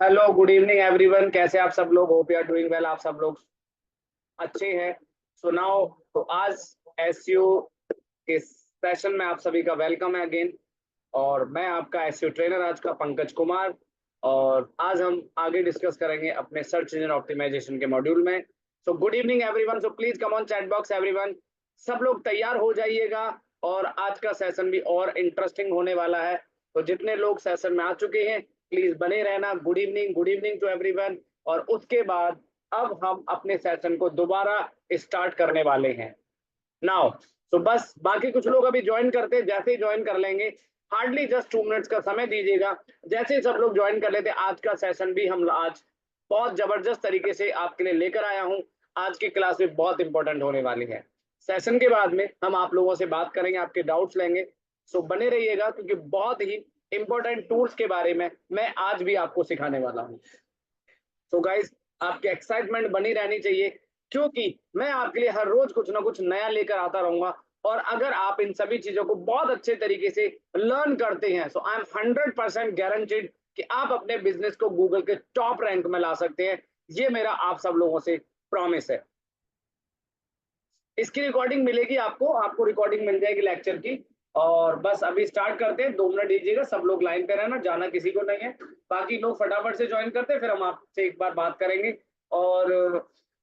Hello good evening everyone, कैसे आप सब लोग? Hope you are doing well. आप सब लोग अच्छे हैं? सुनाओ। तो आज एसयू के सेशन में आप सभी का वेलकम है अगेन। और मैं आपका एसयू ट्रेनर आज का पंकज कुमार। और आज हम आगे डिस्कस करेंगे अपने सर्च इंजन ऑप्टिमाइजेशन के मॉड्यूल में। So good evening everyone, so please come on chat box everyone. सब लोग तैयार हो जाइएगा और आज का सेशन भी और इंटरेस्टिंग होने वाला है। तो जितने लोग सेशन में आ चुके हैं प्लीज बने रहना। Good evening to everyone. और उसके बाद अब हम अपने सेशन को दोबारा स्टार्ट करने वाले हैं नाउ। तो बस बाकी कुछ लोग अभी ज्वाइन करते हैं, जैसे ही ज्वाइन कर लेंगे हार्डली जस्ट 2 मिनट्स का समय दीजिएगा। जैसे ही सब लोग ज्वाइन कर लेते, आज का सेशन भी हम आज बहुत जबरदस्त तरीके से आपके लिए लेकर आया हूं। आज की क्लास भी बहुत इंपॉर्टेंट होने वाली है। सेशन के बाद में हम आप लोगों से बात करेंगे, आपके डाउट्स लेंगे। सो बने रहिएगा क्योंकि बहुत ही इंपॉर्टेंट टूल्स के बारे में मैं आज भी आपको सिखाने वाला हूँ। सो गाइस, आपकी एक्साइटमेंट बनी रहनी चाहिए क्योंकि मैं आपके लिए हर रोज कुछ ना कुछ नया लेकर आता रहूंगा। और अगर आप इन सभी चीजों को बहुत अच्छे तरीके से लर्न करते हैं सो आई एम 100% गारंटीड कि आप अपने बिजनेस को गूगल के टॉप रैंक में ला सकते हैं। ये मेरा आप सब लोगों से प्रॉमिस है। इसकी रिकॉर्डिंग मिलेगी आपको, आपको रिकॉर्डिंग मिल जाएगी लेक्चर की। और बस अभी स्टार्ट करते हैं, 2 मिनट दीजिएगा। सब लोग लाइन पे रहना, जाना किसी को नहीं है। बाकी लोग फटाफट से ज्वाइन करते हैं, फिर हम आपसे एक बार बात करेंगे। और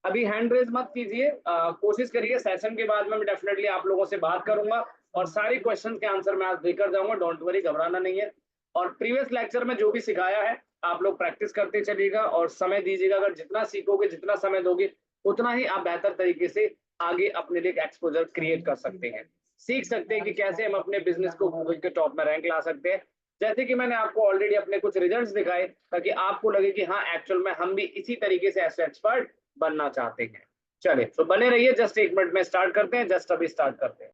अभी हैंड रेज मत कीजिए, कोशिश करिए। सेशन के बाद में मैं डेफिनेटली आप लोगों से बात करूंगा और सारी क्वेश्चन के आंसर मैं आज देकर जाऊंगा। डोंट वरी, घबराना नहीं है। और प्रीवियस लेक्चर में जो भी सिखाया है आप लोग प्रैक्टिस करते चलिएगा और समय दीजिएगा। अगर जितना सीखोगे, जितना समय दोगे, उतना ही आप बेहतर तरीके से आगे अपने लिए एक्सपोजर क्रिएट कर सकते हैं। सीख सकते हैं कि कैसे हम अपने बिजनेस को गूगल के टॉप में रैंक ला सकते हैं। जैसे कि मैंने आपको ऑलरेडी अपने कुछ रिजल्ट्स दिखाए ताकि आपको लगे कि हाँ एक्चुअल में हम भी इसी तरीके से ऐसे एक्सपर्ट बनना चाहते हैं। चलिए, तो बने रहिए। जस्ट 1 मिनट में स्टार्ट करते हैं, जस्ट अभी स्टार्ट करते हैं।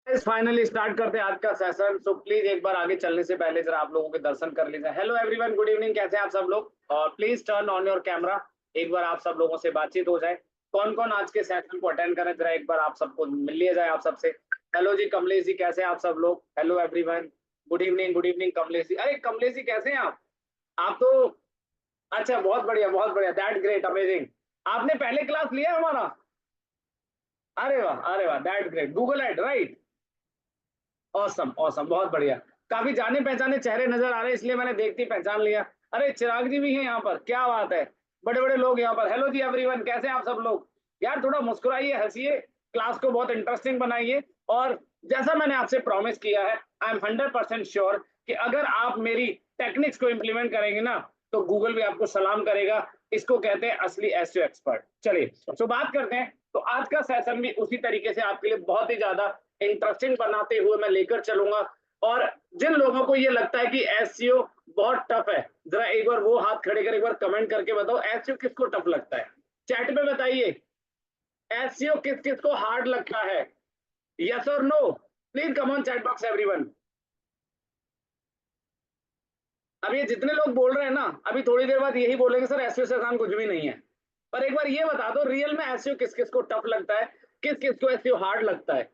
फाइनली स्टार्ट करते हैं आज का सेशन। सो प्लीज एक बार आगे चलने से पहले जरा आप लोगों के दर्शन कर लीजिए। हेलो एवरीवन, गुड इवनिंग, कैसे हैं आप सब लोग? और please turn on your camera. एक बार आप सब लोगों से बातचीत हो जाए। कौन कौन आज के सेशन को अटेंड करें, जरा एक बार आप सबको मिल लिया जाए आप सबसे। हेलो जी कमलेश जी, कैसे हैं आप सब लोग? Hello everyone, good evening Kamlesh ji. अरे कमलेश जी कैसे हैं आप तो अच्छा, बहुत बढ़िया, दैट ग्रेट, अमेजिंग। आपने पहले क्लास लिया है हमारा? अरे वाह, that great. Google ad, right? Awesome awesome, बहुत बढ़िया। काफी जाने पहचाने चेहरे नजर आ रहे हैं, इसलिए मैंने देखती पहचान लिया। अरे चिराग जी भी हैं यहाँ पर, क्या बात है। बड़े बड़े लोग यहाँ पर। हेलो जी एवरीवन, कैसे हैं आप सब लोग? यार थोड़ा मुस्कुराइए, हंसिए, क्लास को बहुत इंटरेस्टिंग बनाइए। और जैसा मैंने आपसे प्रॉमिस किया है, आई एम 100% श्योर कि अगर आप मेरी टेक्निक्स को इम्प्लीमेंट करेंगे ना तो गूगल भी आपको सलाम करेगा। इसको कहते हैं असली एसईओ एक्सपर्ट। चलिए, तो बात करते हैं। तो आज का सेशन भी उसी तरीके से आपके लिए बहुत ही ज्यादा इंटरेस्टिंग बनाते हुए मैं लेकर चलूंगा। और जिन लोगों को ये लगता है कि एसईओ बहुत टफ है, जरा एक बार वो हाथ खड़े कर एक बार कमेंट करके बताओ, एसईओ किसको टफ लगता है? चैट में बताइए, एसईओ किस किस को हार्ड लगता है? यस और no, please come on chat box everyone. अब ये जितने लोग बोल रहे हैं ना, अभी थोड़ी देर बाद यही बोलेंगे सर एसईओ से आसान कुछ भी नहीं है। पर एक बार ये बता दो, रियल में एसईओ किस किस को टफ लगता है, किस किस को एसईओ हार्ड लगता है?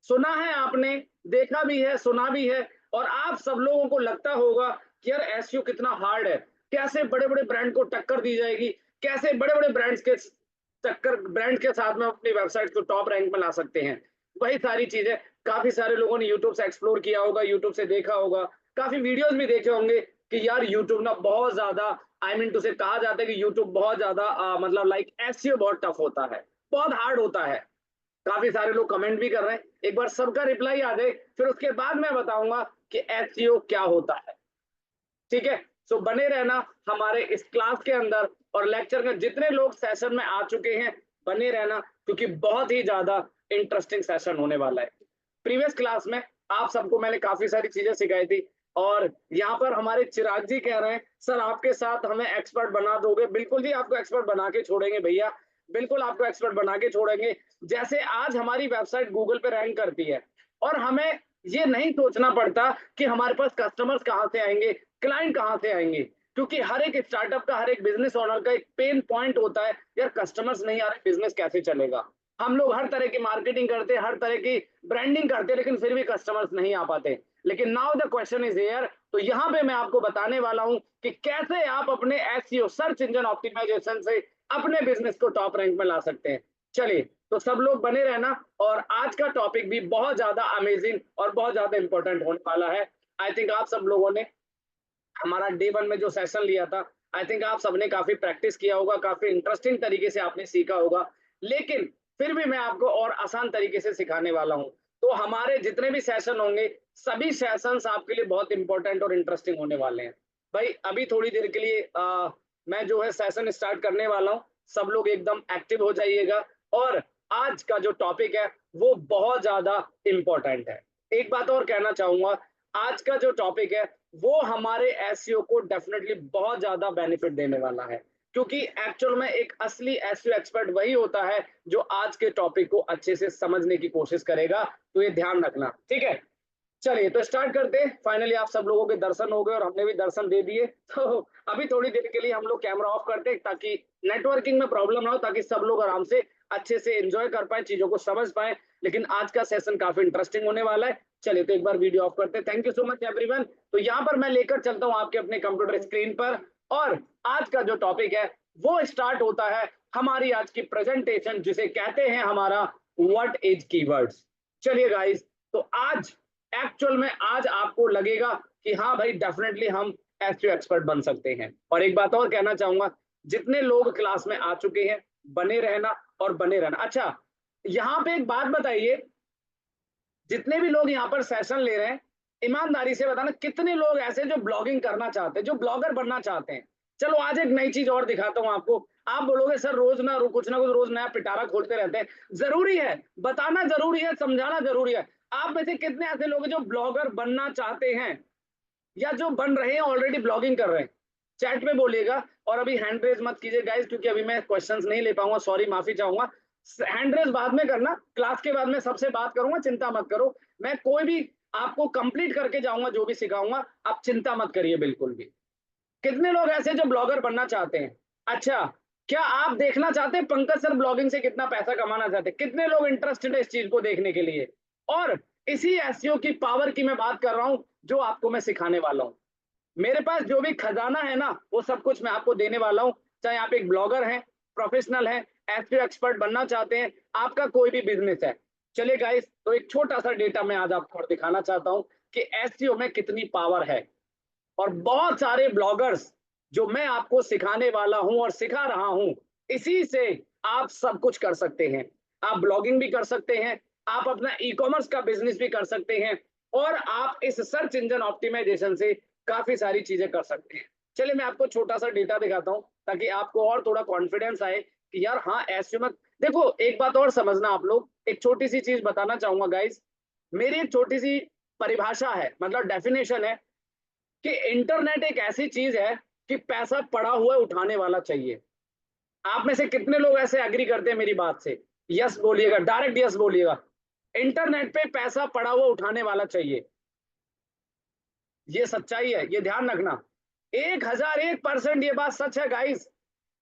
सुना है आपने, देखा भी है, सुना भी है। और आप सब लोगों को लगता होगा कि यार एसईओ कितना हार्ड है, कैसे बड़े बड़े ब्रांड को टक्कर दी जाएगी, कैसे बड़े बड़े ब्रांड्स के टक्कर ब्रांड के साथ में अपनी वेबसाइट को टॉप रैंक में ला सकते हैं। वही सारी चीजें काफी सारे लोगों ने यूट्यूब से एक्सप्लोर किया होगा, यूट्यूब से देखा होगा, काफी वीडियोस भी देखे होंगे कि यार यूट्यूब ना बहुत ज्यादा, आई मीन टू से कहा जाता है कि यूट्यूब बहुत ज्यादा मतलब लाइक एसईओ बहुत टफ होता है, बहुत हार्ड होता है। काफी सारे लोग कमेंट भी कर रहे हैं, एक बार सबका रिप्लाई आ जाए, फिर उसके बाद मैं बताऊंगा कि एसईओ क्या होता है। ठीक है? सो बने रहना हमारे इस क्लास के अंदर। और लेक्चर में जितने लोग सेशन में आ चुके हैं बने रहना, क्योंकि बहुत ही ज्यादा इंटरेस्टिंग सेशन होने वाला है। प्रीवियस क्लास में आप सबको मैंने काफी सारी चीजें सिखाई थी। और यहाँ पर हमारे चिराग जी कह रहे हैं सर आपके साथ हमें एक्सपर्ट बना दोगे। बिल्कुल जी, आपको एक्सपर्ट बना के छोड़ेंगे भैया, बिल्कुल आपको एक्सपर्ट बना के छोड़ेंगे। जैसे आज हमारी वेबसाइट गूगल पे रैंक करती है और हमें ये नहीं सोचना पड़ता कि हमारे पास कस्टमर्स कहाँ से आएंगे, क्लाइंट कहाँ से आएंगे, क्योंकि हर एक स्टार्टअप का, हर एक बिजनेस ओनर का एक पेन पॉइंट होता है, यार कस्टमर्स नहीं आ रहे, बिजनेस कैसे चलेगा। हम लोग हर तरह की मार्केटिंग करते हैं, हर तरह की ब्रांडिंग करते हैं, लेकिन फिर भी कस्टमर्स नहीं आ पाते। लेकिन now the question is here, तो यहाँ पे मैं आपको बताने वाला हूं कि कैसे आप अपने एसईओ, सर्च इंजन ऑप्टिमाइजेशन से अपने बिजनेस को टॉप रैंक में ला सकते हैं। चलिए, तो सब लोग बने रहना, और आज का टॉपिक भी बहुत ज्यादा अमेजिंग और बहुत ज्यादा इंपॉर्टेंट होने वाला है। आई थिंक आप सब लोगों ने हमारा डे 1 में जो सेशन लिया था, आई थिंक आप सबने काफी प्रैक्टिस किया होगा, काफी इंटरेस्टिंग तरीके से आपने सीखा होगा, लेकिन फिर भी मैं आपको और आसान तरीके से सिखाने वाला हूं। तो हमारे जितने भी सेशन होंगे, सभी सेशंस आपके लिए बहुत इंपॉर्टेंट और इंटरेस्टिंग होने वाले हैं। भाई अभी थोड़ी देर के लिए मैं जो है सेशन स्टार्ट करने वाला हूं, सब लोग एकदम एक्टिव हो जाइएगा। और आज का जो टॉपिक है वो बहुत ज्यादा इंपॉर्टेंट है। एक बात और कहना चाहूंगा, आज का जो टॉपिक है वो हमारे एसईओ को डेफिनेटली बहुत ज्यादा बेनिफिट देने वाला है, क्योंकि एक्चुअल में एक असली एसईओ एक्सपर्ट वही होता है जो आज के टॉपिक को अच्छे से समझने की कोशिश करेगा। तो ये ध्यान रखना, ठीक है। चलिए तो स्टार्ट करते हैं। फाइनली आप सब लोगों के दर्शन हो गए और हमने भी दर्शन दे दिए। तो अभी थोड़ी देर के लिए हम लोग कैमरा ऑफ करते हैं ताकि नेटवर्किंग में प्रॉब्लम ना हो, ताकि सब लोग आराम से अच्छे से एंजॉय कर पाए, चीजों को समझ पाए। लेकिन आज का सेशन काफी इंटरेस्टिंग होने वाला है। चलिए तो एक बार वीडियो ऑफ करते हैं। Thank you so much everyone. तो यहाँ पर मैं लेकर चलता हूँ आपके अपने कंप्यूटर स्क्रीन पर, और आज का जो टॉपिक है वो स्टार्ट होता है हमारी आज की प्रेजेंटेशन, जिसे कहते हैं हमारा व्हाट इज कीवर्ड्स। चलिए गाइस, तो आज एक्चुअल में आज आपको लगेगा कि हाँ भाई डेफिनेटली हम एसईओ एक्सपर्ट बन सकते हैं। और एक बात और कहना चाहूंगा, जितने लोग क्लास में आ चुके हैं बने रहना और बने रहना। अच्छा, यहाँ पे एक बात बताइए, जितने भी लोग यहाँ पर सेशन ले रहे हैं, ईमानदारी से बताना कितने लोग ऐसे जो ब्लॉगिंग करना चाहते हैं, जो ब्लॉगर बनना चाहते हैं। चलो आज एक नई चीज और दिखाता हूँ आपको। आप बोलोगे सर रोज ना कुछ ना कुछ रोज नया पिटारा खोलते रहते हैं। जरूरी है, बताना जरूरी है, समझाना जरूरी है। आप में से कितने ऐसे लोग हैं जो ब्लॉगर बनना चाहते हैं, या जो बन रहे हैं, ऑलरेडी ब्लॉगिंग कर रहे हैं? चैट में बोलिएगा। और अभी हैंड रेज मत कीजिए गाइस, क्योंकि अभी मैं क्वेश्चंस नहीं ले पाऊंगा, सॉरी, माफी चाहूंगा। हैंड रेज बाद में करना, क्लास के बाद में सबसे बात करूंगा, चिंता मत करो। मैं कोई भी आपको कंप्लीट करके जाऊंगा, जो भी सिखाऊंगा, आप चिंता मत करिए बिल्कुल भी। कितने लोग ऐसे जो ब्लॉगर बनना चाहते हैं? अच्छा, क्या आप देखना चाहते हैं पंकज सर ब्लॉगिंग से कितना पैसा कमाना चाहते हैं? कितने लोग इंटरेस्टेड है इस चीज को देखने के लिए? और इसी एसईओ की पावर की मैं बात कर रहा हूं, जो आपको मैं सिखाने वाला हूं। मेरे पास जो भी खजाना है ना, वो सब कुछ मैं आपको देने वाला हूं। चाहे आप एक ब्लॉगर हैं, प्रोफेशनल हैं, एसईओ एक्सपर्ट बनना चाहते हैं, आपका कोई भी बिजनेस है। चलिए गाइस, तो एक छोटा सा डेटा मैं आज आपको दिखाना चाहता हूं कि एसईओ में कितनी पावर है। और बहुत सारे ब्लॉगर्स जो मैं आपको सिखाने वाला हूं और सिखा रहा हूं, इसी से आप सब कुछ कर सकते हैं। आप ब्लॉगिंग भी कर सकते हैं, आप अपना ई कॉमर्स का बिजनेस भी कर सकते हैं, और आप इस सर्च इंजन ऑप्टिमाइजेशन से काफी सारी चीजें कर सकते हैं। चलिए मैं आपको छोटा सा डेटा दिखाता हूं, ताकि आपको और थोड़ा कॉन्फिडेंस आए कि यार हाँ एसईओ में। देखो एक बात और समझना आप लोग, एक छोटी सी चीज बताना चाहूंगा गाइस। मेरी एक छोटी सी परिभाषा है, मतलब डेफिनेशन है, कि इंटरनेट एक ऐसी चीज है कि पैसा पड़ा हुआ उठाने वाला चाहिए। आप में से कितने लोग ऐसे एग्री करते हैं मेरी बात से? यस बोलिएगा, डायरेक्ट यस बोलिएगा। इंटरनेट पे पैसा पड़ा हुआ उठाने वाला चाहिए, ये सच्चाई है, ये ध्यान रखना। 1001% ये बात सच है गाइस।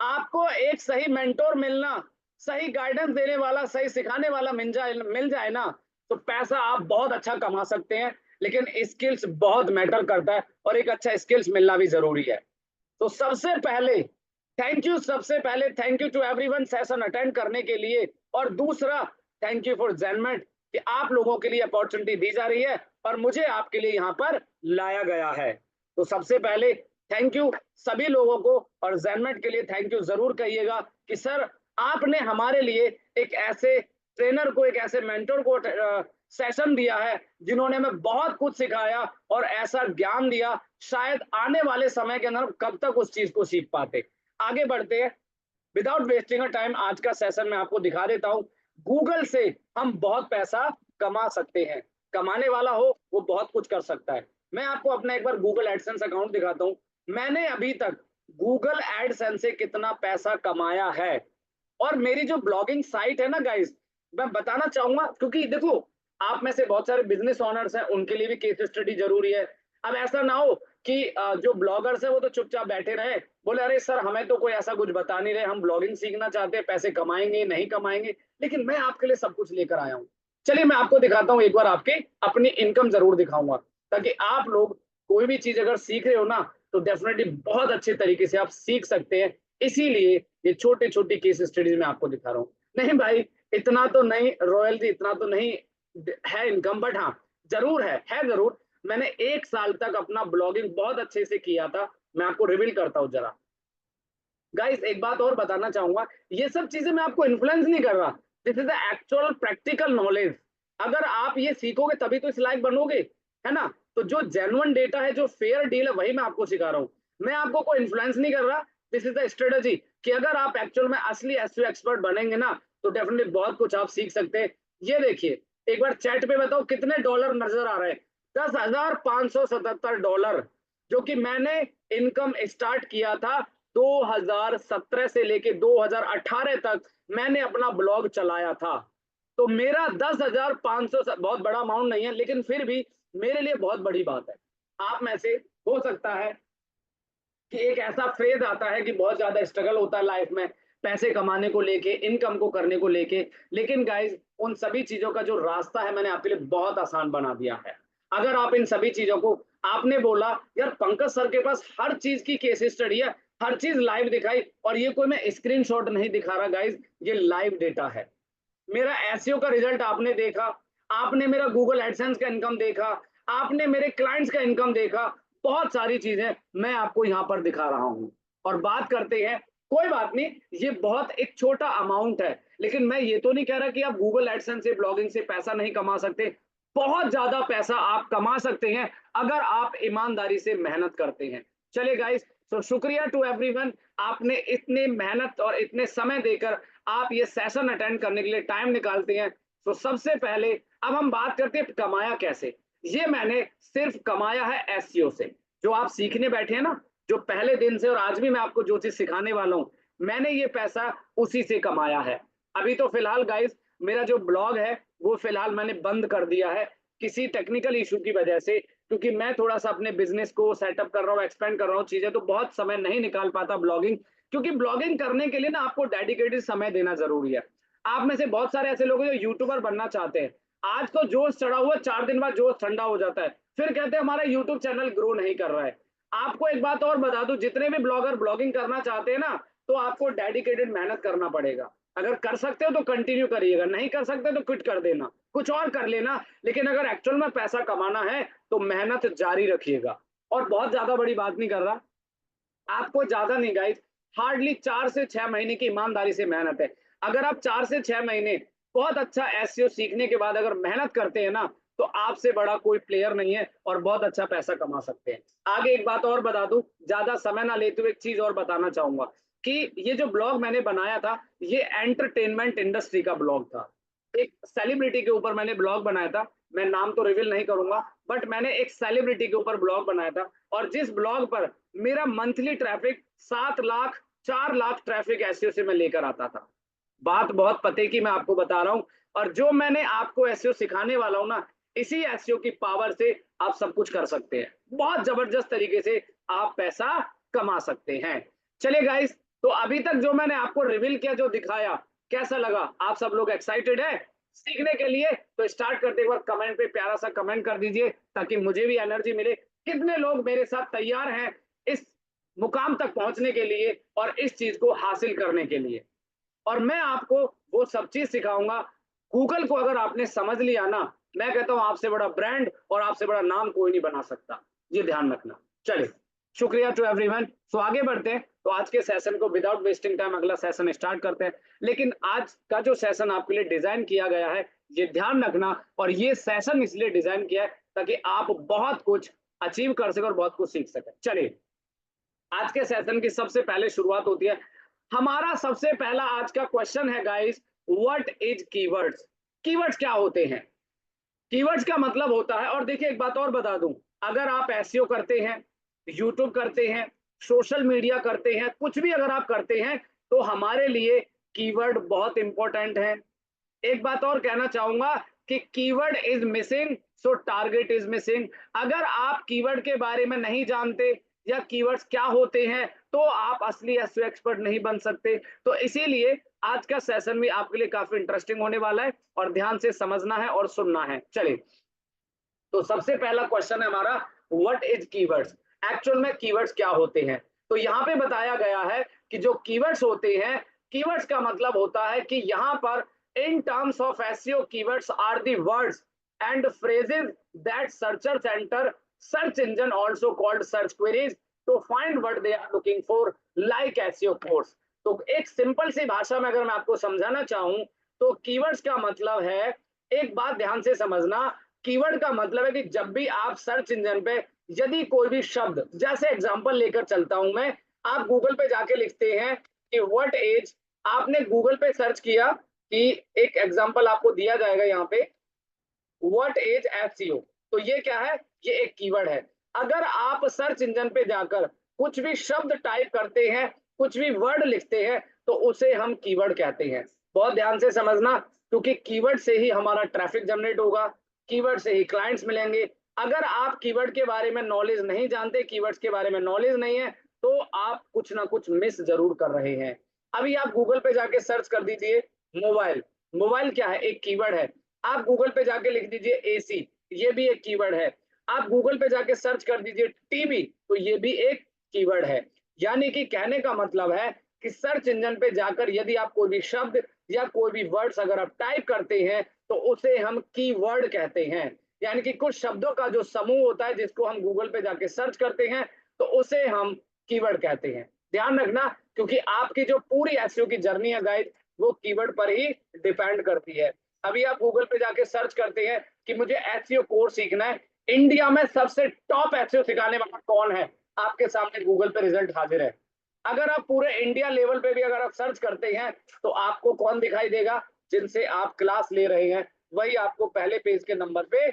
आपको एक सही मेंटोर मिलना, सही गाइडेंस देने वाला, सही सिखाने वाला मिल जाए ना, तो पैसा आप बहुत अच्छा कमा सकते हैं। लेकिन स्किल्स बहुत मैटर करता है, और एक अच्छा स्किल्स मिलना भी जरूरी है। तो सबसे पहले सबसे पहले thank you to everyone session attend करने के लिए। और दूसरा, थैंक यू फॉर जेनमेट, कि आप लोगों के लिए अपॉर्चुनिटी दी जा रही है और मुझे आपके लिए यहाँ पर लाया गया है। तो सबसे पहले थैंक यू सभी लोगों को, और जेनमेट के लिए थैंक यू जरूर कहिएगा कि सर आपने हमारे लिए एक ऐसे ट्रेनर को, एक ऐसे मेंटर को सेशन दिया है, जिन्होंने हमें बहुत कुछ सिखाया और ऐसा ज्ञान दिया, शायद आने वाले समय के अंदर कब तक उस चीज को सीख पाते। आगे बढ़ते हैं, विदाउट वेस्टिंग टाइम आज का सेशन मैं आपको दिखा देता हूं। गूगल से हम बहुत पैसा कमा सकते हैं। कमाने वाला हो वो बहुत कुछ कर सकता है। मैं आपको अपना एक बार गूगल एडसेंस अकाउंट दिखाता हूँ। मैंने अभी तक गूगल एडसेंस से कितना पैसा कमाया है, और मेरी जो ब्लॉगिंग साइट है ना गाइस, मैं बताना चाहूंगा, क्योंकि देखो आप में से बहुत सारे बिजनेस ओनर्स हैं, उनके लिए भी केस स्टडी जरूरी है। अब ऐसा ना हो कि जो ब्लॉगर्स है वो तो चुपचाप बैठे रहे, बोले अरे सर हमें तो कोई ऐसा कुछ बता नहीं रहे, हम ब्लॉगिंग सीखना चाहते हैं, पैसे कमाएंगे नहीं कमाएंगे। लेकिन मैं आपके लिए सब कुछ लेकर आया हूँ। चलिए मैं आपको दिखाता हूँ एक बार, आपके अपनी इनकम जरूर दिखाऊंगा, ताकि आप लोग कोई भी चीज अगर सीख रहे हो ना, तो डेफिनेटली बहुत अच्छे तरीके से आप सीख सकते हैं। इसीलिए ये छोटे छोटे केस स्टडीज में आपको दिखा रहा हूँ। नहीं भाई, इतना तो नहीं रॉयल्टी, इतना तो नहीं है इनकम, बट हाँ जरूर है जरूर। मैंने 1 साल तक अपना ब्लॉगिंग बहुत अच्छे से किया था। मैं आपको रिवील करता हूँ जरा। गाइस एक बात और बताना चाहूंगा, ये सब चीजें मैं आपको इन्फ्लुएंस नहीं कर रहा, this is the actual practical knowledge. अगर आप ये सीखोगे तभी तो इस लायक बनोगे, है ना। तो जो जेन्युइन डेटा है, जो फेयर डील है, वही मैं आपको सिखा रहा हूँ। मैं आपको कोई इन्फ्लुएंस नहीं कर रहा। दिस इज द स्ट्रेटेजी कि अगर आप एक्चुअल में असली एसईओ एक्सपर्ट बनेंगे ना, तो डेफिनेटली बहुत कुछ आप सीख सकते हैं। ये देखिए, एक बार चैट पे बताओ कितने डॉलर नजर आ रहे हैं। $10,577, जो कि मैंने इनकम स्टार्ट किया था 2017 से लेके 2018 तक मैंने अपना ब्लॉग चलाया था। तो मेरा 10,500 बहुत बड़ा अमाउंट नहीं है, लेकिन फिर भी मेरे लिए बहुत बड़ी बात है। आप में से हो सकता है कि एक ऐसा फेज आता है कि बहुत ज्यादा स्ट्रगल होता है लाइफ में, पैसे कमाने को लेके, इनकम को करने को लेके। लेकिन गाइज उन सभी चीजों का जो रास्ता है, मैंने आपके लिए बहुत आसान बना दिया है। अगर आप इन सभी चीजों को, आपने बोला यार पंकज सर के पास हर चीज की केस स्टडी है, हर चीज लाइव दिखाई, और ये कोई मैं स्क्रीनशॉट नहीं दिखा रहा गाइज, ये लाइव डेटा है। मेरा एसईओ का रिजल्ट आपने देखा, आपने मेरा गूगल एडसेंस का इनकम देखा, आपने मेरे क्लाइंट्स का इनकम देखा, बहुत सारी चीजें मैं आपको यहाँ पर दिखा रहा हूँ। और बात करते हैं, कोई बात नहीं, ये बहुत एक छोटा अमाउंट है, लेकिन मैं ये तो नहीं कह रहा कि आप गूगल एडसेंस से, ब्लॉगिंग से पैसा नहीं कमा सकते। बहुत ज्यादा पैसा आप कमा सकते हैं अगर आप ईमानदारी से मेहनत करते हैं। चलिए गाइस, तो शुक्रिया टू एवरीवन, आपने इतने मेहनत और इतने समय देकर आप ये सेशन अटेंड करने के लिए टाइम निकालते हैं। तो सबसे पहले अब हम बात करते हैं कमाया कैसे। ये मैंने सिर्फ कमाया है एसईओ से। जो आप सीखने बैठे हैं ना, जो पहले दिन से और आज भी मैं आपको जो चीज सिखाने वाला हूँ, मैंने ये पैसा उसी से कमाया है। अभी तो फिलहाल गाइस मेरा जो ब्लॉग है वो फिलहाल मैंने बंद कर दिया है, किसी टेक्निकल इशू की वजह से, क्योंकि मैं थोड़ा सा अपने बिजनेस को सेटअप कर रहा हूँ, एक्सपेंड कर रहा हूँ चीजें, तो बहुत समय नहीं निकाल पाता ब्लॉगिंग। क्योंकि ब्लॉगिंग करने के लिए ना आपको डेडिकेटेड समय देना जरूरी है। आप में से बहुत सारे ऐसे लोग हैं जो यूट्यूबर बनना चाहते हैं, आज तो जोश चढ़ा हुआ, 4 दिन बाद जोश ठंडा हो जाता है, फिर कहते हैं हमारा यूट्यूब चैनल ग्रो नहीं कर रहा है। आपको एक बात और बता दूं, जितने भी ब्लॉगर ब्लॉगिंग करना चाहते हैं ना, तो आपको डेडिकेटेड मेहनत करना पड़ेगा। अगर कर सकते हो तो कंटिन्यू करिएगा, नहीं कर सकते तो क्विट कर देना, कुछ और कर लेना। लेकिन अगर एक्चुअल में पैसा कमाना है तो मेहनत जारी रखिएगा। और बहुत ज्यादा बड़ी बात नहीं कर रहा, आपको ज्यादा नहीं गाइस, हार्डली 4 से 6 महीने की ईमानदारी से मेहनत है। अगर आप 4 से 6 महीने बहुत अच्छा एसईओ सीखने के बाद अगर मेहनत करते हैं ना, तो आपसे बड़ा कोई प्लेयर नहीं है, और बहुत अच्छा पैसा कमा सकते हैं। आगे एक बात और बता दूं, ज्यादा समय ना लेते हुए एक चीज और बताना चाहूंगा कि ये जो ब्लॉग मैंने बनाया था, ये एंटरटेनमेंट इंडस्ट्री का ब्लॉग था। एक सेलिब्रिटी के ऊपर मैंने ब्लॉग बनाया था, मैं नाम तो रिवील नहीं करूंगा, बट मैंने एक सेलिब्रिटी के ऊपर ब्लॉग बनाया था, और जिस ब्लॉग पर मेरा monthly traffic 7 lakh, 4 lakh traffic SEO से मैं लेकर आता था। बात बहुत पते की मैं आपको बता रहा हूं। और जो मैंने आपको एसईओ सिखाने वाला हूं ना, इसी एसईओ की पावर से आप सब कुछ कर सकते हैं, बहुत जबरदस्त तरीके से आप पैसा कमा सकते हैं। चलिए गाइस, तो अभी तक जो मैंने आपको रिवील किया, जो दिखाया, कैसा लगा? आप सब लोग एक्साइटेड है सीखने के लिए? तो स्टार्ट करते एक बार कमेंट पे प्यारा सा कमेंट कर दीजिए, ताकि मुझे भी एनर्जी मिले। कितने लोग मेरे साथ तैयार हैं इस मुकाम तक पहुंचने के लिए और इस चीज को हासिल करने के लिए? और मैं आपको वो सब चीज सिखाऊंगा। गूगल को अगर आपने समझ लिया ना, मैं कहता हूं आपसे बड़ा ब्रांड और आपसे बड़ा नाम कोई नहीं बना सकता, ये ध्यान रखना। चलिए, शुक्रिया टू एवरीवन। तो आगे बढ़ते हैं, तो आज के सेशन को विदाउट वेस्टिंग टाइम अगला सेशन स्टार्ट करते हैं। लेकिन आज का जो सेशन आपके लिए डिजाइन किया गया है, ये ध्यान रखना, और ये सेशन इसलिए डिजाइन किया है ताकि आप बहुत कुछ अचीव कर सके और बहुत कुछ सीख सके। चलिए, आज के सेशन की सबसे पहले शुरुआत होती है। हमारा सबसे पहला आज का क्वेश्चन है guys, what is keywords? Keywords क्या होते हैं? कीवर्ड्स का मतलब होता है, और देखिए एक बात और बता दूं, अगर आप एसईओ करते हैं, यूट्यूब करते हैं, सोशल मीडिया करते हैं, कुछ भी अगर आप करते हैं तो हमारे लिए कीवर्ड बहुत इंपॉर्टेंट है। एक बात और कहना चाहूंगा कि keyword is missing so target is missing. अगर आप कीवर्ड के बारे में नहीं जानते या कीवर्ड्स क्या होते हैं तो आप असली एसईओ एक्सपर्ट नहीं बन सकते। तो इसीलिए आज का सेशन भी आपके लिए काफी इंटरेस्टिंग होने वाला है और ध्यान से समझना है और सुनना है। चलिए, तो सबसे पहला क्वेश्चन है हमारा, व्हाट इज कीवर्ड्स। एक्चुअल में कीवर्ड्स क्या होते हैं। तो यहाँ पे बताया गया है कि जो कीवर्ड्स होते हैं, कीवर्ड्स का मतलब होता है कि यहाँ पर in terms of SEO keywords are the words and phrases that searchers enter search engine also called search queries to find what they are looking for like SEO course. तो एक सिंपल सी भाषा में अगर मैं आपको समझाना चाहूं तो कीवर्ड्स का मतलब है, एक बात ध्यान से समझना, कीवर्ड का मतलब है कि जब भी आप सर्च इंजन पे यदि कोई भी शब्द, जैसे एग्जांपल लेकर चलता हूं मैं, आप गूगल पे जाके लिखते हैं कि व्हाट एज, आपने गूगल पे सर्च किया कि एक एग्जांपल आपको दिया जाएगा यहाँ पे, व्हाट एज एसईओ। तो ये क्या है, ये एक कीवर्ड है। अगर आप सर्च इंजन पे जाकर कुछ भी शब्द टाइप करते हैं, कुछ भी वर्ड लिखते हैं तो उसे हम कीवर्ड कहते हैं। बहुत ध्यान से समझना, क्योंकि कीवर्ड से ही हमारा ट्रैफिक जनरेट होगा, कीवर्ड से ही क्लाइंट्स मिलेंगे। अगर आप कीवर्ड के बारे में नॉलेज नहीं जानते, कीवर्ड्स के बारे में नॉलेज नहीं है, तो आप कुछ ना कुछ मिस जरूर कर रहे हैं। अभी आप गूगल पे जाके सर्च कर दीजिए मोबाइल। मोबाइल क्या है, एक कीवर्ड है। आप गूगल पे जाके लिख दीजिए एसी, ये भी एक कीवर्ड है। आप गूगल पे जाके सर्च कर दीजिए टीवी, तो ये भी एक कीवर्ड है। यानी कि कहने का मतलब है कि सर्च इंजन पे जाकर यदि आप कोई भी शब्द या कोई भी वर्ड्स अगर आप टाइप करते हैं तो उसे हम कीवर्ड कहते हैं। यानी कि कुछ शब्दों का जो समूह होता है जिसको हम गूगल पे जाके सर्च करते हैं तो उसे हम कीवर्ड कहते हैं। ध्यान रखना, क्योंकि आपकी जो पूरी एसईओ की जर्नी है गाइड, वो कीवर्ड पर ही डिपेंड करती है। अभी आप गूगल पे जाके सर्च करते हैं कि मुझे एसईओ कोर्स सीखना है, इंडिया में सबसे टॉप एसईओ सिखाने वाला कौन है, आपके सामने गूगल पे रिजल्ट हाजिर है। अगर आप पूरे इंडिया लेवल पे भी अगर आप सर्च करते हैं तो आपको कौन दिखाई देगा, जिनसे आप क्लास ले रहे हैं वही आपको पहले पेज के नंबर पे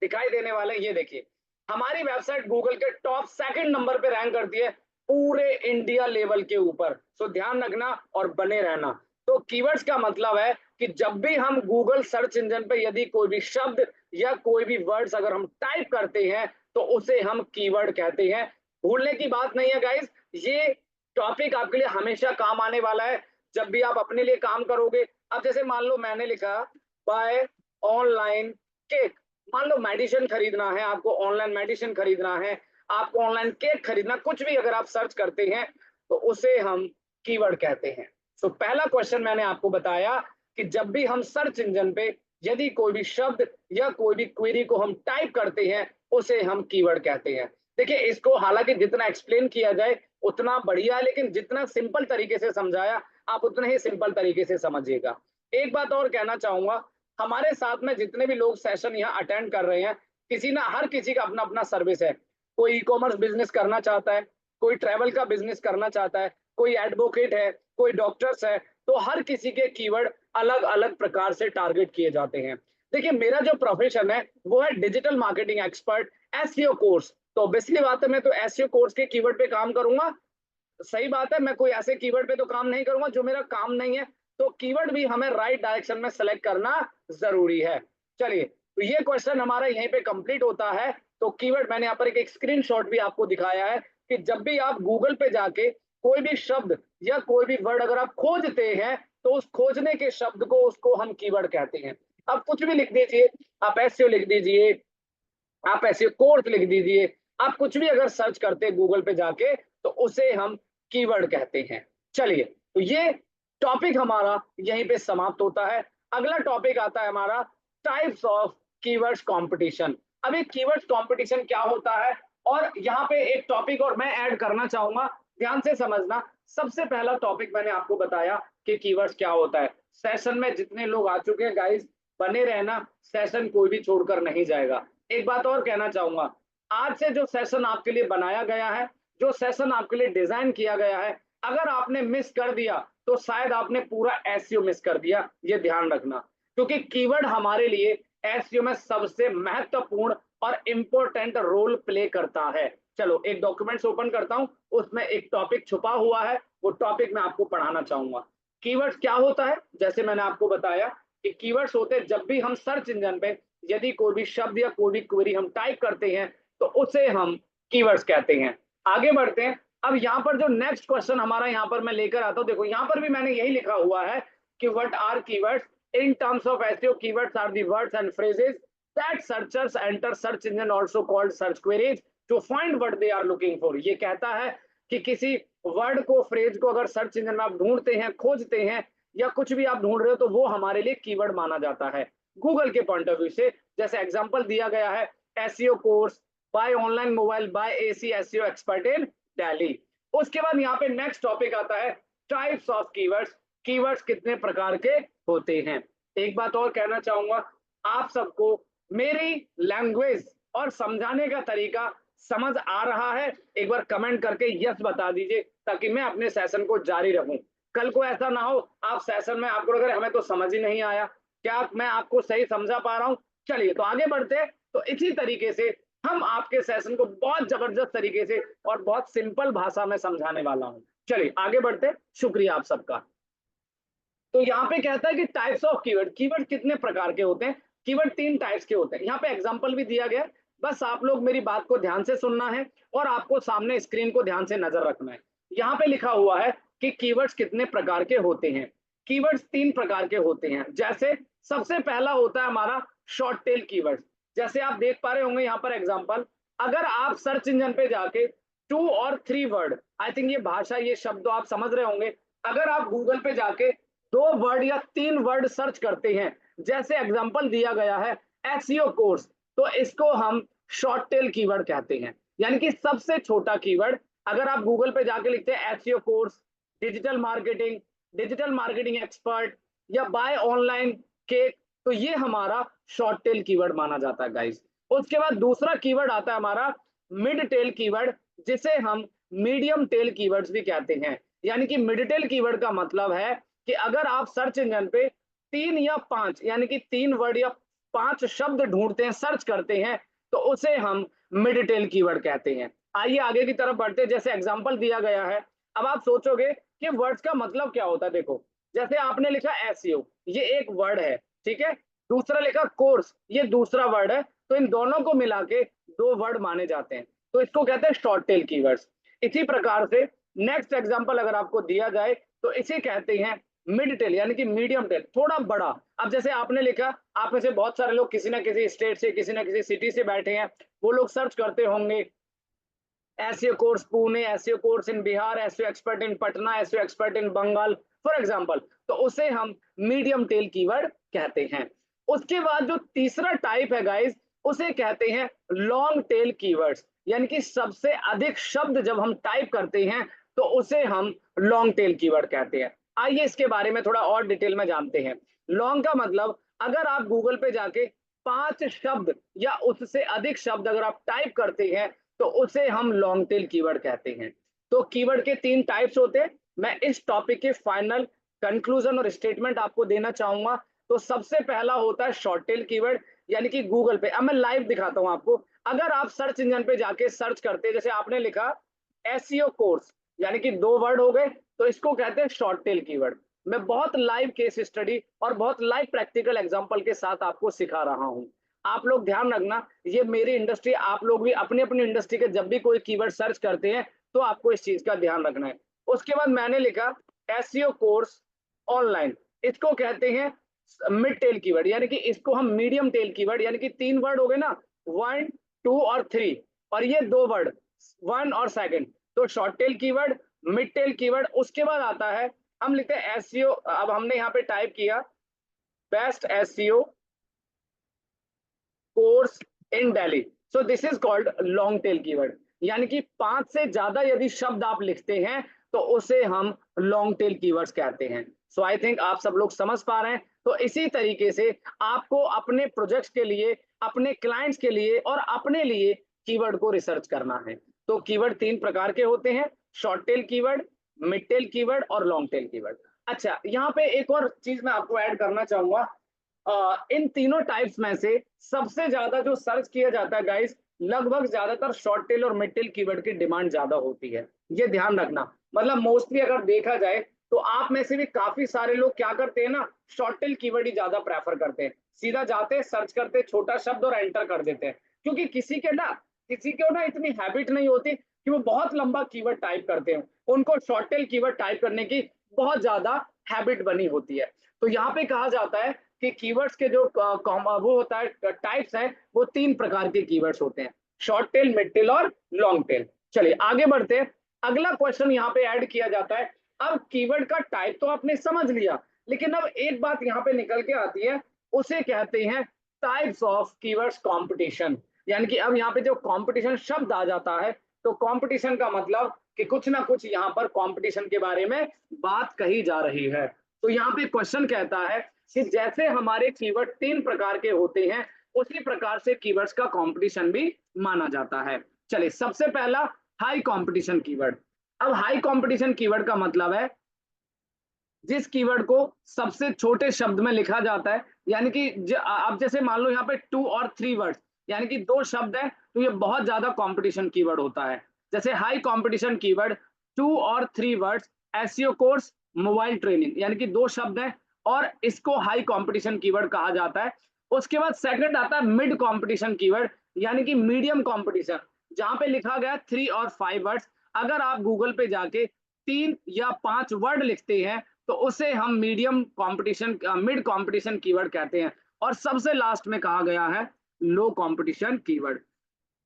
दिखाई देने वाले। ये देखिए, हमारी वेबसाइट गूगल के टॉप सेकंड नंबर पे रैंक करती है पूरे इंडिया लेवल के ऊपर। सो ध्यान रखना और बने रहना। तो कीवर्ड्स का मतलब है कि जब भी हम गूगल सर्च इंजन पे यदि कोई भी शब्द या कोई भी वर्ड्स अगर हम टाइप करते हैं तो उसे हम कीवर्ड कहते हैं। भूलने की बात नहीं है गाइस, ये टॉपिक आपके लिए हमेशा काम आने वाला है जब भी आप अपने लिए काम करोगे। अब जैसे मान लो मैंने लिखा बाय ऑनलाइन केक, मान लो मेडिसिन खरीदना है आपको, ऑनलाइन मेडिसिन खरीदना है, आपको ऑनलाइन केक खरीदना, कुछ भी अगर आप सर्च करते हैं तो उसे हम कीवर्ड कहते हैं। तो पहला क्वेश्चन मैंने आपको बताया कि जब भी हम सर्च इंजन पे यदि कोई भी शब्द या कोई भी क्वेरी को हम टाइप करते हैं उसे हम कीवर्ड कहते हैं। देखिए, इसको हालांकि जितना एक्सप्लेन किया जाए उतना बढ़िया है, लेकिन जितना सिंपल तरीके से समझाया आप उतने ही सिंपल तरीके से समझिएगा। एक बात और कहना चाहूंगा, हमारे साथ में जितने भी लोग सेशन यहाँ अटेंड कर रहे हैं, किसी ना हर किसी का अपना अपना सर्विस है। कोई ई कॉमर्स बिजनेस करना चाहता है, कोई ट्रैवल का बिजनेस करना चाहता है, कोई एडवोकेट है, कोई डॉक्टर्स है। तो हर किसी के कीवर्ड अलग अलग प्रकार से टारगेट किए जाते हैं। देखिए, मेरा जो प्रोफेशन है वो है digital marketing expert, SEO course. तो ऑब्वियसली बात है, मैं तो एसईओ कोर्स के कीवर्ड पे काम करूंगा। सही बात है, मैं कोई ऐसे कीवर्ड पे तो काम नहीं करूंगा जो मेरा काम नहीं है। तो कीवर्ड भी हमें राइट डायरेक्शन में सेलेक्ट करना जरूरी है। चलिए, तो ये क्वेश्चन हमारा यहीं पे कंप्लीट होता है। तो कीवर्ड मैंने यहाँ पर एक स्क्रीनशॉट भी आपको दिखाया है कि जब भी आप गूगल पे जाके कोई भी शब्द या कोई भी वर्ड अगर आप खोजते हैं तो उस खोजने के शब्द को उसको हम कीवर्ड कहते हैं। आप कुछ भी लिख दीजिए, आप एसईओ लिख दीजिए, आप एसईओ कोर्स लिख दीजिए, आप कुछ भी अगर सर्च करते हैं गूगल पे जाके तो उसे हम कीवर्ड कहते हैं। चलिए, तो ये टॉपिक हमारा यहीं पे समाप्त होता है। अगला टॉपिक आता है हमारा टाइप्स ऑफ कीवर्ड्स कंपटीशन। अब ये कीवर्ड्स कंपटीशन क्या होता है, और यहाँ पे एक टॉपिक और मैं ऐड करना चाहूंगा, ध्यान से समझना। सबसे पहला टॉपिक मैंने आपको बताया कि कीवर्ड्स क्या होता है। सेशन में जितने लोग आ चुके हैं गाइस, बने रहना, सेशन कोई भी छोड़कर नहीं जाएगा। एक बात और कहना चाहूंगा, आज से जो सेशन आपके लिए बनाया गया है, जो सेशन आपके लिए डिजाइन किया गया है, अगर आपने मिस कर दिया तो शायद आपने पूरा एसईओ मिस कर दिया। ये ध्यान रखना, क्योंकि कीवर्ड हमारे लिए एसईओ में सबसे महत्वपूर्ण और इंपॉर्टेंट रोल प्ले करता है। चलो एक डॉक्यूमेंट्स ओपन करता हूं, उसमें एक टॉपिक छुपा हुआ है, वो टॉपिक मैं आपको पढ़ाना चाहूंगा। कीवर्ड्स क्या होता है, जैसे मैंने आपको बताया कि कीवर्ड्स होते हैं जब भी हम सर्च इंजन पे यदि कोई भी शब्द या कोई भी क्वेरी हम टाइप करते हैं तो उसे हम कीवर्ड्स कहते हैं। आगे बढ़ते हैं। अब यहाँ पर जो नेक्स्ट क्वेश्चन हमारा यहाँ पर मैं लेकर आता हूँ, देखो यहाँ पर भी मैंने यही लिखा हुआ है कि what are keywords in terms of SEO. Keywords are the words and phrases that searchers enter search engine also called search queries to find what they are looking for. ये कहता है कि किसी वर्ड को, फ्रेज को अगर search engine में आप ढूंढते हैं, खोजते हैं या कुछ भी आप ढूंढ रहे हो तो वो हमारे लिए कीवर्ड माना जाता है गूगल के पॉइंट ऑफ व्यू से। जैसे एग्जांपल दिया गया है SEO course buy online mobile buy AC SEO expert in Delhi. उसके बाद यहाँ पे नेक्स्ट टॉपिक आता है टाइप्स ऑफ कीवर्ड्स। कीवर्ड्स कितने प्रकार के होते हैं। एक बात और कहना चाहूंगा, आप सबको मेरी लैंग्वेज और समझाने का तरीका समझ आ रहा है? एक बार कमेंट करके यस बता दीजिए ताकि मैं अपने सेशन को जारी रखूं। कल को ऐसा ना हो आप सेशन में आपको अगर हमें तो समझ ही नहीं आया, क्या मैं आपको सही समझा पा रहा हूं? चलिए तो आगे बढ़ते हैं। तो इसी तरीके से हम आपके सेशन को बहुत जबरदस्त तरीके से और बहुत सिंपल भाषा में समझाने वाला हूं। चलिए आगे बढ़ते हैं। शुक्रिया आप सबका। तो यहाँ पे कहता है कि टाइप्स ऑफ कीवर्ड। कीवर्ड कितने प्रकार के होते हैं? कीवर्ड 3 टाइप्स के होते हैं। यहाँ पे एग्जांपल भी दिया गया है, बस आप लोग मेरी बात को ध्यान से सुनना है और आपको सामने स्क्रीन को ध्यान से नजर रखना है। यहाँ पे लिखा हुआ है कि कीवर्ड्स कितने प्रकार के होते हैं। कीवर्ड्स 3 प्रकार के होते हैं। जैसे सबसे पहला होता है हमारा शॉर्ट टेल कीवर्ड। जैसे आप देख पा रहे होंगे यहाँ पर एग्जाम्पल, अगर आप सर्च इंजन पे जाके 2 और 3 वर्ड, आई थिंक ये भाषा, ये शब्द आप समझ रहे होंगे, अगर आप गूगल पे जाके 2 वर्ड या 3 वर्ड सर्च करते हैं, जैसे एग्जांपल दिया गया है एसईओ कोर्स, तो इसको हम शॉर्ट टेल कीवर्ड कहते हैं, यानी कि सबसे छोटा कीवर्ड। अगर आप गूगल पे जाके लिखते हैं SEO course, digital marketing expert या बाय ऑनलाइन केक, तो ये हमारा शॉर्ट टेल कीवर्ड माना जाता है गाइस। उसके बाद दूसरा कीवर्ड आता है हमारा मिड टेल कीवर्ड, जिसे हम मीडियम टेल कीवर्ड्स भी कहते हैं। यानी कि मिड टेल कीवर्ड का मतलब है कि अगर आप सर्च इंजन पे 3 या 5 यानी कि 3 वर्ड या 5 शब्द ढूंढते हैं, सर्च करते हैं, तो उसे हम मिड टेल कीवर्ड कहते हैं। आइए आगे की तरफ बढ़ते हैं। जैसे एग्जांपल दिया गया है, अब आप सोचोगे कि वर्ड्स का मतलब क्या होता है। देखो जैसे आपने लिखा एसईओ, ये एक वर्ड है, ठीक है। दूसरा लिखा कोर्स, ये दूसरा वर्ड है, तो इन दोनों को मिला के 2 वर्ड माने जाते हैं, तो इसको कहते हैं शॉर्ट टेल कीवर्ड्स। इसी प्रकार से नेक्स्ट एग्जांपल अगर आपको दिया जाए तो इसे कहते हैं मिड टेल, यानी कि मीडियम टेल, थोड़ा बड़ा। अब जैसे आपने लिखा, आप में से बहुत सारे लोग किसी ना किसी स्टेट से, किसी ना किसी सिटी से बैठे हैं, वो लोग सर्च करते होंगे SEO course Pune, SEO course in Bihar, SEO expert in Patna, SEO expert in Bengal, for example, तो उसे हम मीडियम टेल कीवर्ड कहते हैं। उसके बाद जो तीसरा टाइप है गाइस, उसे कहते हैं लॉन्ग टेल कीवर्ड्स, यानी कि सबसे अधिक शब्द जब हम टाइप करते हैं तो उसे हम लॉन्ग टेल कीवर्ड कहते हैं। आइए इसके बारे में थोड़ा और डिटेल में जानते हैं। लॉन्ग का मतलब, अगर आप गूगल पे जाके 5 शब्द या उससे अधिक शब्द अगर आप टाइप करते हैं तो उसे हम लॉन्ग टेल कीवर्ड कहते हैं। तो कीवर्ड के 3 टाइप्स होते हैं। मैं इस टॉपिक के फाइनल कंक्लूजन और स्टेटमेंट आपको देना चाहूंगा। तो सबसे पहला होता है शॉर्ट टेल कीवर्ड, यानी कि गूगल पे, अब मैं लाइव दिखाता हूं आपको। अगर आप सर्च इंजन पे जाके सर्च करते, जैसे आपने लिखा एसईओ कोर्स, यानी कि 2 वर्ड हो गए, तो इसको कहते हैं शॉर्ट टेल कीवर्ड। मैं बहुत लाइव केस स्टडी और बहुत लाइव प्रैक्टिकल एग्जांपल के साथ आपको सिखा रहा हूं। आप लोग ध्यान रखना, ये मेरी इंडस्ट्री, आप लोग भी अपनी अपनी इंडस्ट्री के जब भी कोई कीवर्ड सर्च करते हैं तो आपको इस चीज का ध्यान रखना है। उसके बाद मैंने लिखा एसईओ कोर्स ऑनलाइन, इसको कहते हैं मिड टेल कीवर्ड, यानी कि इसको हम मीडियम टेल कीवर्ड, यानी कि 3 वर्ड हो गए ना, 1 2 और 3, और ये 2 वर्ड 1 और सेकंड, तो short tail keyword, mid tail keyword. उसके बाद आता है, हम लिखते हैं एसईओ, अब हमने यहाँ पे टाइप किया best SEO course in Delhi, so this is called long tail keyword, यानी कि 5 से ज्यादा यदि शब्द आप लिखते हैं तो उसे हम लॉन्ग टेल कीवर्ड्स कहते हैं। सो आई थिंक आप सब लोग समझ पा रहे हैं। तो इसी तरीके से आपको अपने प्रोजेक्ट्स के लिए, अपने क्लाइंट्स के लिए और अपने लिए कीवर्ड को रिसर्च करना है। तो कीवर्ड 3 प्रकार के होते हैं, short tail keyword, mid tail keyword और लॉन्ग टेल कीवर्ड। अच्छा, यहाँ पे एक और चीज मैं आपको ऐड करना चाहूंगा। इन तीनों टाइप्स में से सबसे ज्यादा जो सर्च किया जाता है गाइस, लगभग ज्यादातर शॉर्ट टेल और मिड टेल कीवर्ड की डिमांड ज्यादा होती है, ये ध्यान रखना। मतलब मोस्टली अगर देखा जाए तो आप में से भी काफी सारे लोग क्या करते हैं ना, शॉर्ट टेल कीवर्ड ही ज्यादा प्रेफर करते हैं। सीधा जाते हैं, सर्च करते हैं छोटा शब्द और एंटर कर देते हैं, क्योंकि किसी को ना इतनी हैबिट नहीं होती कि वो बहुत लंबा कीवर्ड टाइप करते हैं, उनको शॉर्ट टेल कीवर्ड टाइप करने की बहुत ज्यादा हैबिट बनी होती है। तो यहाँ पे कहा जाता है कि कीवर्ड्स के जो वो होता है टाइप्स है, वो 3 प्रकार के कीवर्ड्स होते हैं, शॉर्ट टेल, मिड टेल और लॉन्ग टेल। चलिए आगे बढ़ते हैं। अगला क्वेश्चन यहाँ पे ऐड किया जाता है। अब कीवर्ड का टाइप तो आपने समझ लिया, लेकिन अब एक बात यहाँ पे निकल के आती है, उसे कहते हैं टाइप्स ऑफ कीवर्ड्स कंपटीशन। यानी कि अब यहाँ पे जो कंपटीशन शब्द आ जाता है, तो कंपटीशन का मतलब कि कुछ ना कुछ यहाँ पर कंपटीशन के बारे में बात कही जा रही है। तो यहाँ पे क्वेश्चन कहता है कि जैसे हमारे कीवर्ड 3 प्रकार के होते हैं, उसी प्रकार से कीवर्ड्स का कंपटीशन भी माना जाता है। चलिए सबसे पहला हाई कंपटीशन कीवर्ड। अब हाई कंपटीशन कीवर्ड का मतलब है जिस कीवर्ड को सबसे छोटे शब्द में लिखा जाता है, यानी कि अब जैसे मान लो यहाँ पे 2 और 3 वर्ड्स, यानी कि 2 शब्द है, तो ये बहुत ज्यादा कंपटीशन कीवर्ड होता है। जैसे हाई कंपटीशन कीवर्ड 2 और 3 words, SEO course, mobile training, यानी कि 2 शब्द है और इसको हाई कंपटीशन कीवर्ड कहा जाता है। उसके बाद सेकंड आता है मिड कंपटीशन कीवर्ड, यानी कि मीडियम कंपटीशन, जहां पे लिखा गया 3 और 5 वर्ड्स। अगर आप गूगल पे जाके 3 या 5 वर्ड लिखते हैं तो उसे हम medium competition mid competition keyword कहते हैं। और सबसे लास्ट में कहा गया है लो कंपटीशन कीवर्ड।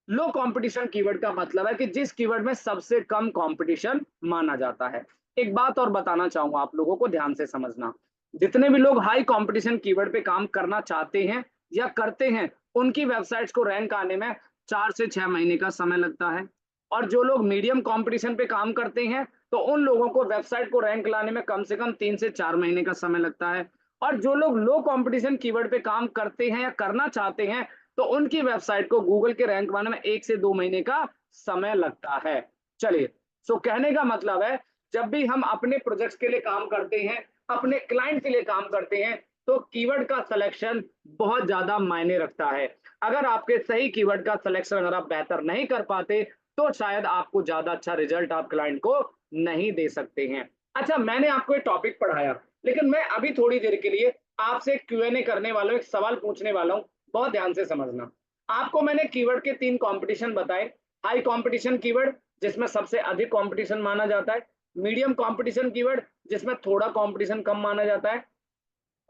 लो कंपटीशन कीवर्ड का मतलब है कि जिस कीवर्ड में सबसे कम कंपटीशन माना जाता है। एक बात और बताना चाहूंगा आप लोगों को, ध्यान से समझना। जितने भी लोग हाई कंपटीशन कीवर्ड पे काम करना चाहते हैं या करते हैं, उनकी वेबसाइट्स को रैंक आने में 4 से 6 महीने का समय लगता है। और जो लोग मीडियम कंपटीशन पे काम करते हैं, तो उन लोगों को वेबसाइट को रैंक लाने में कम से कम 3 से 4 महीने का समय लगता है। और जो लोग लो कंपटीशन कीवर्ड पे काम करते हैं या करना चाहते हैं, तो उनकी वेबसाइट को गूगल के रैंक बनाने में 1 से 2 महीने का समय लगता है। चलिए, सो कहने का मतलब है जब भी हम अपने प्रोजेक्ट्स के लिए काम करते हैं, अपने क्लाइंट के लिए काम करते हैं, तो कीवर्ड का सिलेक्शन बहुत ज्यादा मायने रखता है। अगर आपके सही कीवर्ड का सिलेक्शन अगर आप बेहतर नहीं कर पाते, तो शायद आपको ज्यादा अच्छा रिजल्ट आप क्लाइंट को नहीं दे सकते हैं। अच्छा, मैंने आपको एक टॉपिक पढ़ाया, लेकिन मैं अभी थोड़ी देर के लिए आपसे क्यूएनए करने वाला हूं, एक सवाल पूछने वाला हूं, बहुत ध्यान से समझना। आपको मैंने कीवर्ड के 3 कंपटीशन बताए। हाई कंपटीशन कीवर्ड जिसमें सबसे अधिक कंपटीशन माना जाता है, मीडियम कंपटीशन कीवर्ड जिसमें थोड़ा कंपटीशन कम माना जाता है,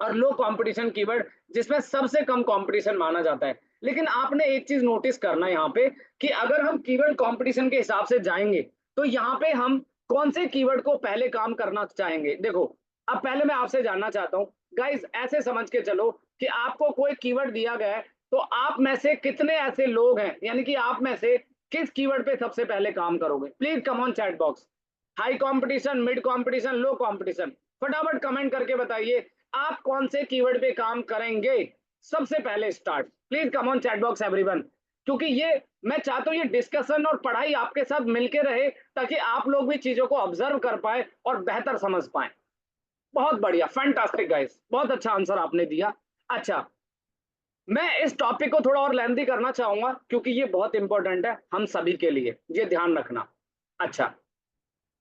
और लो कंपटीशन कीवर्ड जिसमें सबसे कम कंपटीशन माना जाता है। लेकिन आपने एक चीज नोटिस करना है यहाँ पे कि अगर हम कीवर्ड कंपटीशन के हिसाब से जाएंगे, तो यहाँ पे हम कौन से कीवर्ड को पहले काम करना चाहेंगे। देखो, अब पहले मैं आपसे जानना चाहता हूँ गाइज, ऐसे समझ के चलो कि आपको कोई कीवर्ड दिया गया है, तो आप में से कितने ऐसे लोग हैं, यानी कि आप में से किस कीवर्ड पे सबसे पहले काम करोगे। Please come on chat box. High competition, mid competition, low competition, फटाफट कमेंट करके बताइए आप कौन से कीवर्ड पे काम करेंगे सबसे पहले। Start, please come on chat box everyone, क्योंकि ये मैं चाहता हूं ये डिस्कशन और पढ़ाई आपके साथ मिलके रहे, ताकि आप लोग भी चीजों को ऑब्जर्व कर पाए और बेहतर समझ पाए। बहुत बढ़िया, फैंटास्टिक गाइस, बहुत अच्छा आंसर आपने दिया। अच्छा, मैं इस टॉपिक को थोड़ा और लेंथी करना चाहूंगा, क्योंकि ये बहुत इंपॉर्टेंट है हम सभी के लिए, ये ध्यान रखना। अच्छा,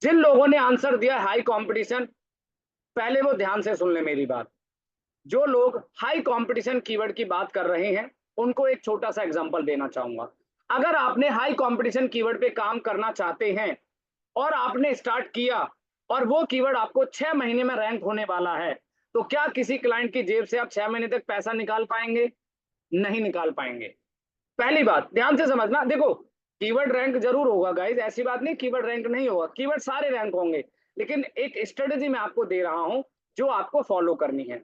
जिन लोगों ने आंसर दिया हाई कंपटीशन, पहले वो ध्यान से सुन ले मेरी बात। जो लोग हाई कंपटीशन कीवर्ड की बात कर रहे हैं, उनको एक छोटा सा एग्जांपल देना चाहूंगा। अगर आपने हाई कंपटीशन कीवर्ड पे काम करना चाहते हैं और आपने स्टार्ट किया, और वो कीवर्ड आपको 6 महीने में रैंक होने वाला है, तो क्या किसी क्लाइंट की जेब से आप 6 महीने तक पैसा निकाल पाएंगे? नहीं निकाल पाएंगे। पहली बात ध्यान से समझना। देखो, कीवर्ड रैंक जरूर होगा गाइस, ऐसी बात नहीं कीवर्ड रैंक नहीं होगा, कीवर्ड सारे रैंक होंगे। लेकिन एक स्ट्रेटेजी मैं आपको दे रहा हूं जो आपको फॉलो करनी है।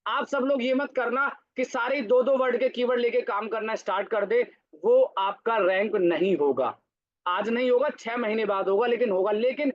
आप सब लोग ये मत करना कि सारे 2-2 वर्ड के कीवर्ड लेके काम करना स्टार्ट कर दे, वो आपका रैंक नहीं होगा। आज नहीं होगा, 6 महीने बाद होगा, लेकिन होगा। लेकिन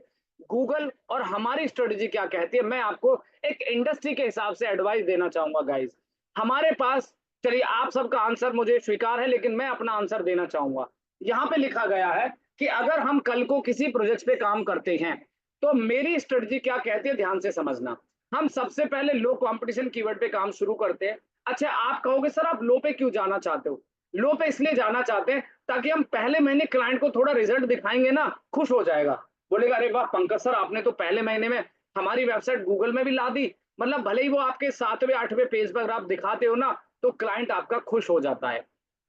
गूगल और हमारी स्ट्रेटेजी क्या कहती है, मैं आपको एक इंडस्ट्री के हिसाब से एडवाइस देना चाहूंगा गाइस। हमारे पास, चलिए आप सबका आंसर मुझे स्वीकार है, लेकिन मैं अपना आंसर देना चाहूंगा। यहाँ पे लिखा गया है कि अगर हम कल को किसी प्रोजेक्ट पे काम करते हैं, तो मेरी स्ट्रेटजी क्या कहती है ध्यान से समझना। हम सबसे पहले लो कंपटीशन कीवर्ड पे काम शुरू करते हैं। अच्छा, आप कहोगे सर आप लो पे क्यों जाना चाहते हो? लो पे इसलिए जाना चाहते हैं ताकि हम पहले महीने क्लाइंट को थोड़ा रिजल्ट दिखाएंगे ना, खुश हो जाएगा। बोलेगा अरे वाह पंकज सर, आपने तो पहले महीने में हमारी वेबसाइट गूगल में भी ला दी। मतलब भले ही वो आपके 7वें 8वें पेज पर आप दिखाते हो ना, तो क्लाइंट आपका खुश हो जाता है।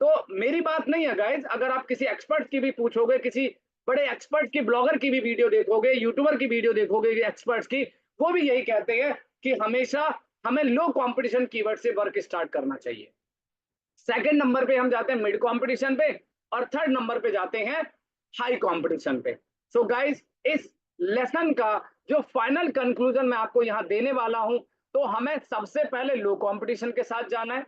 तो मेरी बात नहीं है गाइज, अगर आप किसी एक्सपर्ट की भी पूछोगे, किसी बड़े एक्सपर्ट की ब्लॉगर की भी वीडियो देखोगे, यूट्यूबर की वीडियो देखोगे एक्सपर्ट्स की, वो भी यही कहते हैं कि हमेशा हमें लो कंपटीशन कीवर्ड से वर्क स्टार्ट करना चाहिए। सेकंड नंबर पे हम जाते हैं मिड कंपटीशन पे, और थर्ड नंबर पे जाते हैं हाई कंपटीशन पे। सो गाइस, इस लेसन का जो फाइनल कंक्लूजन मैं आपको यहां देने वाला हूं, तो हमें सबसे पहले लो कंपटीशन के साथ जाना है,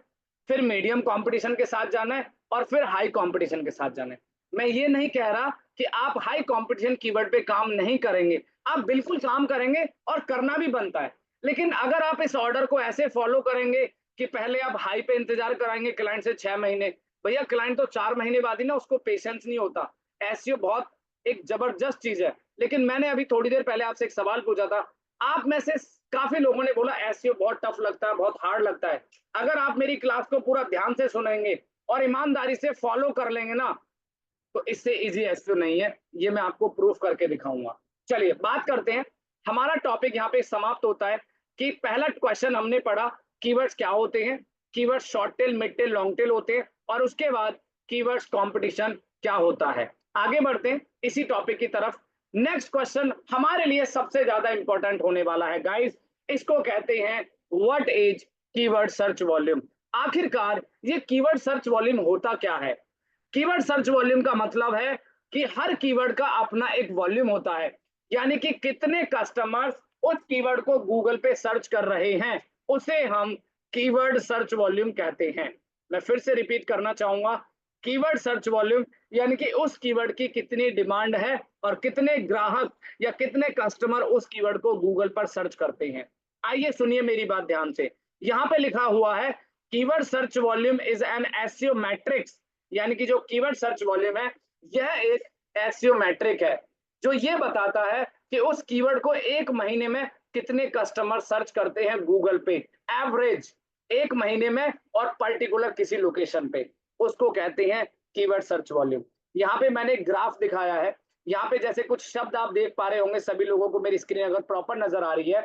फिर मीडियम कंपटीशन के साथ जाना है, और फिर हाई कंपटीशन के साथ जाना है। मैं ये नहीं कह रहा कि आप हाई कंपटीशन कीवर्ड पे काम नहीं करेंगे, आप बिल्कुल काम करेंगे और करना भी बनता है। लेकिन अगर आप इस ऑर्डर को ऐसे फॉलो करेंगे कि पहले आप हाई पे इंतजार कराएंगे क्लाइंट से 6 महीने, भैया क्लाइंट तो 4 महीने बाद ही ना, उसको पेशेंस नहीं होता। एसईओ बहुत एक जबरदस्त चीज है। लेकिन मैंने अभी थोड़ी देर पहले आपसे एक सवाल पूछा था, आप में से काफी लोगों ने बोला एसईओ बहुत टफ लगता है, बहुत हार्ड लगता है। अगर आप मेरी क्लास को पूरा ध्यान से सुनेंगे और ईमानदारी से फॉलो कर लेंगे ना, तो इससे इजी एसईओ नहीं है, ये मैं आपको प्रूफ करके दिखाऊंगा। चलिए बात करते हैं, हमारा टॉपिक यहाँ पे समाप्त होता है कि पहला क्वेश्चन हमने पढ़ा कीवर्ड्स क्या होते हैं, keywords short tail, mid tail, long tail होते हैं, और उसके बाद कीवर्ड्स कंपटीशन क्या होता है। आगे बढ़ते हैं इसी टॉपिक की तरफ। नेक्स्ट क्वेश्चन हमारे लिए सबसे ज्यादा इंपॉर्टेंट होने वाला है गाइस, इसको कहते हैं what is keyword search volume. आखिरकार ये कीवर्ड सर्च वॉल्यूम होता क्या है? कीवर्ड सर्च वॉल्यूम का मतलब है कि हर कीवर्ड का अपना एक वॉल्यूम होता है, यानी कि कितने कस्टमर्स उस कीवर्ड को गूगल पे सर्च कर रहे हैं, उसे हम कीवर्ड सर्च वॉल्यूम कहते हैं। मैं फिर से रिपीट करना चाहूंगा, कीवर्ड सर्च वॉल्यूम यानी कि उस कीवर्ड की कितनी डिमांड है और कितने ग्राहक या कितने कस्टमर उस कीवर्ड को गूगल पर सर्च करते हैं। आइए सुनिए मेरी बात ध्यान से, यहाँ पे लिखा हुआ है keyword search volume is an SEO matrix, यानी कि जो कीवर्ड सर्च वॉल्यूम है यह एक एसईओ मैट्रिक है जो ये बताता है कि उस कीवर्ड को एक महीने में कितने कस्टमर सर्च करते हैं गूगल पे, एवरेज एक महीने में और पर्टिकुलर किसी लोकेशन पे, उसको कहते हैं कीवर्ड सर्च वॉल्यूम। यहाँ पे मैंने एक ग्राफ दिखाया है, यहाँ पे जैसे कुछ शब्द आप देख पा रहे होंगे, सभी लोगों को मेरी स्क्रीन अगर प्रॉपर नजर आ रही है।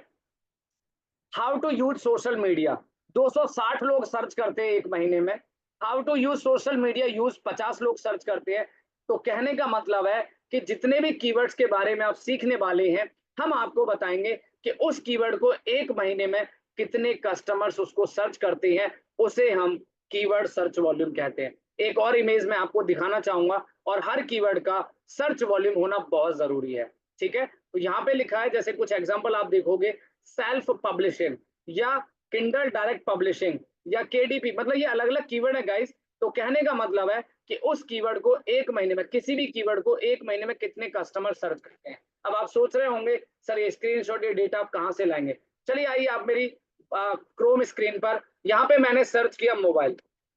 How to use social media 260 लोग सर्च करते हैं एक महीने में, how to use social media use 50 लोग सर्च करते हैं। तो कहने का मतलब है कि जितने भी कीवर्ड्स के बारे में आप सीखने वाले हैं, हम आपको बताएंगे कि उस कीवर्ड को एक महीने में कितने कस्टमर्स उसको सर्च करते हैं, उसे हम कीवर्ड सर्च वॉल्यूम कहते हैं। एक और इमेज में आपको दिखाना चाहूंगा, और हर कीवर्ड का सर्च वॉल्यूम होना बहुत जरूरी है। ठीक है, तो यहाँ पे लिखा है, जैसे कुछ एग्जांपल आप देखोगे, सेल्फ पब्लिशिंग या किंडल डायरेक्ट पब्लिशिंग या केडीपी, मतलब ये अलग अलग कीवर्ड है गाइस। तो कहने का मतलब है कि उस कीवर्ड को एक महीने में, किसी भी कीवर्ड को एक महीने में कितने कस्टमर सर्च करते हैं। अब आप सोच रहे होंगे सर ये स्क्रीनशॉट, ये डेटा आप कहां से लाएंगे? चलिए आइए आप मेरी क्रोम स्क्रीन पर, यहाँ पे मैंने सर्च किया मोबाइल।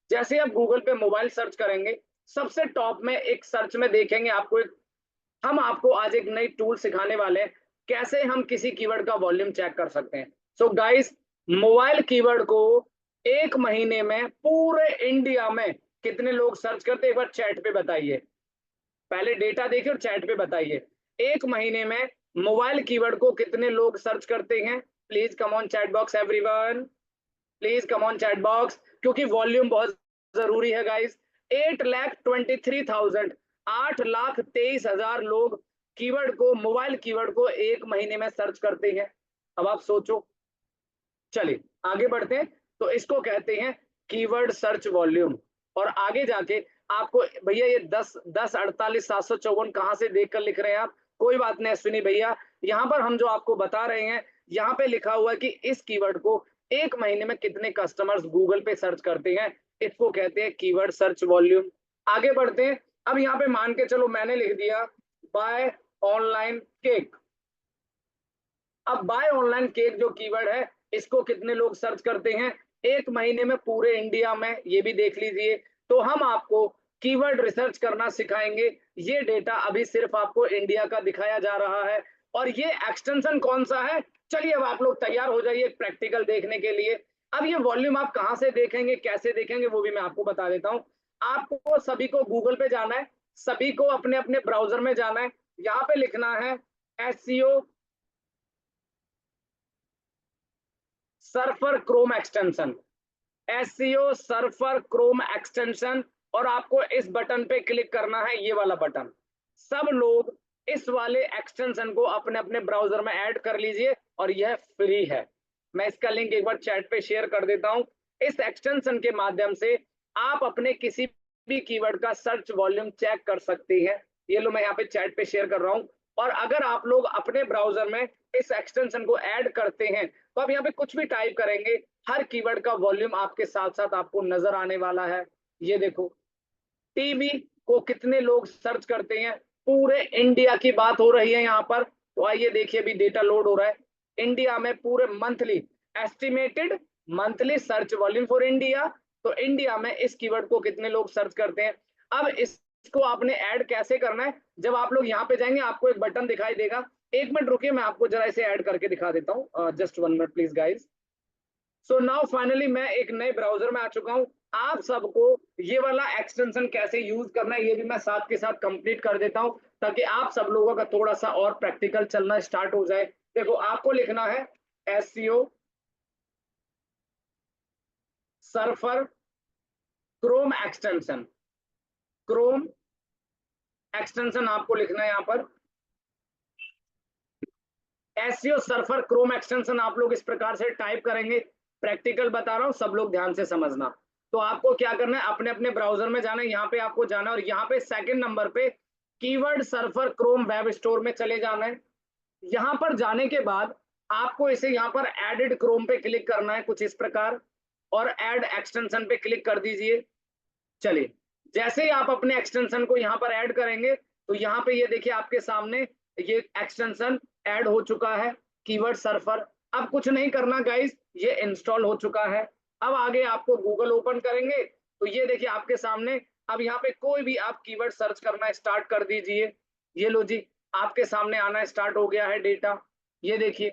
जैसे आप गूगल पे मोबाइल सर्च करेंगे, सबसे टॉप में एक सर्च में देखेंगे आपको एक, हम आपको आज एक नई टूल सिखाने वाले हैं कैसे हम किसी कीवर्ड का वॉल्यूम चेक कर सकते हैं। सो गाइस, मोबाइल कीवर्ड को एक महीने में पूरे इंडिया में कितने लोग सर्च करते हैं, एक बार चैट पे बताइए। पहले डेटा देखिए और चैट पे बताइए, एक महीने में मोबाइल कीवर्ड को कितने लोग सर्च करते हैं। Please come on chat box everyone, please come on chat box, क्योंकि वॉल्यूम बहुत जरूरी है गाइस। 8,23,000, 8,23,000 लोग कीवर्ड को, मोबाइल कीवर्ड को एक महीने में सर्च करते हैं। अब आप सोचो, चलिए आगे बढ़ते हैं। तो इसको कहते हैं कीवर्ड सर्च वॉल्यूम। और आगे जाके आपको, भैया ये 10, 10, 48, 754 कहां से देखकर लिख रहे हैं आप? कोई बात नहीं अश्विनी भैया, यहाँ पर हम जो आपको बता रहे हैं, यहाँ पे लिखा हुआ है कि इस कीवर्ड को एक महीने में कितने कस्टमर्स गूगल पे सर्च करते हैं, इसको कहते हैं कीवर्ड सर्च वॉल्यूम। आगे बढ़ते हैं। अब यहाँ पे मान के चलो मैंने लिख दिया बाय ऑनलाइन केक। अब बाय ऑनलाइन केक जो कीवर्ड है, इसको कितने लोग सर्च करते हैं एक महीने में पूरे इंडिया में, ये भी देख लीजिए। तो हम आपको कीवर्ड रिसर्च करना सिखाएंगे। ये डेटा अभी सिर्फ आपको इंडिया का दिखाया जा रहा है, और ये एक्सटेंशन कौन सा है? चलिए अब आप लोग तैयार हो जाइए प्रैक्टिकल देखने के लिए। अब ये वॉल्यूम आप कहां से देखेंगे, कैसे देखेंगे, वो भी मैं आपको बता देता हूं। आपको सभी को गूगल पे जाना है, सभी को अपने अपने ब्राउजर में जाना है, यहाँ पे लिखना है SEO surfer Chrome extension, SEO surfer Chrome extension, और आपको इस बटन पे क्लिक करना है, ये वाला बटन। सब लोग इस वाले एक्सटेंशन को अपने अपने ब्राउजर में ऐड कर लीजिए, और यह फ्री है। मैं इसका लिंक एक बार चैट पे शेयर कर देता हूं। इस एक्सटेंशन के माध्यम से आप अपने किसी भी कीवर्ड का सर्च वॉल्यूम चेक कर सकते हैं। ये लो, मैं यहाँ पे चैट पे शेयर कर रहा हूँ। और अगर आप लोग अपने ब्राउजर में इस एक्सटेंशन को ऐड करते हैं, तो आप यहाँ पे कुछ भी टाइप करेंगे, हर कीवर्ड का वॉल्यूम आपके साथ साथ आपको नजर आने वाला है। ये देखो, टीवी को कितने लोग सर्च करते हैं, पूरे इंडिया की बात हो रही है यहाँ पर। तो आइए देखिए, अभी डेटा लोड हो रहा है। इंडिया में पूरे monthly estimated monthly search volume for India, तो इंडिया में इस कीवर्ड को कितने लोग सर्च करते हैं। अब इसको आपने ऐड कैसे करना है, जब आप लोग यहाँ पे जाएंगे आपको एक बटन दिखाई देगा। एक मिनट रुकिए, मैं आपको जरा इसे ऐड करके दिखा देता हूँ, just 1 minute please guys. So now finally मैं एक नए ब्राउजर में आ चुका हूं। आप सबको ये वाला एक्सटेंशन कैसे यूज करना है, ये भी मैं साथ के साथ कंप्लीट कर देता हूं, ताकि आप सब लोगों का थोड़ा सा और प्रैक्टिकल चलना स्टार्ट हो जाए। देखो, आपको लिखना है SEO surfer Chrome extension, Chrome extension आपको लिखना है यहाँ पर। एसईओ सर्फर क्रोम एक्सटेंशन आप लोग इस प्रकार से टाइप करेंगे। प्रैक्टिकल बता रहा हूं, सब लोग ध्यान से समझना। तो आपको क्या करना है, अपने अपने ब्राउजर में जाना है, यहाँ पे आपको जाना है, और यहाँ पे सेकंड नंबर पे keyword surfer Chrome web store में चले जाना है। यहाँ पर जाने के बाद आपको इसे यहाँ पर एडिड क्रोम पे क्लिक करना है कुछ इस प्रकार, और ऐड एक्सटेंशन पे क्लिक कर दीजिए। चलिए, जैसे ही आप अपने एक्सटेंशन को यहाँ पर ऐड करेंगे, तो यहाँ पे ये देखिए आपके सामने ये एक्सटेंशन ऐड हो चुका है, कीवर्ड सर्फर। अब कुछ नहीं करना गाइस, ये इंस्टॉल हो चुका है। अब आगे आपको गूगल ओपन करेंगे, तो ये देखिए आपके सामने, अब यहाँ पे कोई भी आप कीवर्ड सर्च करना स्टार्ट कर दीजिए। ये लो जी, आपके सामने आना स्टार्ट हो गया है डेटा, ये देखिए,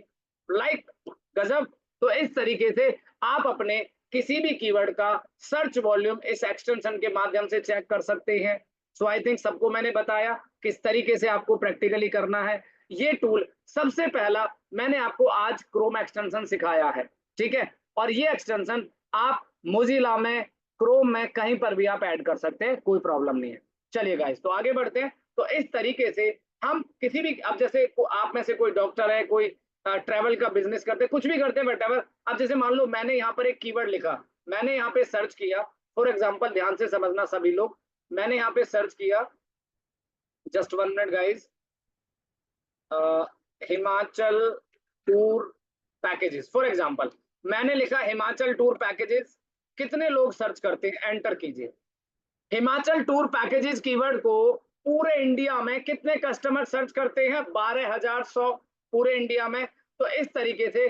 लाइक गजब। तो इस तरीके से आप अपने किसी भी कीवर्ड का सर्च वॉल्यूम इस एक्सटेंशन के माध्यम से चेक कर सकते हैं। सो आई थिंक सबको मैंने बताया किस तरीके से आपको प्रैक्टिकली करना है। ये टूल सबसे पहला मैंने आपको आज क्रोम एक्सटेंशन सिखाया है, ठीक है। और ये एक्सटेंशन आप मोजिला में, क्रोम में, कहीं पर भी आप ऐड कर सकते हैं, कोई प्रॉब्लम नहीं है। चलिए गाइस, तो आगे बढ़ते हैं। तो इस तरीके से हम किसी भी, अब जैसे आप में से कोई डॉक्टर है, कोई ट्रैवल का बिजनेस करते हैं, कुछ भी करते हैं बट अब जैसे मान लो मैंने यहाँ पर एक कीवर्ड लिखा, मैंने यहाँ पे सर्च किया, फॉर एग्जांपल ध्यान से समझना सभी लोग, मैंने यहाँ पे सर्च किया, just 1 minute guys, Himachal tour packages for example, मैंने लिखा हिमाचल टूर पैकेजेस, कितने लोग सर्च करते हैं, एंटर कीजिए। हिमाचल टूर पैकेजेस कीवर्ड को पूरे इंडिया में कितने कस्टमर सर्च करते हैं, 12,100 पूरे इंडिया में। तो इस तरीके से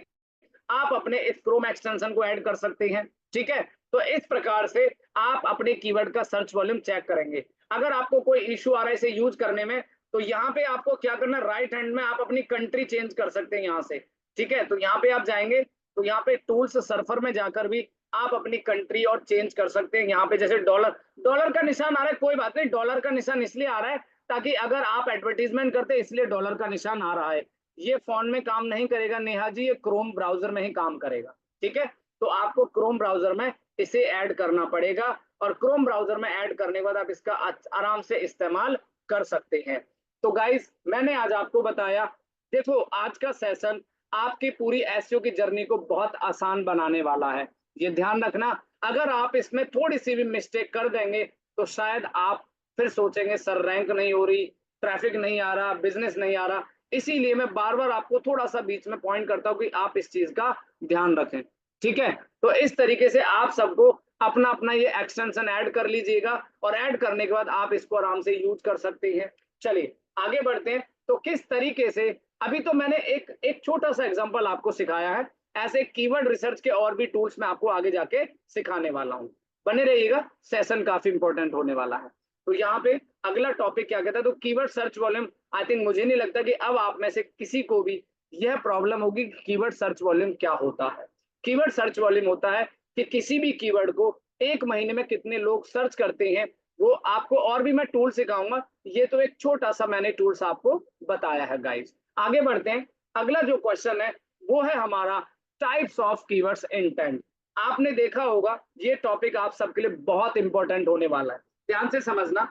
आप अपने इस क्रोम एक्सटेंशन को ऐड कर सकते हैं, ठीक है। तो इस प्रकार से आप अपने कीवर्ड का सर्च वॉल्यूम चेक करेंगे। अगर आपको कोई इश्यू आ रहा है इसे यूज करने में, तो यहाँ पे आपको क्या करना है, राइट हैंड में आप अपनी कंट्री चेंज कर सकते हैं यहाँ से, ठीक है। तो यहाँ पे आप जाएंगे, तो यहाँ पे टूल्स सर्फर में जाकर भी आप अपनी कंट्री और चेंज कर सकते हैं। यहाँ पे जैसे डॉलर, डॉलर का निशान आ रहा है, कोई बात नहीं, डॉलर का निशान इसलिए आ रहा है ताकि अगर आप एडवर्टीजमेंट करते हैं, इसलिए डॉलर का निशान आ रहा है। ये फोन में काम नहीं करेगा नेहा जी, ये क्रोम ब्राउजर में ही काम करेगा, ठीक है। तो आपको क्रोम ब्राउजर में इसे ऐड करना पड़ेगा, और क्रोम ब्राउजर में ऐड करने के बाद आप इसका आराम से इस्तेमाल कर सकते हैं। तो गाइस, मैंने आज आपको बताया, देखो आज का सेशन आपकी पूरी एसईओ की जर्नी को बहुत आसान बनाने वाला है। ये ध्यान रखना, अगर आप इसमें थोड़ी सी भी मिस्टेक कर देंगे, तो शायद आप फिर सोचेंगे सर रैंक नहीं हो रही, ट्रैफिक नहीं आ रहा, बिजनेस नहीं आ रहा। इसीलिए मैं बार बार आपको थोड़ा सा बीच में पॉइंट करता हूं कि आप इस चीज का ध्यान रखें, ठीक है। तो इस तरीके से आप सबको अपना अपना ये एक्सटेंशन ऐड कर लीजिएगा, और ऐड करने के बाद आप इसको आराम से यूज कर सकते हैं। चलिए आगे बढ़ते हैं। तो किस तरीके से, अभी तो मैंने एक छोटा सा एग्जांपल आपको सिखाया है, ऐसे कीवर्ड रिसर्च के और भी टूल्स मैं आपको आगे जाके सिखाने वाला हूं। बने रहिएगा, सेशन काफी इंपॉर्टेंट होने वाला है। तो यहाँ पे अगला टॉपिक क्या कहता है, तो keyword search volume. I think मुझे नहीं लगता कि अब आप में से किसी को भी यह प्रॉब्लम होगी कि कीवर्ड सर्च वॉल्यूम क्या होता है। कीवर्ड सर्च वॉल्यूम होता है कि किसी भी कीवर्ड को एक महीने में कितने लोग सर्च करते हैं, वो आपको और भी मैं टूल सिखाऊंगा। ये तो एक छोटा सा मैंने टूल्स आपको बताया है गाइस। आगे बढ़ते हैं। अगला जो क्वेश्चन है वो है हमारा टाइप्स ऑफ कीवर्ड्स इंटेंट। आपने देखा होगा ये टॉपिक आप सबके लिए बहुत इंपॉर्टेंट होने वाला है, ध्यान से समझना।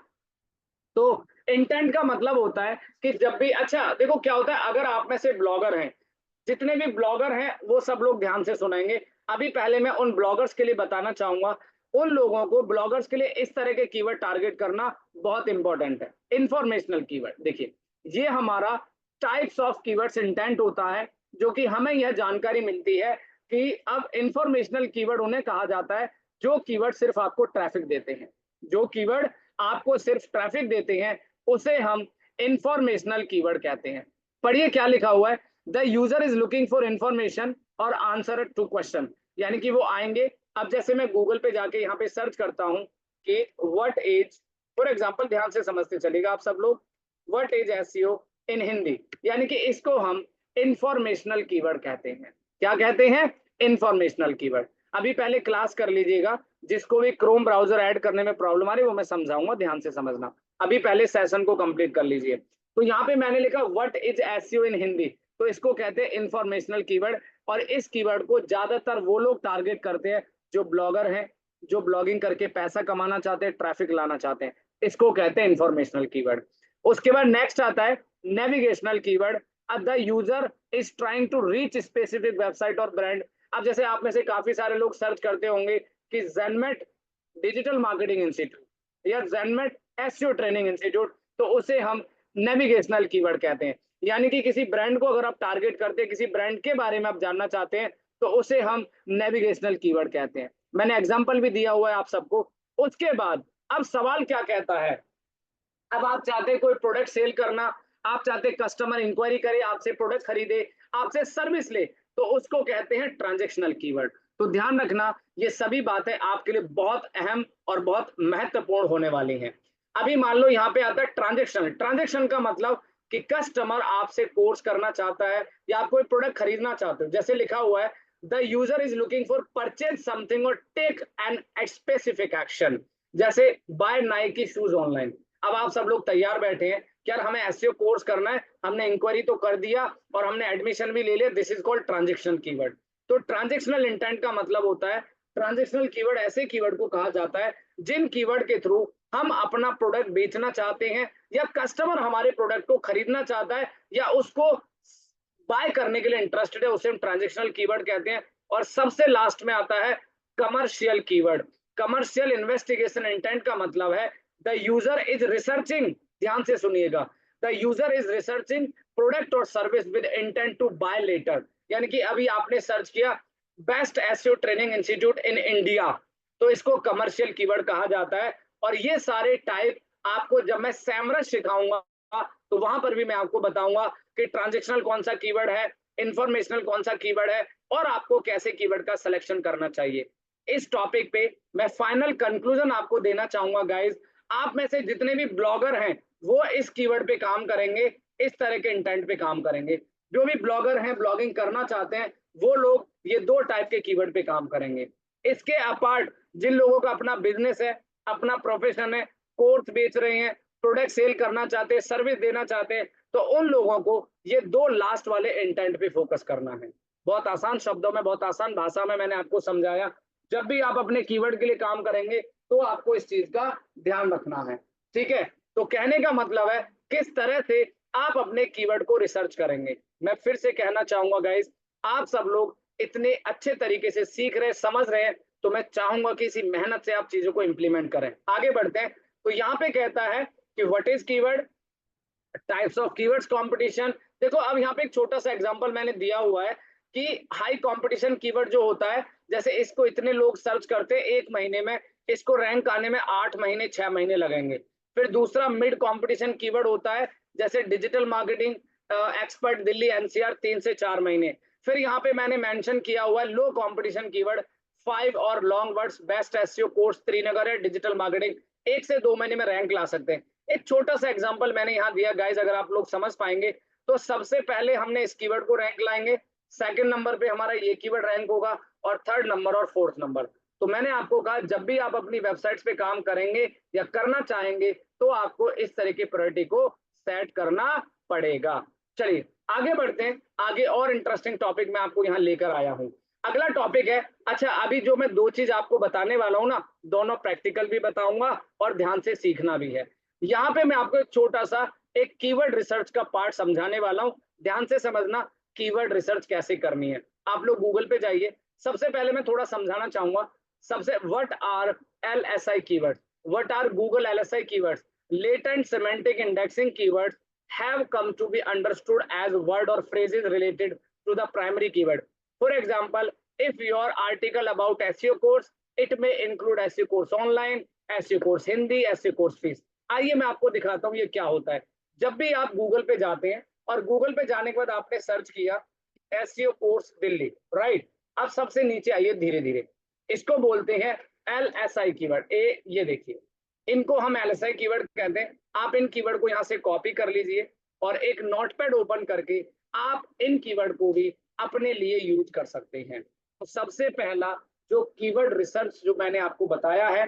तो इंटेंट का मतलब होता है कि जब भी, अच्छा देखो क्या होता है, अगर आप में से ब्लॉगर हैं, जितने भी ब्लॉगर हैं वो सब लोग ध्यान से सुनेंगे। अभी पहले मैं उन ब्लॉगर्स के लिए बताना चाहूंगा, उन लोगों को ब्लॉगर्स के लिए इस तरह के कीवर्ड टारगेट करना बहुत इंपॉर्टेंट है। इंफॉर्मेशनल कीवर्ड, देखिए ये हमारा टाइप्स ऑफ कीवर्ड्स इंटेंट होता है, जो कि हमें यह जानकारी मिलती है कि अब इंफॉर्मेशनल कीवर्ड उन्हें कहा जाता है जो कीवर्ड सिर्फ आपको ट्रैफिक देते हैं। जो कीवर्ड आपको सिर्फ ट्रैफिक देते हैं उसे हम इंफॉर्मेशनल कीवर्ड कहते हैं। पढ़िए क्या लिखा हुआ है, the user is looking for information और आंसर टू क्वेश्चन, यानी कि वो आएंगे। अब जैसे मैं गूगल पे जाके यहाँ पे सर्च करता हूँ कि व्हाट इज, फॉर एग्जांपल ध्यान से समझते चलेगा आप सब लोग, व्हाट इज एसईओ इन हिंदी, यानी कि इसको हम इंफॉर्मेशनल कीवर्ड कहते हैं। क्या कहते हैं? Informational keyword. अभी पहले क्लास कर लीजिएगा, जिसको भी क्रोम ब्राउजर ऐड करने में प्रॉब्लम आ रही है वो मैं समझाऊंगा, ध्यान से समझना। अभी पहले सेशन को कंप्लीट कर लीजिए। तो यहाँ पे मैंने लिखा व्हाट इज एसईओ इन हिंदी, तो इसको कहते हैं इंफॉर्मेशनल कीवर्ड। और इस कीवर्ड को ज्यादातर वो लोग टारगेट करते हैं जो ब्लॉगर हैं, जो ब्लॉगिंग करके पैसा कमाना चाहते हैं, ट्रैफिक लाना चाहते हैं, इसको कहते हैं इंफॉर्मेशनल कीवर्ड। उसके बाद नेक्स्ट आता है navigational keyword. The user is trying to reach specific website और ब्रांड। अब जैसे आप में से काफी सारे लोग सर्च करते होंगे कि जेनमेट डिजिटल मार्केटिंग इंस्टीट्यूट या जेनमेट एसईओ ट्रेनिंग इंस्टीट्यूट, तो उसे हम नेविगेशनल कीवर्ड कहते हैं। यानी कि किसी ब्रांड को अगर आप टारगेट करते हैं, किसी ब्रांड के बारे में आप जानना चाहते हैं, तो उसे हम नेविगेशनल कीवर्ड कहते हैं। मैंने एग्जांपल भी दिया हुआ है आप सबको। उसके बाद अब सवाल क्या कहता है, अब आप चाहते हैं कोई प्रोडक्ट सेल करना, आप चाहते हैं कस्टमर इंक्वायरी करे, आपसे प्रोडक्ट खरीदे, आपसे सर्विस ले, तो उसको कहते हैं ट्रांजैक्शनल कीवर्ड। तो ध्यान रखना ये सभी बातें आपके लिए बहुत अहम और बहुत महत्वपूर्ण होने वाली हैं। अभी मान लो यहाँ पे आता है ट्रांजैक्शन। ट्रांजैक्शन का मतलब कि कस्टमर आपसे कोर्स करना चाहता है या आप कोई प्रोडक्ट खरीदना चाहते हो। जैसे लिखा हुआ है the user is looking for purchase something और टेक एन स्पेसिफिक एक्शन, जैसे बाय नाइकी शूज ऑनलाइन। अब आप सब लोग तैयार बैठे हैं कि यार हमें एसईओ कोर्स करना है, हमने इंक्वायरी तो कर दिया और हमने एडमिशन भी ले लिया, this is called transaction keyword. तो ट्रांजैक्शनल इंटेंट का मतलब होता है, ट्रांजैक्शनल कीवर्ड ऐसे कीवर्ड को कहा जाता है जिन कीवर्ड के थ्रू हम अपना प्रोडक्ट बेचना चाहते हैं या कस्टमर हमारे प्रोडक्ट को खरीदना चाहता है या उसको बाय करने के लिए इंटरेस्टेड है, उसे हम ट्रांजैक्शनल कीवर्ड कहते हैं। और सबसे लास्ट में आता है commercial keyword. Commercial investigation intent का मतलब है द यूजर इज रिसर्चिंग, ध्यान से सुनिएगा, the user is researching product और service with intent to buy later. यानी कि अभी आपने सर्च किया best SEO training institute in India, तो इसको कमर्शियल कीवर्ड कहा जाता है। और ये सारे टाइप आपको जब मैं सैमरस सिखाऊंगा तो वहां पर भी मैं आपको बताऊंगा कि ट्रांजैक्शनल कौन सा कीवर्ड है, इंफॉर्मेशनल कौन सा कीवर्ड है, और आपको कैसे कीवर्ड का सिलेक्शन करना चाहिए। इस टॉपिक पे मैं फाइनल कंक्लूजन आपको देना चाहूंगा गाइस। आप में से जितने भी ब्लॉगर हैं वो इस कीवर्ड पे काम करेंगे, इस तरह के इंटेंट पे काम करेंगे। जो भी ब्लॉगर हैं, ब्लॉगिंग करना चाहते हैं, वो लोग ये दो टाइप के कीवर्ड पे काम करेंगे। इसके अपार्ट जिन लोगों का अपना बिजनेस है, अपना प्रोफेशन है, कोर्स बेच रहे हैं, प्रोडक्ट सेल करना चाहते हैं, सर्विस देना चाहते हैं, तो उन लोगों को ये दो लास्ट वाले इंटेंट पे फोकस करना है। बहुत आसान शब्दों में, बहुत आसान भाषा में मैंने आपको समझाया। जब भी आप अपने कीवर्ड के लिए काम करेंगे तो आपको इस चीज का ध्यान रखना है, ठीक है। तो कहने का मतलब है किस तरह से आप अपने कीवर्ड को रिसर्च करेंगे। मैं फिर से कहना चाहूंगा गाइस, आप सब लोग इतने अच्छे तरीके से सीख रहे, समझ रहे हैं, तो मैं चाहूंगा कि इसी मेहनत से आप चीजों को इंप्लीमेंट करें। आगे बढ़ते हैं। तो यहाँ पे कहता है कि what is keyword, types of keywords, competition. देखो अब यहाँ पे एक छोटा सा एग्जांपल मैंने दिया हुआ है कि हाई कंपटीशन कीवर्ड जो होता है, जैसे इसको इतने लोग सर्च करते हैं एक महीने में, इसको रैंक आने में 8 महीने 6 महीने लगेंगे। फिर दूसरा मिड कंपटीशन कीवर्ड होता है, जैसे digital marketing expert Delhi NCR 3 से 4 महीने। फिर यहाँ पे मैंने मेंशन किया हुआ है लो कंपटीशन कीवर्ड 5 और long words best SEO course Srinagar है डिजिटल मार्केटिंग, 1 से 2 महीने में रैंक ला सकते हैं। एक छोटा सा एग्जांपल मैंने यहाँ दिया गाइस, अगर आप लोग समझ पाएंगे तो सबसे पहले हमने इस कीवर्ड को रैंक लाएंगे, सेकंड नंबर पे हमारा ये कीवर्ड रैंक होगा, और थर्ड नंबर और फोर्थ नंबर। तो मैंने आपको कहा जब भी आप अपनी वेबसाइट्स पे काम करेंगे या करना चाहेंगे तो आपको इस तरह की प्रायोरिटी को सेट करना पड़ेगा। चलिए आगे बढ़ते हैं, आगे और इंटरेस्टिंग टॉपिक मैं आपको यहाँ लेकर आया हूँ। अगला टॉपिक है, अच्छा अभी जो मैं दो चीज आपको बताने वाला हूँ ना, दोनों प्रैक्टिकल भी बताऊंगा और ध्यान से सीखना भी है। यहाँ पे मैं आपको एक छोटा सा एक कीवर्ड रिसर्च का पार्ट समझाने वाला हूँ, ध्यान से समझना कीवर्ड रिसर्च कैसे करनी है। आप लोग गूगल पे जाइए, सबसे पहले मैं थोड़ा समझाना चाहूंगा। सबसे what are LSI keyword, what are Google LSI keywords, latent semantic indexing keywords have come to be understood as word or phrases related to the primary keyword. For example, if your article about SEO course, it may include SEO course online, SEO course Hindi, SEO course fees. आइए मैं आपको दिखाता हूँ ये क्या होता है। जब भी आप गूगल पे जाते हैं और गूगल पे जाने के बाद आपने सर्च किया SEO कोर्स दिल्ली, राइट, अब सबसे नीचे आइए धीरे धीरे, इसको बोलते हैं LSI कीवर्ड। ये देखिए, इनको हम LSI कीवर्ड कहते हैं। आप इन कीवर्ड को यहाँ से कॉपी कर लीजिए और एक नोटपैड ओपन करके आप इन कीवर्ड को भी अपने लिए यूज कर सकते हैं। तो सबसे पहला जो कीवर्ड रिसर्च जो मैंने आपको बताया है,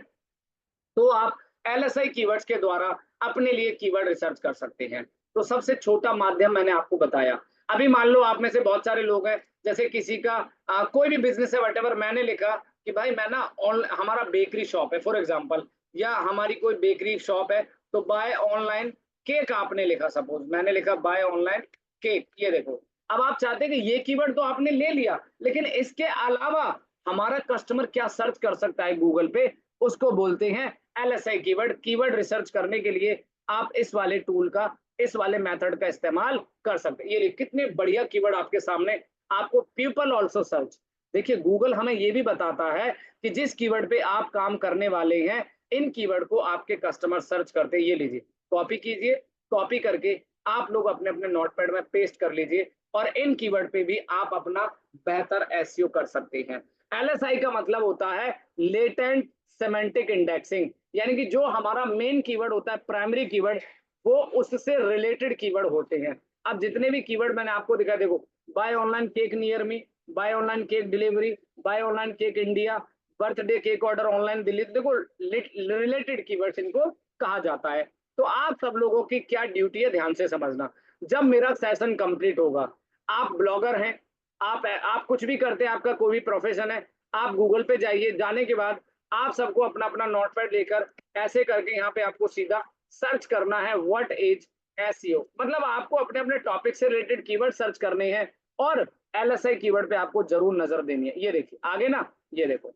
तो आप LSI कीवर्ड्स के द्वारा अपने लिए कीवर्ड रिसर्च कर सकते हैं। तो सबसे छोटा माध्यम मैंने आपको बताया। अभी मान लो आप में से बहुत सारे लोग हैं, जैसे किसी का कोई भी बिजनेस है व्हाटएवर, मैंने लिखा कि भाई मैं ना हमारा बेकरी शॉप है फॉर एग्जांपल, या हमारी कोई बेकरी शॉप है, तो बाय ऑनलाइन केक आपने लिखा, सपोज मैंने लिखा बाय ऑनलाइन केक। ये देखो, अब आप चाहते हैं कि ये कीवर्ड तो आपने ले लिया, लेकिन इसके अलावा हमारा कस्टमर क्या सर्च कर सकता है गूगल पे, उसको बोलते हैं LSI कीवर्ड। कीवर्ड रिसर्च करने के लिए आप इस वाले टूल का, इस वाले मेथड का इस्तेमाल कर सकते हैं। ये कितने बढ़िया कीवर्ड आपके सामने। आपको पीपल ऑल्सो सर्च, देखिए गूगल हमें ये भी बताता है कि जिस कीवर्ड पे आप काम करने वाले हैं, इन कीवर्ड को आपके कस्टमर सर्च करते हैं। ये लीजिए, कॉपी कीजिए, कॉपी करके आप लोग अपने अपने नोटपैड में पेस्ट कर लीजिए और इन कीवर्ड पे भी आप अपना बेहतर SEO कर सकते हैं। LSI का मतलब होता है लेटेंट सेमेंटिक इंडेक्सिंग, यानी कि जो हमारा मेन कीवर्ड होता है, प्राइमरी कीवर्ड, वो उससे रिलेटेड कीवर्ड होते हैं। अब जितने भी कीवर्ड मैंने आपको दिखा, देखो buy online cake near me, buy online cake delivery, buy online cake India, birthday cake order online Delhi, देखो रिलेटेड कीवर्ड्स इनको कहा जाता है। तो आप सब लोगों की क्या ड्यूटी है, ध्यान से समझना। जब मेरा सेशन कंप्लीट होगा, आप ब्लॉगर हैं, आप कुछ भी करते हैं, आपका कोई भी प्रोफेशन है, आप गूगल पे जाइए, जाने के बाद आप सबको अपना अपना नोटपैड लेकर ऐसे करके यहाँ पे आपको सीधा सर्च करना है व्हाट इज SEO, मतलब आपको अपने अपने टॉपिक से रिलेटेड कीवर्ड सर्च करने हैं और LSI कीवर्ड पे आपको जरूर नजर देनी है। ये देखिए आगे ना, ये देखो,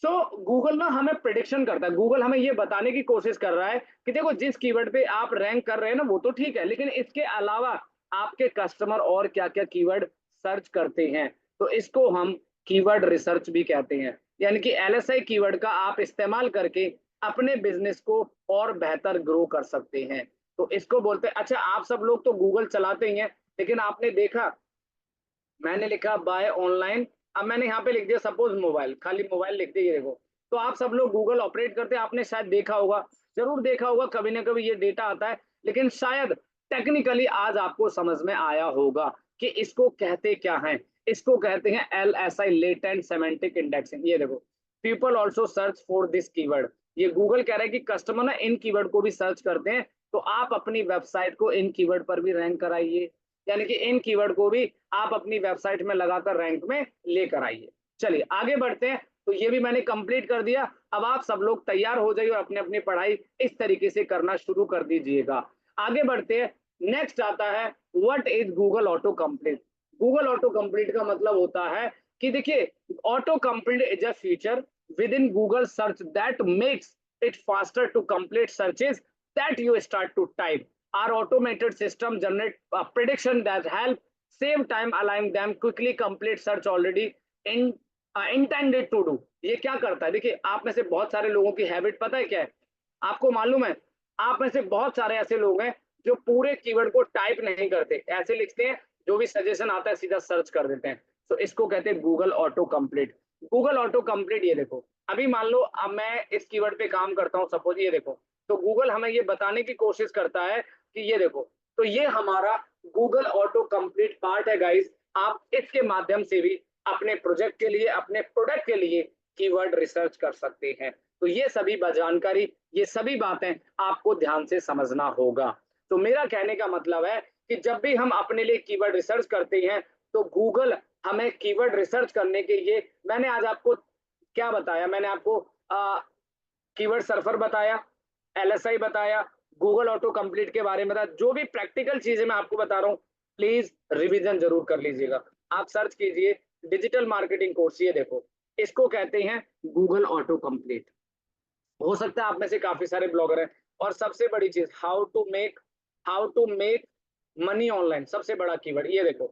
सो गूगल ना हमें प्रिडिक्शन करता है, गूगल हमें ये बताने की कोशिश कर रहा है कि देखो जिस कीवर्ड पे आप रैंक कर रहे हैं ना वो तो ठीक है, लेकिन इसके अलावा आपके कस्टमर और क्या क्या कीवर्ड सर्च करते हैं, तो इसको हम कीवर्ड रिसर्च भी कहते हैं। यानी कि LSI कीवर्ड का आप इस्तेमाल करके अपने बिजनेस को और बेहतर ग्रो कर सकते हैं। तो इसको बोलते हैं, अच्छा आप सब लोग तो गूगल चलाते ही हैं, लेकिन आपने देखा मैंने लिखा बाय ऑनलाइन, अब मैंने यहाँ पे लिख दिया सपोज मोबाइल, खाली मोबाइल लिख दिया, ये देखो। तो आप सब लोग गूगल ऑपरेट करते हैं, आपने शायद देखा होगा, जरूर देखा होगा, कभी ना कभी ये डेटा आता है, लेकिन शायद टेक्निकली आज आपको समझ में आया होगा कि इसको कहते क्या है। इसको कहते हैं LSI, लेटेंट सेमेंटिक इंडेक्सिंग। ये देखो, people also search for this keyword, ये गूगल कह रहा है कि कस्टमर ना इन कीवर्ड को भी सर्च करते हैं, तो आप अपनी वेबसाइट को इन कीवर्ड पर भी रैंक कराइए, यानी कि इन कीवर्ड को भी आप अपनी वेबसाइट में लगाकर रैंक में लेकर आइए। चलिए आगे बढ़ते हैं। तो ये भी मैंने कंप्लीट कर दिया, अब आप सब लोग तैयार हो जाइए और अपनी अपनी पढ़ाई इस तरीके से करना शुरू कर दीजिएगा। आगे बढ़ते हैं, नेक्स्ट आता है what is Google auto complete. Google auto complete का मतलब होता है कि देखिए, auto complete is a feature within Google search that makes it faster to complete searches that you start to type. Our automated system generate a prediction that help save time, allowing them quickly complete search already in intended to do। ये क्या करता है, देखिए आप में से बहुत सारे लोगों की हैबिट पता है क्या है, आपको मालूम है, आप में से बहुत सारे ऐसे लोग हैं जो पूरे कीवर्ड को टाइप नहीं करते, ऐसे लिखते हैं, जो भी सजेशन आता है सीधा सर्च कर देते हैं। तो इसको कहते हैं Google auto complete. Google auto complete, ये देखो, अभी मान लो अब मैं इस कीवर्ड पे काम करता हूँ सपोज, ये देखो, तो गूगल हमें ये बताने की कोशिश करता है कि ये देखो, तो ये हमारा गूगल ऑटो कंप्लीट पार्ट है गाइस। आप इसके माध्यम से भी अपने प्रोजेक्ट के लिए, अपने प्रोडक्ट के लिए कीवर्ड रिसर्च कर सकते हैं। तो ये सभी जानकारी, ये सभी बातें आपको ध्यान से समझना होगा। तो मेरा कहने का मतलब है कि जब भी हम अपने लिए कीवर्ड रिसर्च करते हैं तो गूगल हमें कीवर्ड रिसर्च करने के लिए, मैंने आज आपको क्या बताया, मैंने आपको कीवर्ड सर्फर बताया, एलएसआई बताया, गूगल ऑटो कंप्लीट के बारे में बताया। जो भी प्रैक्टिकल चीजें मैं आपको बता रहा हूँ प्लीज रिवीजन जरूर कर लीजिएगा। आप सर्च कीजिए डिजिटल मार्केटिंग कोर्स, ये देखो इसको कहते हैं गूगल ऑटो कंप्लीट। हो सकता है आप में से काफी सारे ब्लॉगर हैं। और सबसे बड़ी चीज, how to make money online, सबसे बड़ा कीवर्ड ये देखो,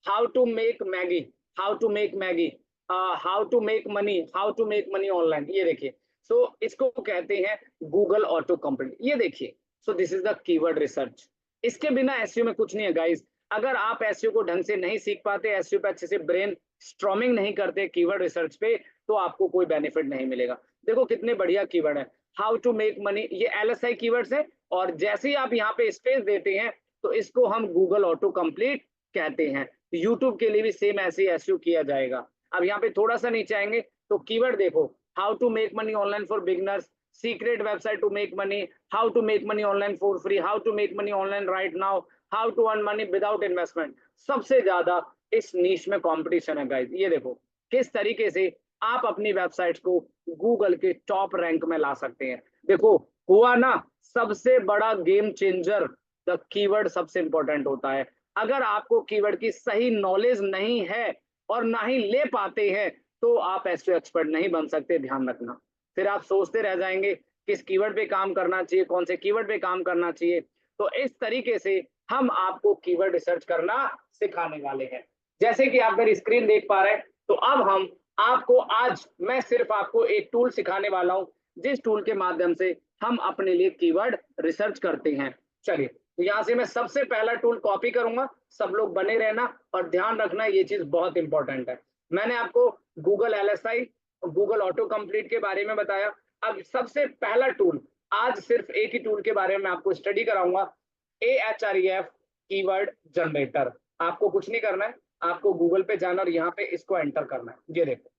how to make Maggi, how to make Maggi, how to make money, how to make money online, ये देखिए। सो इसको कहते हैं गूगल ऑटो कंप्लीट, ये देखिए। So this is the keyword research. इसके बिना एसईओ में कुछ नहीं है गाइस। अगर आप एसईओ को ढंग से नहीं सीख पाते, एसईओ पे अच्छे से ब्रेन स्ट्रॉमिंग नहीं करते कीवर्ड रिसर्च पे, तो आपको कोई बेनिफिट नहीं मिलेगा। देखो कितने बढ़िया कीवर्ड है, हाउ टू मेक मनी, ये एलएसआई कीवर्ड्स है। और जैसे ही आप यहाँ पे स्पेस देते हैं तो इसको हम गूगल ऑटो कंप्लीट कहते हैं। यूट्यूब के लिए भी सेम ऐसे ही एसईओ किया जाएगा। अब यहाँ पे थोड़ा सा नीचे आएंगे तो कीवर्ड देखो, how to make money online for beginners, secret website to make money, how to make money online for free, how to make money online right now, how to earn money without investment. सबसे ज्यादा इस नीश में competition है guys. ये देखो किस तरीके से आप अपनी वेबसाइट्स को गूगल के टॉप रैंक में ला सकते हैं। देखो हुआ ना, सबसे बड़ा गेम चेंजर द कीवर्ड सबसे इंपॉर्टेंट होता है। अगर आपको कीवर्ड की सही नॉलेज नहीं है और ना ही ले पाते हैं तो आप एसईओ एक्सपर्ट नहीं बन सकते, ध्यान रखना। फिर आप सोचते रह जाएंगे किस कीवर्ड पे काम करना चाहिए, कौन से कीवर्ड पे काम करना चाहिए। तो इस तरीके से हम आपको कीवर्ड रिसर्च करना सिखाने वाले हैं। जैसे कि आप मेरी स्क्रीन देख पा रहे हैं, तो अब हम आपको, आज मैं सिर्फ आपको एक टूल सिखाने वाला हूं जिस टूल के माध्यम से हम अपने लिए कीवर्ड रिसर्च करते हैं। चलिए, तो यहाँ से मैं सबसे पहला टूल कॉपी करूंगा, सब लोग बने रहना और ध्यान रखना, ये चीज बहुत इंपॉर्टेंट है। मैंने आपको Google LSI, Google auto complete के बारे में बताया। अब सबसे पहला टूल, आज सिर्फ एक ही टूल के बारे में आपको स्टडी कराऊंगा, AHREF कीवर्ड जनरेटर। आपको कुछ नहीं करना है, आपको गूगल पे जाना और यहाँ पे इसको एंटर करना है। ये देखो,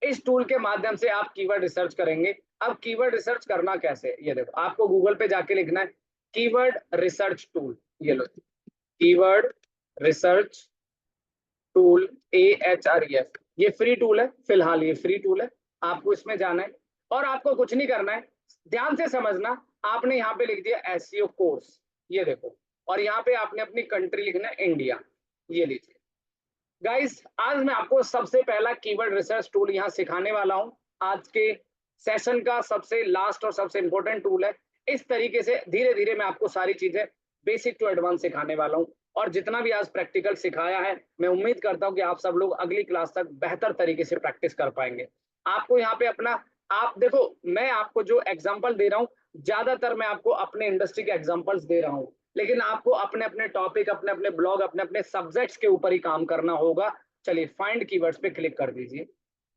इस टूल के माध्यम से आप कीवर्ड रिसर्च करेंगे। अब कीवर्ड रिसर्च करना कैसे, ये देखो, आपको गूगल पे जाके लिखना है कीवर्ड रिसर्च टूल। ये लो, कीवर्ड रिसर्च टूल AHREF, ये फ्री टूल है, फिलहाल ये फ्री टूल है। आपको इसमें जाना है और आपको कुछ नहीं करना है, ध्यान से समझना। आपने यहाँ पे लिख दिया एसईओ कोर्स, ये देखो, और यहाँ पे आपने अपनी कंट्री लिखना है इंडिया। ये लीजिए गाइस, आज मैं आपको सबसे पहला कीवर्ड रिसर्च टूल यहाँ सिखाने वाला हूँ। आज के सेशन का सबसे लास्ट और सबसे इंपॉर्टेंट टूल है। इस तरीके से धीरे धीरे मैं आपको सारी चीजें बेसिक टू एडवांस सिखाने वाला हूँ। और जितना भी आज प्रैक्टिकल सिखाया है, मैं उम्मीद करता हूँ कि आप सब लोग अगली क्लास तक बेहतर तरीके से प्रैक्टिस कर पाएंगे। आपको यहाँ पे अपना, आप देखो, मैं आपको जो एग्जाम्पल दे रहा हूँ, ज्यादातर मैं आपको अपने इंडस्ट्री के एग्जाम्पल्स दे रहा हूँ, लेकिन आपको अपने अपने टॉपिक, अपने अपने ब्लॉग, अपने अपने सब्जेक्ट्स के ऊपर ही काम करना होगा। चलिए, फाइंड कीवर्ड्स पे क्लिक कर दीजिए।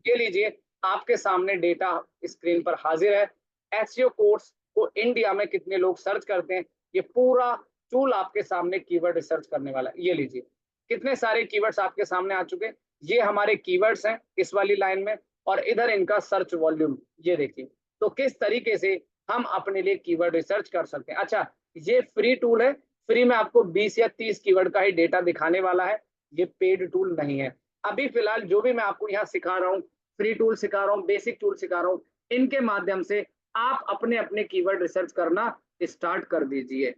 ये लीजिए, आपके सामने डेटा स्क्रीन पर हाजिर है। एसईओ कोर्स को इंडिया में कितने लोग सर्च करते हैं, ये पूरा टूल आपके सामने कीवर्ड रिसर्च करने वाला है। ये लीजिए, कितने सारे कीवर्ड्स आपके सामने आ चुके हैं। ये हमारे कीवर्ड्स हैं इस वाली लाइन में, और इधर इनका सर्च वॉल्यूम, ये देखिए। तो किस तरीके से हम अपने लिए कीवर्ड रिसर्च कर सकते हैं। अच्छा, ये फ्री टूल है, फ्री में आपको 20 या 30 कीवर्ड का ही डेटा दिखाने वाला है, ये पेड टूल नहीं है। अभी फिलहाल जो भी मैं आपको यहाँ सिखा रहा हूँ, फ्री टूल सिखा रहा हूँ, बेसिक टूल सिखा रहा हूँ, इनके माध्यम से आप अपने अपने कीवर्ड रिसर्च करना स्टार्ट कर दीजिए।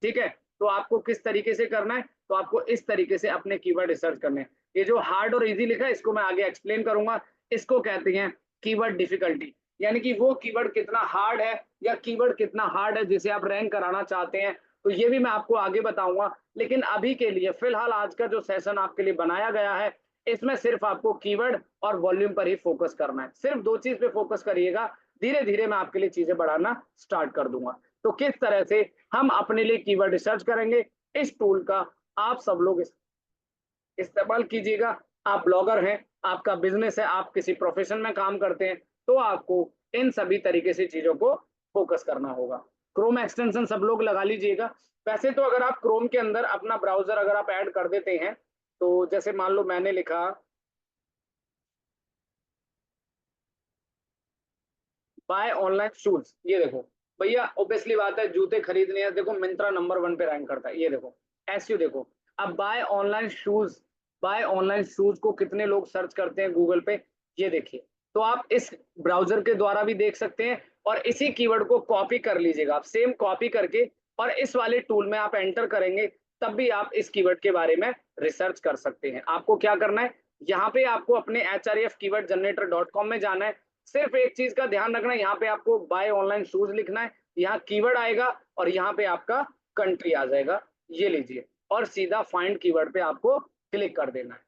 ठीक है, तो आपको किस तरीके से करना है, तो आपको इस तरीके से अपने कीवर्ड रिसर्च करने हैं। ये जो हार्ड और इजी लिखा है, इसको मैं आगे एक्सप्लेन करूंगा। इसको कहते हैं कीवर्ड डिफिकल्टी, यानी कि वो कीवर्ड कितना हार्ड है या कीवर्ड कितना हार्ड है जिसे आप रैंक कराना चाहते हैं। तो ये भी मैं आपको आगे बताऊंगा, लेकिन अभी के लिए फिलहाल आज का जो सेशन आपके लिए बनाया गया है, इसमें सिर्फ आपको कीवर्ड और वॉल्यूम पर ही फोकस करना है। सिर्फ दो चीज पे फोकस करिएगा, धीरे धीरे मैं आपके लिए चीजें बढ़ाना स्टार्ट कर दूंगा। तो किस तरह से हम अपने लिए कीवर्ड रिसर्च करेंगे, इस टूल का आप सब लोग इस्तेमाल कीजिएगा। आप ब्लॉगर हैं, आपका बिजनेस है, आप किसी प्रोफेशन में काम करते हैं, तो आपको इन सभी तरीके से चीजों को फोकस करना होगा। क्रोम एक्सटेंशन सब लोग लगा लीजिएगा। वैसे तो अगर आप क्रोम के अंदर अपना ब्राउजर अगर आप ऐड कर देते हैं तो जैसे मान लो मैंने लिखा बाय ऑनलाइन शूज, ये देखो भैया, ऑब्वियसली बात है जूते खरीदने हैं, देखो मिंत्रा नंबर 1 पे रैंक करता है, ये देखो एसयू देखो। अब buy online shoes, buy online shoes को कितने लोग सर्च करते हैं गूगल पे, ये देखिए। तो आप इस ब्राउजर के द्वारा भी देख सकते हैं, और इसी कीवर्ड को कॉपी कर लीजिएगा आप, सेम कॉपी करके, और इस वाले टूल में आप एंटर करेंगे, तब भी आप इस कीवर्ड के बारे में रिसर्च कर सकते हैं। आपको क्या करना है, यहाँ पे आपको अपने hrefkeywordgenerator.com में जाना है। सिर्फ एक चीज का ध्यान रखना है, यहाँ पे आपको बाय ऑनलाइन शूज लिखना है, यहाँ कीवर्ड आएगा और यहाँ पे आपका कंट्री आ जाएगा, ये लीजिए, और सीधा फाइंड कीवर्ड पे आपको क्लिक कर देना है।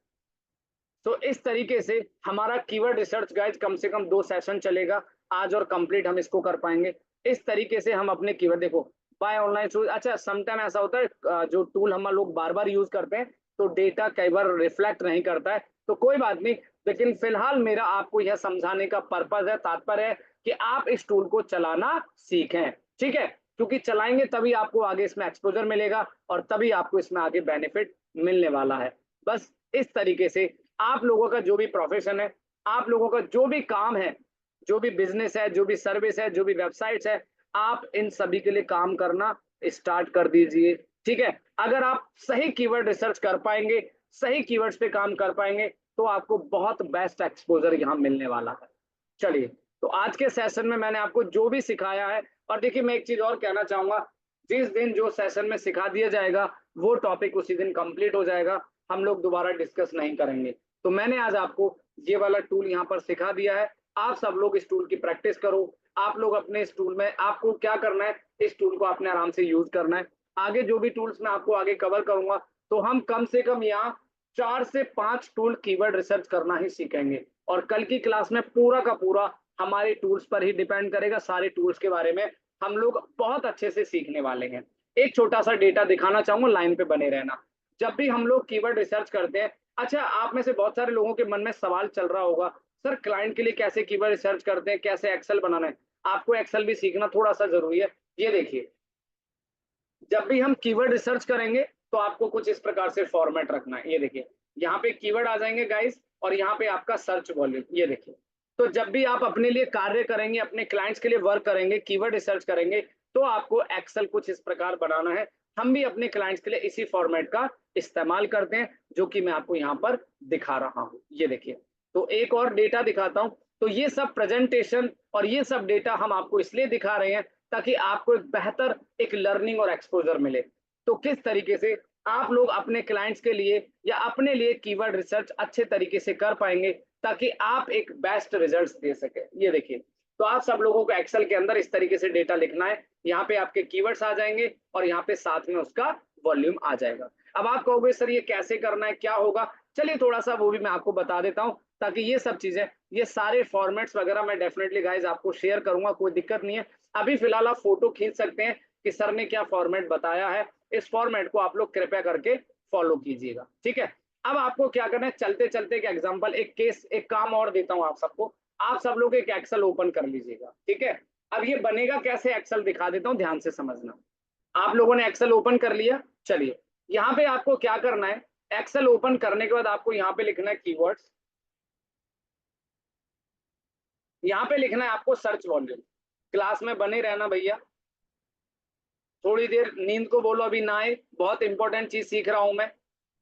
तो इस तरीके से हमारा कीवर्ड रिसर्च गाइज कम से कम 2 सेशन चलेगा आज, और कंप्लीट हम इसको कर पाएंगे। इस तरीके से हम अपने कीवर्ड देखो बाय ऑनलाइन शूज। अच्छा, समटाइम ऐसा होता है जो टूल हम लोग बार बार यूज करते हैं तो डेटा कई बार रिफ्लेक्ट नहीं करता है, तो कोई बात नहीं, लेकिन फिलहाल मेरा आपको यह समझाने का पर्पज है, तात्पर्य है कि आप इस टूल को चलाना सीखें, ठीक है, क्योंकि चलाएंगे तभी आपको आगे इसमें एक्सपोजर मिलेगा, और तभी आपको इसमें आगे बेनिफिट मिलने वाला है। बस इस तरीके से आप लोगों का जो भी प्रोफेशन है, आप लोगों का जो भी काम है, जो भी बिजनेस है, जो भी सर्विस है, जो भी वेबसाइट्स है, आप इन सभी के लिए काम करना स्टार्ट कर दीजिए, ठीक है। अगर आप सही कीवर्ड रिसर्च कर पाएंगे, सही कीवर्ड्स पे काम कर पाएंगे, तो आपको बहुत बेस्ट एक्सपोजर यहाँ मिलने वाला है। चलिए, तो आज के सेशन में मैंने आपको जो भी सिखाया है, और देखिए मैं एक चीज और कहना चाहूंगा, जिस दिन जो सेशन में सिखा दिया जाएगा वो टॉपिक उसी दिन कंप्लीट हो जाएगा, हम लोग दोबारा डिस्कस नहीं करेंगे। तो मैंने आज आपको ये वाला टूल यहाँ पर सिखा दिया है, आप सब लोग इस टूल की प्रैक्टिस करो। आप लोग अपने इस टूल में आपको क्या करना है, इस टूल को आपने आराम से यूज करना है। आगे जो भी टूल्स मैं आपको आगे कवर करूंगा, तो हम कम से कम यहाँ 4 से 5 टूल कीवर्ड रिसर्च करना ही सीखेंगे, और कल की क्लास में पूरा का पूरा हमारे टूल्स पर ही डिपेंड करेगा। सारे टूल्स के बारे में हम लोग बहुत अच्छे से सीखने वाले हैं। एक छोटा सा डेटा दिखाना चाहूंगा, लाइन पे बने रहना। जब भी हम लोग कीवर्ड रिसर्च करते हैं, अच्छा आप में से बहुत सारे लोगों के मन में सवाल चल रहा होगा, सर क्लाइंट के लिए कैसे कीवर्ड रिसर्च करते हैं, कैसे एक्सेल बनाना है। आपको एक्सेल भी सीखना थोड़ा सा जरूरी है। ये देखिए, जब भी हम कीवर्ड रिसर्च करेंगे तो आपको कुछ इस प्रकार से फॉर्मेट रखना है। ये देखिए, यहाँ पे कीवर्ड आ जाएंगे गाइस, और यहाँ पे आपका सर्च वॉल्यूम, ये देखिए। तो जब भी आप अपने लिए कार्य करेंगे, अपने क्लाइंट्स के लिए वर्क करेंगे, कीवर्ड रिसर्च करेंगे, तो आपको एक्सेल कुछ इस प्रकार बनाना है। हम भी अपने क्लाइंट्स के लिए इसी फॉर्मेट का इस्तेमाल करते हैं, जो कि मैं आपको यहाँ पर दिखा रहा हूँ। ये देखिए, तो एक और डेटा दिखाता हूँ। तो ये सब प्रेजेंटेशन और ये सब डेटा हम आपको इसलिए दिखा रहे हैं ताकि आपको एक बेहतर एक लर्निंग और एक्सपोजर मिले। तो किस तरीके से आप लोग अपने क्लाइंट्स के लिए या अपने लिए कीवर्ड रिसर्च अच्छे तरीके से कर पाएंगे, ताकि आप एक बेस्ट रिजल्ट्स दे सके। ये देखिए, तो आप सब लोगों को एक्सेल के अंदर इस तरीके से डेटा लिखना है। यहाँ पे आपके कीवर्ड्स आ जाएंगे और यहाँ पे साथ में उसका वॉल्यूम आ जाएगा। अब आप कहोगे सर ये कैसे करना है, क्या होगा, चलिए थोड़ा सा वो भी मैं आपको बता देता हूँ, ताकि ये सब चीजें, ये सारे फॉर्मेट्स वगैरह मैं डेफिनेटली गाइज आपको शेयर करूंगा, कोई दिक्कत नहीं है। अभी फिलहाल आप फोटो खींच सकते हैं कि सर ने क्या फॉर्मेट बताया है, इस फॉर्मेट को आप लोग कृपया करके फॉलो कीजिएगा, ठीक है। अब आपको क्या करना है, चलते चलते एक एग्जांपल, एक केस, एक काम और देता हूं आप सबको। आप सब लोग एक एक्सेल ओपन कर लीजिएगा, ठीक है। अब ये बनेगा कैसे, एक्सेल दिखा देता हूं, ध्यान से समझना। आप लोगों ने एक्सेल ओपन कर लिया, चलिए यहाँ पे आपको क्या करना है, एक्सेल ओपन करने के बाद आपको यहाँ पे लिखना है कीवर्ड्स, यहाँ पे लिखना है आपको सर्च वॉल्यूम। क्लास में बने रहना भैया, थोड़ी देर नींद को बोलो अभी ना आए, बहुत इंपॉर्टेंट चीज सीख रहा हूं मैं।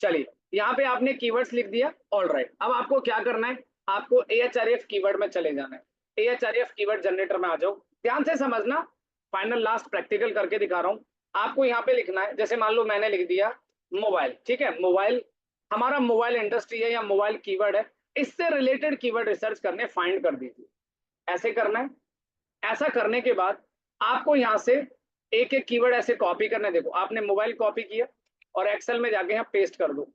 चलिए, यहाँ पे आपने कीवर्ड्स लिख दिया, ऑल राइट। अब आपको क्या करना है, आपको AHREF कीवर्ड में चले जाना है। AHREF कीवर्ड जनरेटर में आ जाओ, ध्यान से समझना, फाइनल लास्ट प्रैक्टिकल करके दिखा रहा हूँ। आपको यहाँ पे लिखना है, जैसे मान लो मैंने लिख दिया मोबाइल, ठीक है, मोबाइल हमारा मोबाइल इंडस्ट्री है या मोबाइल कीवर्ड है, इससे रिलेटेड कीवर्ड रिसर्च करने फाइंड कर दीजिए, ऐसे करना है। ऐसा करने के बाद आपको यहाँ से एक एक कीवर्ड ऐसे कॉपी करना है। देखो आपने मोबाइल कॉपी किया और एक्सेल में जाके यहाँ पेस्ट कर दो,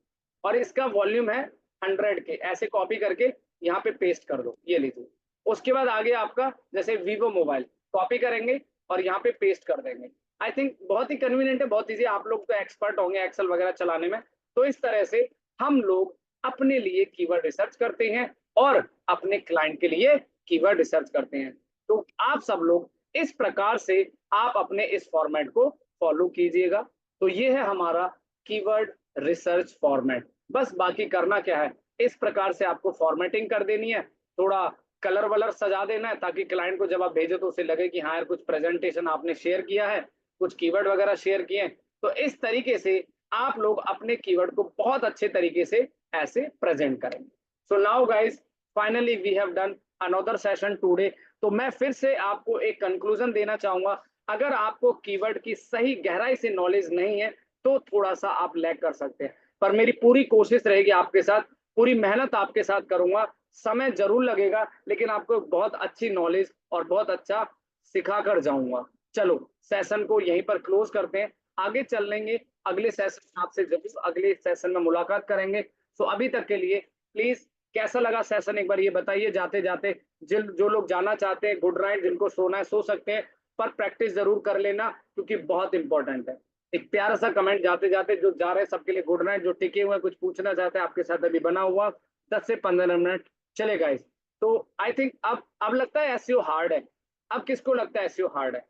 और इसका वॉल्यूम है 100 के, ऐसे कॉपी करके यहाँ पे पेस्ट कर दो, ये लीजिए। उसके बाद आगे आपका जैसे वीवो मोबाइल कॉपी करेंगे और यहाँ पे पेस्ट कर देंगे। आई थिंक बहुत ही कन्वीनियंट है, बहुत ईजी, आप लोग तो एक्सपर्ट होंगे एक्सेल वगैरह चलाने में। तो इस तरह से हम लोग अपने लिए कीवर्ड रिसर्च करते हैं और अपने क्लाइंट के लिए कीवर्ड रिसर्च करते हैं। तो आप सब लोग इस प्रकार से आप अपने इस फॉर्मेट को फॉलो कीजिएगा। तो ये है हमारा कीवर्ड रिसर्च फॉर्मेट। बस बाकी करना क्या है, इस प्रकार से आपको फॉर्मेटिंग कर देनी है, थोड़ा कलर वलर सजा देना है, ताकि क्लाइंट को जब आप भेजो तो उसे लगे कि हाँ यार कुछ प्रेजेंटेशन आपने शेयर किया है, कुछ कीवर्ड वगैरह शेयर किए हैं। तो इस तरीके से आप लोग अपने कीवर्ड को बहुत अच्छे तरीके से ऐसे प्रेजेंट करेंगे। So now guys, finally we have done another session today. तो मैं फिर से आपको एक कंक्लूजन देना चाहूंगा, अगर आपको कीवर्ड की सही गहराई से नॉलेज नहीं है तो थोड़ा सा आप लैग कर सकते हैं, पर मेरी पूरी कोशिश रहेगी आपके साथ, पूरी मेहनत आपके साथ करूंगा, समय जरूर लगेगा, लेकिन आपको बहुत अच्छी नॉलेज और बहुत अच्छा सिखा कर जाऊंगा। चलो सेशन को यहीं पर क्लोज करते हैं, आगे चल लेंगे, अगले सेशन में आपसे जरूर अगले सेशन में मुलाकात करेंगे। तो अभी तक के लिए प्लीज कैसा लगा सेशन एक बार ये बताइए जाते जाते। जो लोग जाना चाहते हैं गुड नाइट, जिनको सोना है सो सकते हैं, पर प्रैक्टिस जरूर कर लेना क्योंकि बहुत इंपॉर्टेंट है। एक प्यारा सा कमेंट जाते जाते, जो जा रहे हैं सबके लिए गुड नाइट, जो टिके हुए हैं कुछ पूछना चाहते हैं आपके साथ अभी बना हुआ 10 से 15 मिनट चलेगा इस। तो आई थिंक अब लगता है एसईओ हार्ड है। अब किसको लगता है एसईओ हार्ड है?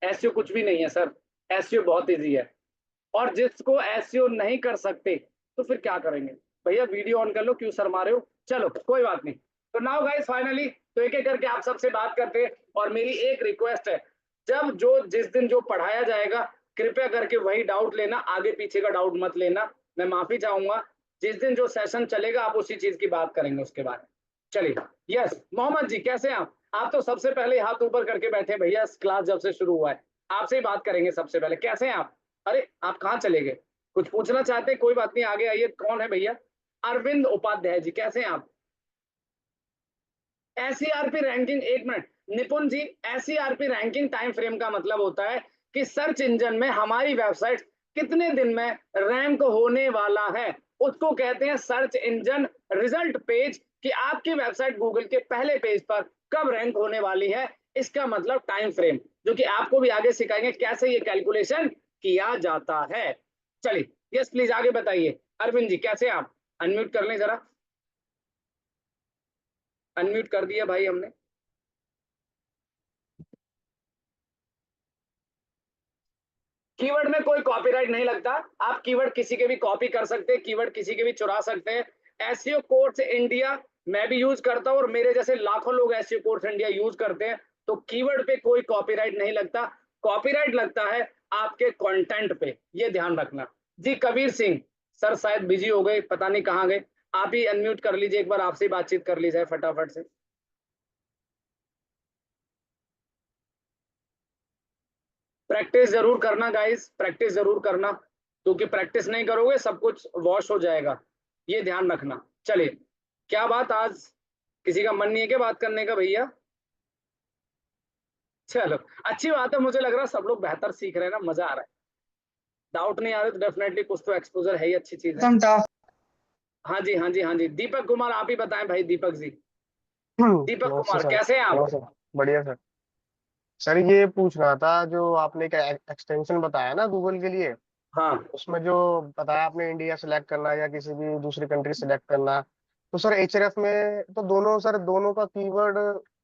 एसईओ कुछ भी नहीं है सर, एसईओ बहुत इजी है। और जिसको एसईओ नहीं कर सकते तो फिर क्या करेंगे? भैया वीडियो ऑन कर लो, क्यों शर्मा रहे हो? चलो कोई बात नहीं। तो नाउ गाइस फाइनली, तो एक एक करके आप सबसे बात करते हैं, और मेरी एक रिक्वेस्ट है, जब जो जिस दिन जो पढ़ाया जाएगा कृपया करके वही डाउट लेना, आगे पीछे का डाउट मत लेना। मैं माफी चाहूंगा, जिस दिन जो सेशन चलेगा आप उसी चीज की बात करेंगे उसके बारे में। चलिए, यस मोहम्मद जी कैसे हैं आप तो सबसे पहले हाथ ऊपर करके बैठे भैया, क्लास जब से शुरू हुआ है आपसे ही बात करेंगे सबसे पहले। कैसे हैं आप? अरे आप कहाँ चले गए? कुछ पूछना चाहते हैं? कोई बात नहीं, आगे आइए। कौन है भैया? अरविंद उपाध्याय जी कैसे हैं आप? एसईआरपी रैंकिंग, एक मिनट निपुण जी, एसईआरपी रैंकिंग टाइम फ्रेम का मतलब होता है कि सर्च इंजन में हमारी वेबसाइट कितने दिन में रैंक होने वाला है, उसको कहते हैं सर्च इंजन रिजल्ट पेज, कि आपकी वेबसाइट गूगल के पहले पेज पर कब रैंक होने वाली है, इसका मतलब टाइम फ्रेम, जो कि आपको भी आगे सिखाएंगे कैसे ये कैलकुलेशन किया जाता है। चलिए, यस प्लीज आगे बताइए। अरविंद जी कैसे हैं आप? अनम्यूट कर लें जरा। अनम्यूट कर दिया भाई हमने। कीवर्ड में कोई कॉपीराइट नहीं लगता, आप कीवर्ड किसी के भी कॉपी कर सकते हैं, कीवर्ड किसी के भी चुरा सकते हैं। एसईओ कोर्स इंडिया मैं भी यूज करता हूं और मेरे जैसे लाखों लोग एसईओ कोर्स इंडिया यूज करते हैं। तो कीवर्ड पे कोई कॉपीराइट नहीं लगता, कॉपीराइट लगता है आपके कंटेंट पे, ये ध्यान रखना। जी कबीर सिंह सर शायद बिजी हो गए, पता नहीं कहाँ गए, आप ही अनम्यूट कर लीजिए एक बार, आपसे बातचीत कर ली जाए फटाफट से। प्रैक्टिस जरूर करना गाइस, प्रैक्टिस जरूर करना, क्योंकि प्रैक्टिस नहीं करोगे सब कुछ वॉश हो जाएगा, ये ध्यान रखना। चलिए, क्या बात आज किसी का मन नहीं है क्या बात करने का भैया? चलो अच्छी बात है, मुझे लग रहा है सब लोग बेहतर सीख रहे हैं ना, मजा आ रहा है। डाउट नहीं आ रहा तो डेफिनेटली कुछ तो एक्सपोजर है ही, अच्छी चीज है। हाँ जी हाँ जी हाँ जी, दीपक कुमार आप ही बताएं भाई, दीपक जी। दीपक नमस्ते कुमार सर। कैसे हैं आप? नमस्ते। बढ़िया सर। सर ये पूछ रहा था, जो आपने एक एक्सटेंशन बताया ना गूगल के लिए, हाँ उसमें जो बताया आपने इंडिया सेलेक्ट करना या किसी भी दूसरी कंट्री सेलेक्ट करना, तो सर एचआरएफ में तो दोनों सर दोनों का कीवर्ड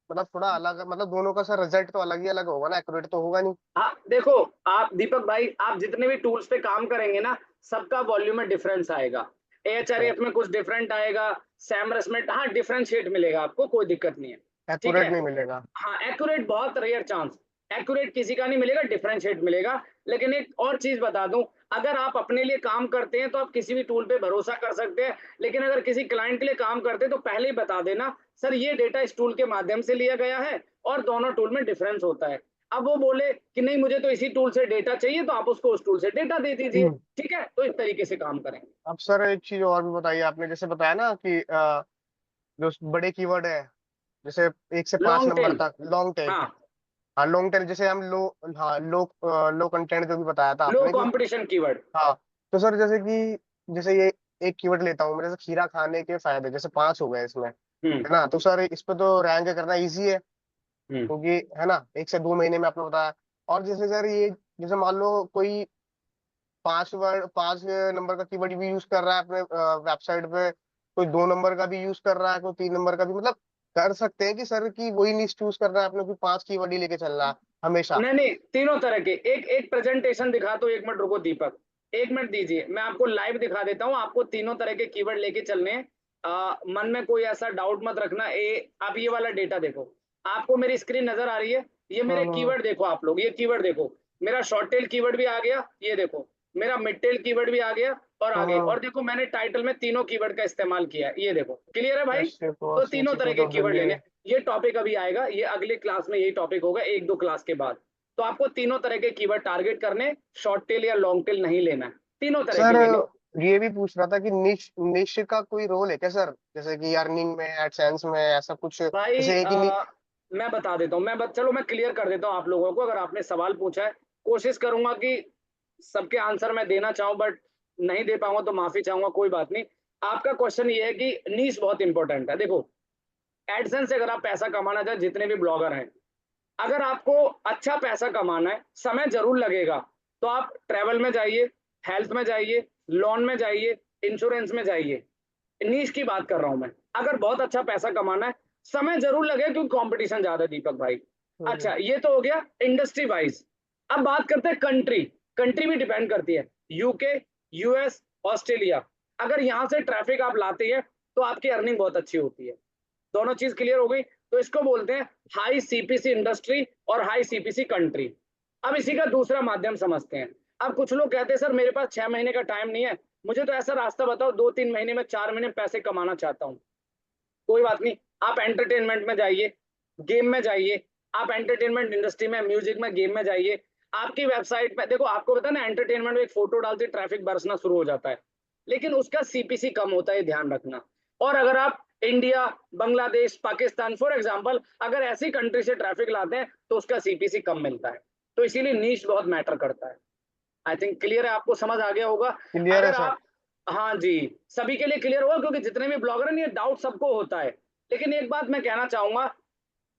मतलब थोड़ा अलग, मतलब दोनों का सर रिजल्ट तो अलग ही अलग होगा ना, एक्यूरेट तो होगा नहीं। हाँ देखो, आप दीपक भाई आप जितने भी टूल्स पे काम करेंगे ना, सबका वॉल्यूम में डिफरेंस आएगा। अच्छा। एएचआरएफ में कुछ डिफरेंट आएगा, सैमरस में हाँ डिफरेंशिएट मिलेगा आपको, कोई दिक्कत नहीं है। ठीक एक्यूरेट है, नहीं मिलेगा। हाँ एक्यूरेट बहुत रेयर चांस, एक्यूरेट किसी का नहीं मिलेगा, डिफरेंशिएट मिलेगा। लेकिन एक और चीज बता दूं, अगर आप अपने लिए काम करते हैं तो आप किसी भी टूल पे भरोसा कर सकते हैं, लेकिन अगर किसी क्लाइंट के लिए काम करते हैं तो पहले ही बता देना सर ये डेटा इस टूल के माध्यम से लिया गया है और दोनों टूल में डिफरेंस होता है। अब वो बोले कि नहीं मुझे तो इसी टूल से डेटा चाहिए, तो आप उसको उस टूल से डेटा दे दीजिए। हम्म। ठीक है, तो इस तरीके से काम करें। अब सर एक चीज और भी बताइए, आपने जैसे बताया ना कि जो बड़े कीवर्ड है, जैसे 1 से 5 लॉन्ग नंबर टेल, तक लॉन्ग टेल। हाँ हाँ लॉन्ग टेल, जैसे हम लो, हाँ लो, लो कंटेंट जो भी बताया था लो आपने कि। Competition keyword. हाँ। तो सर जैसे कि, जैसे ये एक कीवर्ड लेता हूँ मैं, जैसे खीरा खाने के फायदे, जैसे 5 हो गए इसमें, हम्म है ना, तो सर इस पे तो रैंक करना इजी है, हम्म क्योंकि है ना 1 से 2 महीने में आपने बताया। और जैसे सर ये, जैसे मान लो कोई 5 नंबर का कीवर्ड भी यूज कर रहा है अपने वेबसाइट पे, कोई 2 नंबर का भी यूज कर रहा है, कोई 3 नंबर का भी, मतलब कर सकते हैं कि सर की वही निश चूज कर रहा है अपने, कोई 5 कीवर्ड ही लेके चल रहा है हमेशा। नहीं नहीं, तीनों तरह के, एक एक प्रेजेंटेशन दिखा दो, एक मिनट रुको दीपक, एक मिनट दीजिए, मैं आपको लाइव दिखा देता हूँ। आपको तीनों तरह के कीवर्ड लेके चलने हैं। मन में कोई ऐसा डाउट मत रखना। आप ये वाला डेटा देखो, आपको मेरी स्क्रीन नजर आ रही है? ये मेरे हम्म। कीवर्ड देखो आप लोग, ये कीवर्ड देखो। मेरा शॉर्ट टेल कीवर्ड भी आ गया, ये देखो। मेरा मिड टेल कीवर्ड भी आ गया और आ गई। हम्म। और देखो मैंने टाइटल में तीनों कीवर्ड का इस्तेमाल किया है, ये देखो। क्लियर है भाई? कैसे तो कॉस्ट तीनों तरह इंस्टीट्यूट के ऑफ कीवर्ड दिल्ली। लेने हैं। ये टॉपिक अभी आएगा, ये अगले क्लास में यही टॉपिक होगा, एक दो क्लास के बाद। तो आपको तीनों तरह के कीवर्ड टारगेट करने, शॉर्ट टेल या लॉन्ग टेल नहीं लेना है, तीनों तरह के सर लेने। ये भी पूछ रहा था कि निश निश का कोई रोल है क्या सर, जैसे कि अर्निंग में, एडसेंस में, ऐसा कुछ, भाई जैसे एक ही मैं बता देता हूँ, चलो मैं क्लियर कर देता हूँ आप लोगों को। अगर आपने सवाल पूछा है, कोशिश करूंगा कि सबके आंसर मैं देना चाहूँ, बट नहीं दे पाऊंगा तो माफी चाहूंगा, कोई बात नहीं। आपका क्वेश्चन ये है कि नीश बहुत इंपॉर्टेंट है। देखो, एडसेंस से अगर आप पैसा कमाना चाहे, जितने भी ब्लॉगर हैं, अगर आपको अच्छा पैसा कमाना है, समय जरूर लगेगा, तो आप ट्रैवल में जाइए, हेल्थ में जाइए, लोन में जाइए, इंश्योरेंस में जाइए। नीश की बात कर रहा हूं मैं। अगर बहुत अच्छा पैसा कमाना है, समय जरूर लगे क्योंकि कंपटीशन ज्यादा है, दीपक भाई। हम्म। अच्छा, ये तो हो गया इंडस्ट्री वाइज। अब बात करते हैं कंट्री। कंट्री भी डिपेंड करती है, यूके, यूएस, ऑस्ट्रेलिया। अगर यहां से ट्रैफिक आप लाते हैं तो आपकी अर्निंग बहुत अच्छी होती है। दोनों चीज क्लियर हो गई। तो इसको बोलते हैं हाई सीपीसी इंडस्ट्री और हाई सीपीसी कंट्री। अब इसी का दूसरा माध्यम समझते हैं। अब कुछ लोग कहते हैं सर मेरे पास 6 महीने का टाइम नहीं है, मुझे तो ऐसा रास्ता बताओ 2-3 महीने में, 4 महीने में पैसे कमाना चाहता हूँ। कोई बात नहीं, आप एंटरटेनमेंट में जाइए, गेम में जाइए। आप एंटरटेनमेंट इंडस्ट्री में, म्यूजिक में, गेम में जाइए। आपकी वेबसाइट पे देखो, आपको पता है ना, एंटरटेनमेंट में एक फोटो डालते ट्रैफिक बरसना शुरू हो जाता है, लेकिन उसका सीपीसी कम होता है, ध्यान रखना। और अगर आप India, Bangladesh, Pakistan for example, अगर ऐसी कंट्री से ट्रैफिक लाते हैं तो उसका सीपीसी कम मिलता है। तो इसीलिए नीश बहुत मैटर करता है। आई थिंक क्लियर है, आपको समझ आ गया होगा। क्लियर है अगर सर। आप, हाँ जी, सभी के लिए क्लियर होगा, क्योंकि जितने भी ब्लॉगर हैं ये डाउट सबको होता है। लेकिन एक बात मैं कहना चाहूंगा,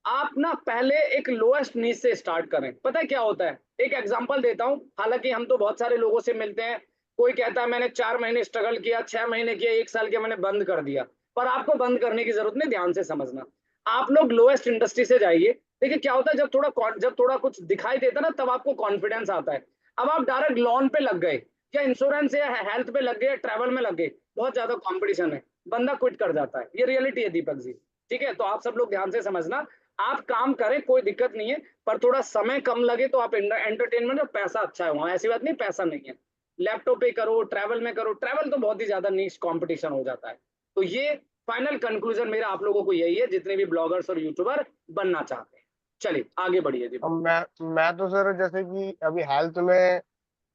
आप ना पहले एक लोएस्ट नीच से स्टार्ट करें। पता है क्या होता है? एक एग्जांपल देता हूं। हालांकि हम तो बहुत सारे लोगों से मिलते हैं, कोई कहता है मैंने 4 महीने स्ट्रगल किया, 6 महीने किया, 1 साल किया, मैंने बंद कर दिया। पर आपको बंद करने की जरूरत नहीं, ध्यान से समझना। आप लोग लोएस्ट इंडस्ट्री से जाइए। देखिए क्या होता है, जब थोड़ा कुछ दिखाई देता है ना, तब आपको कॉन्फिडेंस आता है। अब आप डायरेक्ट लोन पे लग गए, या इंश्योरेंस या हेल्थ पे लग गए, या ट्रैवल में लग गए, बहुत ज्यादा कॉम्पिटिशन है, बंदा क्विट कर जाता है। ये रियलिटी है दीपक जी। ठीक है, तो आप सब लोग ध्यान से समझना। आप काम करें, कोई दिक्कत नहीं है, पर थोड़ा समय कम लगे तो आप एंटरटेनमेंट में पैसा अच्छा है वहां, ऐसी बात नहीं पैसा नहीं है। लैपटॉप पे करो, ट्रैवल में करो, ट्रैवल तो बहुत ही ज्यादा नीश कंपटीशन हो जाता है। तो ये फाइनल कंक्लूजन मेरा आप लोगों को यही है, जितने भी ब्लॉगर्स और यूट्यूबर बनना चाहते हैं। चलिए आगे बढ़िए अब दीपक। मैं तो सर, जैसे कि अभी हेल्थ में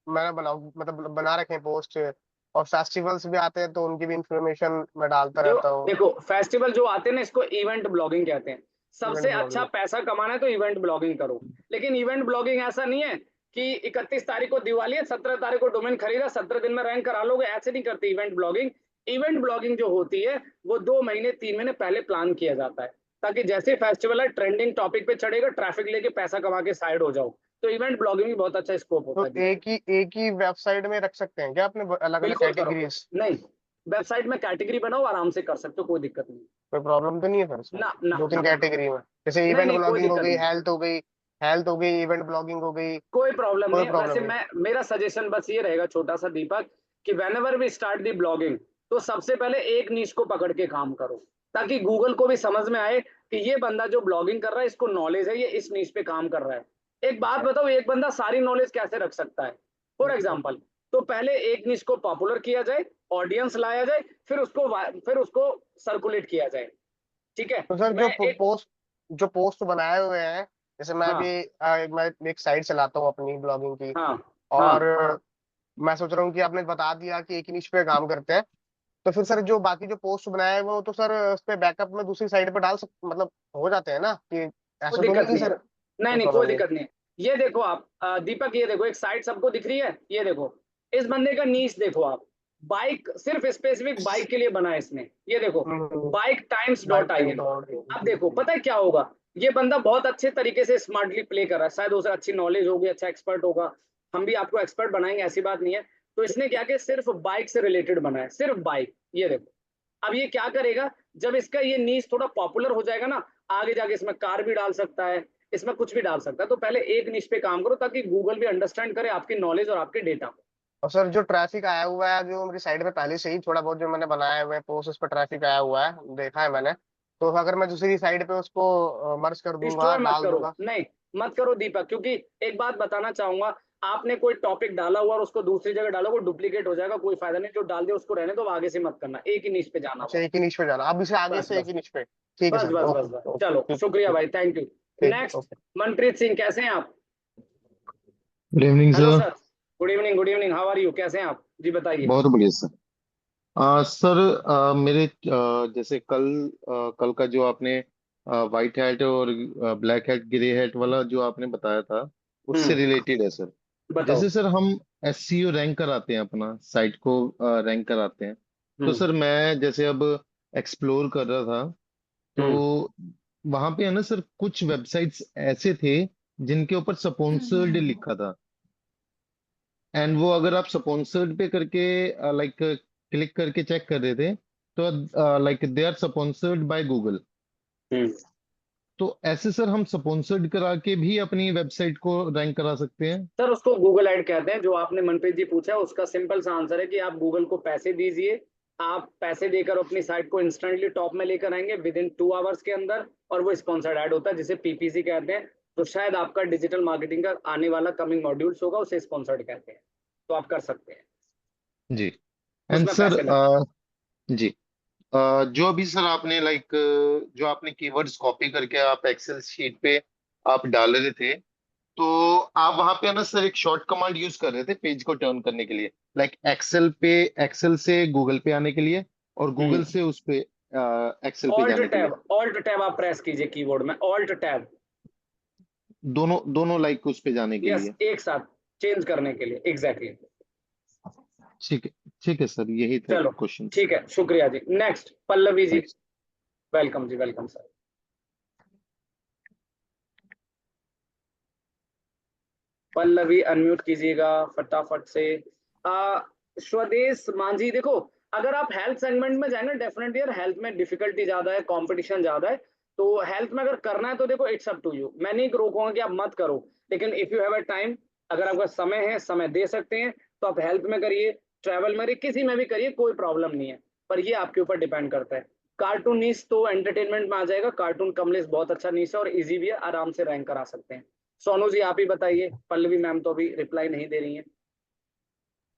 मैंने मतलब बना रखे हैं पोस्ट, और फेस्टिवल्स भी आते हैं तो उनकी भी इंफॉर्मेशन मैं डालता जो रहता हूँ। देखो, फेस्टिवल जो आते हैं ना, इसको इवेंट ब्लॉगिंग कहते हैं। इवेंट सबसे अच्छा ब्लॉगिंग। पैसा कमाना है तो इवेंट ब्लॉगिंग करो। लेकिन इवेंट ब्लॉगिंग ऐसा नहीं है कि 31 तारीख को दिवाली है, 17 तारीख को डोमेन खरीदा, 17 दिन में रैंक करा लोगे, ऐसे नहीं करते इवेंट ब्लॉगिंग। इवेंट ब्लॉगिंग जो होती है, वो 2 महीने 3 महीने पहले प्लान किया जाता है, ताकि जैसे फेस्टिवल है ट्रेंडिंग टॉपिक पे चढ़ेगा, ट्रैफिक लेके पैसा कमा के साइड हो जाओ। तो इवेंट ब्लॉगिंग में बहुत अच्छा स्कोप तो होता है दीपक। एक ही वेबसाइट में रख सकते हैं क्या अपने अलग अलग बिल्कुल करो। कैटेगरीज? नहीं, वेबसाइट में कैटेगरी बनाओ, आराम से कर सकते हो, कोई दिक्कत नहीं। कोई प्रॉब्लम तो नहीं है सर इसमें? ना ना दो तीन ना, कैटेगरी में, जैसे नहीं इवेंट नहीं, कोई ब्लॉगिंग हो दिक्कत गई, नहीं, हेल्थ हो गई, इवेंट ब्लॉगिंग हो गई। कोई प्रॉब्लम नहीं कोई है। प्रॉब्लम वैसे नहीं। मैं, मेरा सजेशन बस ये रहेगा छोटा सा दीपक, कि whenever we start the blogging, तो सबसे पहले एक नीश को पकड़ के काम करो, ताकि गूगल को भी समझ में आए कि ये बंदा जो ब्लॉगिंग कर रहा है इसको नॉलेज है, ये इस नीश पे काम कर रहा है। एक बात अच्छा। बताओ, एक बंदा सारी नॉलेज कैसे रख सकता है? फॉर एग्जाम्पल, तो पहले एक नीश को पॉपुलर किया जाए, ऑडियंस लाया जाए, फिर उसको सर्कुलेट किया जाए। ठीक है। तो सर मैं एक, जो पोस्ट बनाए हुए हैं, जैसे मैं हाँ अभी मैं एक साइट चलाता हूँ अपनी ब्लॉगिंग की, हाँ और हाँ, मैं सोच रहा हूँ कि आपने बता दिया कि एक ही निश पे काम करते हैं, तो फिर सर जो बाकी जो पोस्ट बनाए हैं वो तो सर उस पे बैकअप में दूसरी साइट पे डाल सक मतलब हो जाते हैं ना, कि कोई ऐसा तो दिक्कत नहीं नहीं है। सर? नहीं कोई नहीं, प्रॉब्लम कोई नहीं। दिक्कत नहीं है। ये देखो आप दीपक, ये देखो एक साइट सबको दिख रही है, ये देखो। इस बंदे का नीच देखो आप, बाइक, सिर्फ स्पेसिफिक बाइक के लिए बना है इसने, ये देखो, bike times bike dot I time N. Dot. अब देखो पता है क्या होगा, ये बंदा बहुत अच्छे तरीके से स्मार्टली प्ले कर रहा है, शायद उसे अच्छी नॉलेज होगी, अच्छा एक्सपर्ट होगा। हम भी आपको एक्सपर्ट बनाएंगे, ऐसी बात नहीं है। तो इसने क्या किया, सिर्फ बाइक से रिलेटेड बनाया, सिर्फ बाइक, ये देखो। अब ये क्या करेगा, जब इसका ये नीश थोड़ा पॉपुलर हो जाएगा ना, आगे जाके इसमें कार भी डाल सकता है, इसमें कुछ भी डाल सकता है। तो पहले एक निश पे काम करो, ताकि गूगल भी अंडरस्टैंड करे आपकी नॉलेज और आपके डेटा को। और सर जो ट्रैफिक आया हुआ है जो मेरी साइड में पहले से ही थोड़ा बहुत जो मैंने बनाया हुआ है पोस्ट, उस पर ट्रैफिक आया हुआ है, देखा है मैंने। तो अगर मैं दूसरी साइड पे उसको मर्ज कर दूंगा, डिस्ट्रॉय मत डाल करो, दूंगा। नहीं मत करो दीपक, क्योंकि एक बात बताना चाहूंगा, आपने कोई टॉपिक डाला हुआ और उसको दूसरी जगह डालो, वो डुप्लीकेट हो जाएगा, कोई फायदा नहीं। जो डाल दे उसको रहने दो, अब आगे से मत करना, एक ही नीच पे जाना अच्छा, बस। एक ही निच पे जाना, अब इसे आगे बस से एक बस ही निच पे। ठीक है बस सर, बस बस ओके बस ओके, चलो, ठीक शुक्रिया ठीक भाई, थैंक यू। ठीक नेक्स्ट, ओके। मनप्रीत सिंह, कैसे हैं आप? Good evening hello sir. Sir. Good evening, good evening, how are you, कैसे हैं आप जी, बताइए। बहुत बढ़िया सर। सर, मेरे जैसे कल का जो आपने वाइट हैट और ब्लैक हैट ग्रे हैट वाला जो आपने बताया था, उससे हम्म, रिलेटेड है सर। बताओ। जैसे सर हम एससीओ रैंक कराते हैं, अपना साइट को रैंक कराते हैं। तो हम्म सर मैं जैसे अब एक्सप्लोर कर रहा था, हम्म तो वहां पे है ना सर, कुछ वेबसाइट्स ऐसे थे जिनके ऊपर स्पॉन्सर्ड लिखा था। एंड वो अगर आप स्पॉन्सर्ड पे करके लाइक क्लिक करके चेक कर रहे थे, तो like they are sponsored by Google. हम्म। तो ऐसे सर हम स्पॉन्सर्ड करा के भी अपनी वेबसाइट को रैंक करा सकते हैं? सर उसको गूगल ऐड कहते हैं, जो आपने मनप्रीत जी पूछा है उसका सिंपल सा आंसर है कि आप गूगल को पैसे दीजिए, आप पैसे देकर अपनी साइट को इंस्टेंटली टॉप में लेकर आएंगे विद इन 2 आवर्स के अंदर, और वो स्पॉन्सर्ड ऐड होता है जिसे पीपीसी कहते हैं। तो शायद आपका डिजिटल मार्केटिंग का आने वाला कमिंग मॉड्यूल्स होगा, उसे स्पॉन्सर्ड कहते हैं। तो आप कर सकते हैं, जी। एंड उसमें सर पैसे लगते जी, जो अभी सर आपने लाइक जो आपने कीवर्ड्स कॉपी करके आप एक्सेल शीट पे आप डाल रहे थे, तो आप वहां पे है ना सर एक शॉर्ट कमांड यूज कर रहे थे पेज को टर्न करने के लिए, लाइक एक्सेल से गूगल पे आने के लिए, और हैं। गूगल से उस पे एक्सेल पे जाने के लिए। ऑल्ट टैब आप प्रेस कीजिए कीबोर्ड में, ऑल्ट टैब। दोनों दोनों लाइक उस पे जाने के यस, लिए। एक साथ चेंज करने के लिए, एग्जैक्टली exactly। ठीक है, ठीक है सर, यही था चलो, क्वेश्चन। ठीक है, शुक्रिया जी। Next, Pallavi ji, thanks. Welcome जी, वेलकम सर। पल्लवी अनम्यूट कीजिएगा फटाफट से। स्वदेश मांझी, देखो, अगर आप हेल्थ सेगमेंट में जाएंगे, डेफिनेटली यार हेल्थ में डिफिकल्टी ज्यादा है, कंपटीशन ज्यादा है। तो हेल्थ में अगर करना है तो देखो, इट्स अप टू यू, मैं नहीं रोकूंगा कि आप मत करो, लेकिन if you have a time, अगर आपका समय है, समय दे सकते हैं, तो आप हेल्थ में करिए, ट्रैवल में करिए, किसी में भी करिए, कोई प्रॉब्लम नहीं है। पर ये आपके ऊपर डिपेंड करता है। कार्टून नीस तो एंटरटेनमेंट में आ जाएगा, कार्टून कमलेश बहुत अच्छा नीस है और इजी भी है, आराम से रैंक करा सकते हैं। सोनू जी आप ही बताइए, पल्लवी मैम तो अभी रिप्लाई नहीं दे रही हैं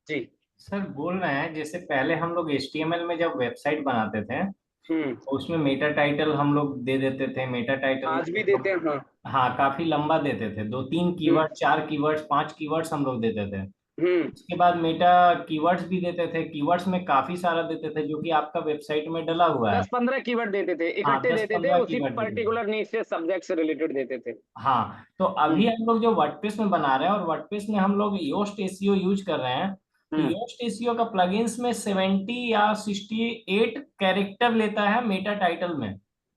जी। सर बोल रहे हैं, जैसे पहले हम लोग HTML में जब वेबसाइट बनाते थे हम्म। तो उसमें मेटा टाइटल हम लोग दे देते थे। मेटा टाइटल में आज भी हम देते लोग, हैं, हाँ। हाँ, काफी लंबा देते थे, 2-3 कीवर्ड, हम्म 4 कीवर्ड्स, 5 कीवर्ड्स हम लोग देते थे। हम्म। उसके बाद मेटा कीवर्ड्स भी देते थे, कीवर्ड्स में काफी सारा देते थे जो कि आपका वेबसाइट में डला हुआ है। 10-15 कीवर्ड देते थे, हाँ, इकट्ठे दस देते थे, पंद्रह उसी कीवर्ड देते थे। पर्टिकुलर नीड से सब्जेक्ट से रिलेटेड देते थे। हाँ, तो अभी हम्म हम लोग जो वर्डप्रेस में बना रहे हैं और वर्डप्रेस में हम लोग योस्ट एसईओ यूज कर रहे हैं, तो हम्म योस्ट एसईओ का प्लगइन्स में 70 या 68 कैरेक्टर लेता है मेटा टाइटल में।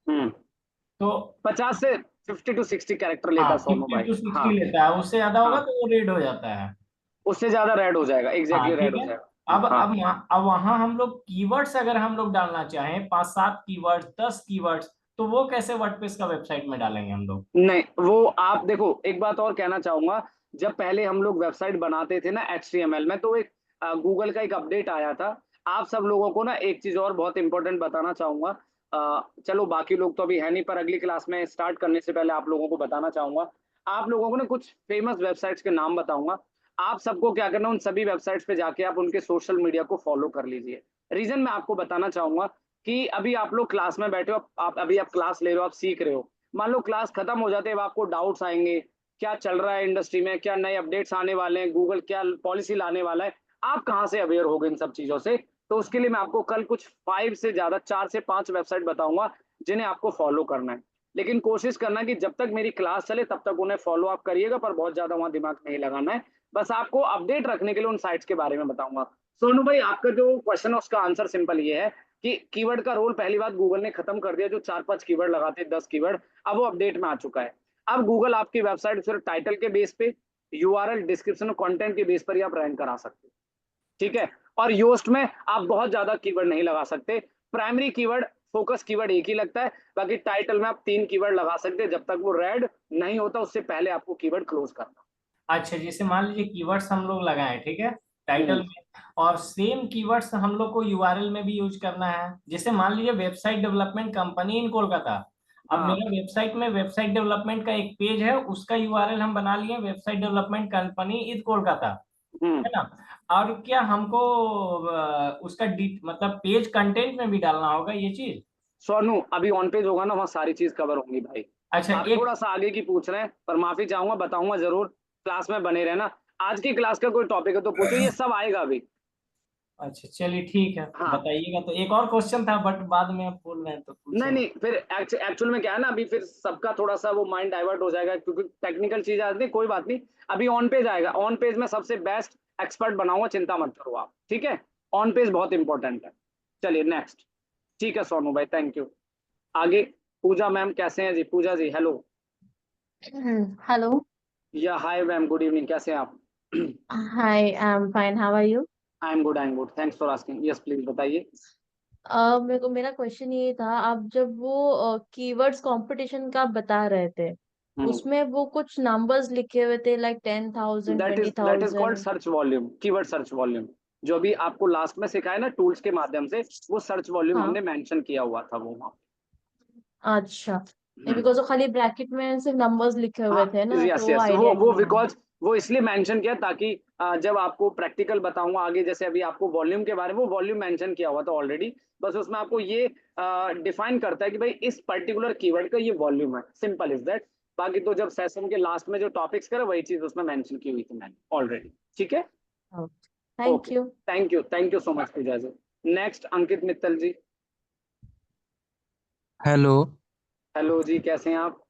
हम्म। तो 50 से 50 to 60 कैरेक्टर लेता हाँ, है सोनू फिफ्टी भाई। टू हाँ सिक्सटी लेता है, उससे ज्यादा होगा हाँ, तो वो रेड हो जाता है। उससे ज्यादा रेड हो जाएगा, हाँ, एग्जैक्टली रेड ठीक हो है। जाएगा, हाँ। अब वहां हम लोग कीवर्ड्स अगर हम लोग डालना चाहें, 5-7 कीवर्ड्स, 10 कीवर्ड्स, तो वो कैसे वर्डप्रेस का वेबसाइट में डालेंगे हम लोग? नहीं, वो आप देखो, एक बात और कहना चाहूंगा, जब पहले हम लोग वेबसाइट बनाते थे ना HTML में, तो एक गूगल का एक अपडेट आया था। आप सब लोगों को ना एक चीज और बहुत इंपॉर्टेंट बताना चाहूंगा। चलो बाकी लोग तो अभी है नहीं, पर अगली क्लास में स्टार्ट करने से पहले आप लोगों को बताना चाहूंगा। आप लोगों को ना कुछ फेमस वेबसाइट्स के नाम बताऊंगा। आप सबको क्या करना, उन सभी वेबसाइट्स पे जाके आप उनके सोशल मीडिया को फॉलो कर लीजिए। रीजन मैं आपको बताना चाहूंगा कि अभी आप लोग क्लास में बैठे हो, आप अभी आप क्लास ले रहे हो, आप सीख रहे हो। मान लो क्लास खत्म हो जाते हैं, आपको डाउट्स आएंगे, क्या चल रहा है इंडस्ट्री में, क्या नए अपडेट्स आने वाले हैं, गूगल क्या पॉलिसी लाने वाला है, आप कहाँ से अवेयर होगे इन सब चीजों से। तो उसके लिए मैं आपको कल कुछ 5 से ज्यादा, 4 से 5 वेबसाइट बताऊंगा जिन्हें आपको फॉलो करना है। लेकिन कोशिश करना कि जब तक मेरी क्लास चले तब तक उन्हें फॉलो अप करिएगा, पर बहुत ज्यादा वहां दिमाग नहीं लगाना है। बस आपको अपडेट रखने के लिए उन साइट्स के बारे में बताऊंगा। सोनू भाई, आपका जो क्वेश्चन है उसका आंसर सिंपल ये है कि कीवर्ड का रोल पहली बात गूगल ने खत्म कर दिया, जो 4-5 कीवर्ड लगाते, 10 कीवर्ड, अब वो अपडेट में आ चुका है। अब गूगल आपकी वेबसाइट सिर्फ टाइटल के बेस पे, यूआरएल, डिस्क्रिप्शन और कंटेंट के बेस पर ही आप रैंक करा सकते हो, ठीक है। और योस्ट में आप बहुत ज्यादा कीवर्ड नहीं लगा सकते, प्राइमरी कीवर्ड, फोकस कीवर्ड एक ही लगता है। बाकी टाइटल में आप 3 कीवर्ड लगा सकते हैं, जब तक वो रेड नहीं होता उससे पहले आपको कीवर्ड क्लोज करना। अच्छा, जैसे मान लीजिए कीवर्ड्स हम लोग लगाएं, ठीक है, टाइटल में, और सेम कीवर्ड्स हम लोग को यूआरएल में भी यूज करना है। जैसे मान लीजिए वेबसाइट डेवलपमेंट कंपनी इन कोलकाता, अब हाँ। मेरा वेबसाइट में वेबसाइट डेवलपमेंट का एक पेज है, उसका यूआरएल हम बना लिए वेबसाइट डेवलपमेंट कंपनी इन कोलकाता, है ना। और क्या हमको उसका मतलब पेज कंटेंट में भी डालना होगा ये चीज? सोनू अभी ऑन पेज होगा ना, वहाँ सारी चीज कवर होंगी भाई। अच्छा आप एक, थोड़ा सा आगे की पूछ रहे हैं, पर माफी चाहूंगा, बताऊंगा जरूर, क्लास में बने रहना। आज की क्लास का कोई टॉपिक है तो पूछो, ये सब आएगा अभी। अच्छा चलिए ठीक है, हाँ। बताइएगा। तो एक और क्वेश्चन था बट बाद में आप बोल रहे हैं तो नहीं पूछे। नहीं, फिर एक्चुअल में क्या है ना, अभी फिर सबका थोड़ा सा वो माइंड डाइवर्ट हो जाएगा, क्योंकि टेक्निकल चीज आती है। कोई बात नहीं, अभी ऑन पेज आएगा। ऑन पेज में सबसे बेस्ट एक्सपर्ट बनाऊंगा, चिंता मत करो आप, ठीक है। ऑन पेज बहुत इंपॉर्टेंट है। चलिए नेक्स्ट। ठीक है सोनू भाई, थैंक यू। आगे पूजा मैम कैसे हैं जी? पूजा जी हेलो। Hello. या हाय मैम, गुड इवनिंग, कैसे हैं आप? Hi, I'm fine. How are you? I am good, thanks for asking. Yes please बताइए। मेरा क्वेश्चन ये था, आप जब वो कीवर्ड्स कंपटीशन का बता रहे थे, उसमें वो कुछ नंबर्स लिखे हुए थे like 10,000, that is called 20,000। Search volume, keyword search volume. जो भी आपको लास्ट में सिखाया ना टूल्स के माध्यम से, वो सर्च वॉल्यूम हाँ। हमने मेंशन किया हुआ था वो वहाँ। अच्छा, नहीं बिकॉज वो खाली ब्रैकेट में सिर्फ नंबर्स लिखे हुए हाँ थे ना, यस तो वो यस, आइडिया वो नहीं है। बिकॉज वो इसलिए मेंशन किया ताकि जब आपको प्रैक्टिकल बताऊंगा आगे, जैसे अभी आपको वॉल्यूम के बारे में, वो वॉल्यूम मेंशन किया हुआ था ऑलरेडी। बस उसमें आपको ये डिफाइन करता है कि भाई इस पर्टिकुलर कीवर्ड का ये वॉल्यूम है, सिंपल इज दैट। बाकी तो जब सेशन के लास्ट में जो टॉपिक्स करे, वही चीज उसमें मेंशन की हुई थी मैंने ऑलरेडी। ठीक है। Thank okay, you. Thank you so much Pooja ji. Next Ankit Mittal ji. Hello. Hello जी, कैसे हैं आप?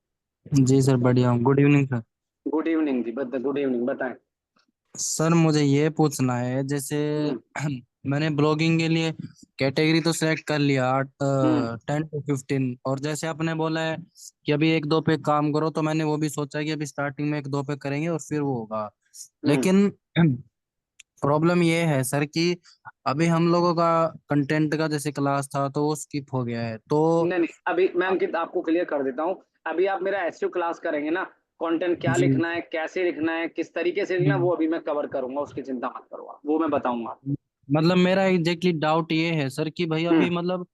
जी सर, बढ़िया हूँ। Good evening sir. Good evening जी, गुड इवनिंग, बताएं। सर मुझे ये पूछना है, जैसे हम्म मैंने ब्लॉगिंग के लिए कैटेगरी तो सिलेक्ट कर लिया, हम्म 10 to 15, और जैसे आपने बोला है कि अभी एक दो पे काम करो, तो मैंने वो भी सोचा कि अभी स्टार्टिंग में एक दो पे करेंगे और फिर वो होगा। हम्म। लेकिन प्रॉब्लम ये है सर कि अभी हम लोगों का कंटेंट का जैसे क्लास था तो वो स्किप हो गया है, तो नहीं नहीं, अभी मैं अंकित आपको क्लियर कर देता हूँ। अभी आप मेरा एसईओ क्लास करेंगे ना, कंटेंट क्या जी। लिखना है, कैसे लिखना है, किस तरीके से लिखना है, वो अभी मैं कवर करूंगा, उसकी चिंता मत करो आप, वो मैं बताऊंगा। मतलब मेरा एग्जैक्टली डाउट ये है सर कि भाई हम्म। अभी मतलब